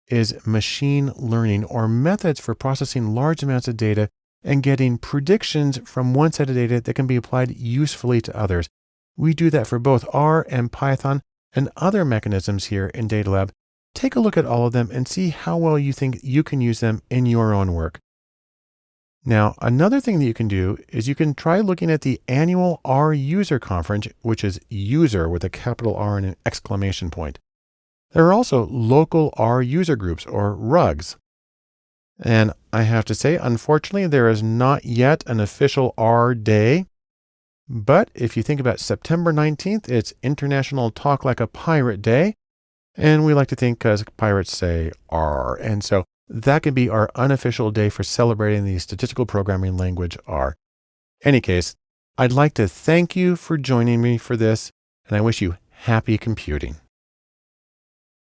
is machine learning, or methods for processing large amounts of data and getting predictions from one set of data that can be applied usefully to others. We do that for both R and Python and other mechanisms here in Data Lab. Take a look at all of them and see how well you think you can use them in your own work. Now, another thing that you can do is you can try looking at the annual R User Conference, which is user with a capital R and an exclamation point. There are also local R user groups, or RUGs. And I have to say, unfortunately, there is not yet an official R day. But if you think about September 19th, it's International Talk Like a Pirate Day. And we like to think because pirates say R. And so that could be our unofficial day for celebrating the statistical programming language R. Any case, I'd like to thank you for joining me for this, and I wish you happy computing.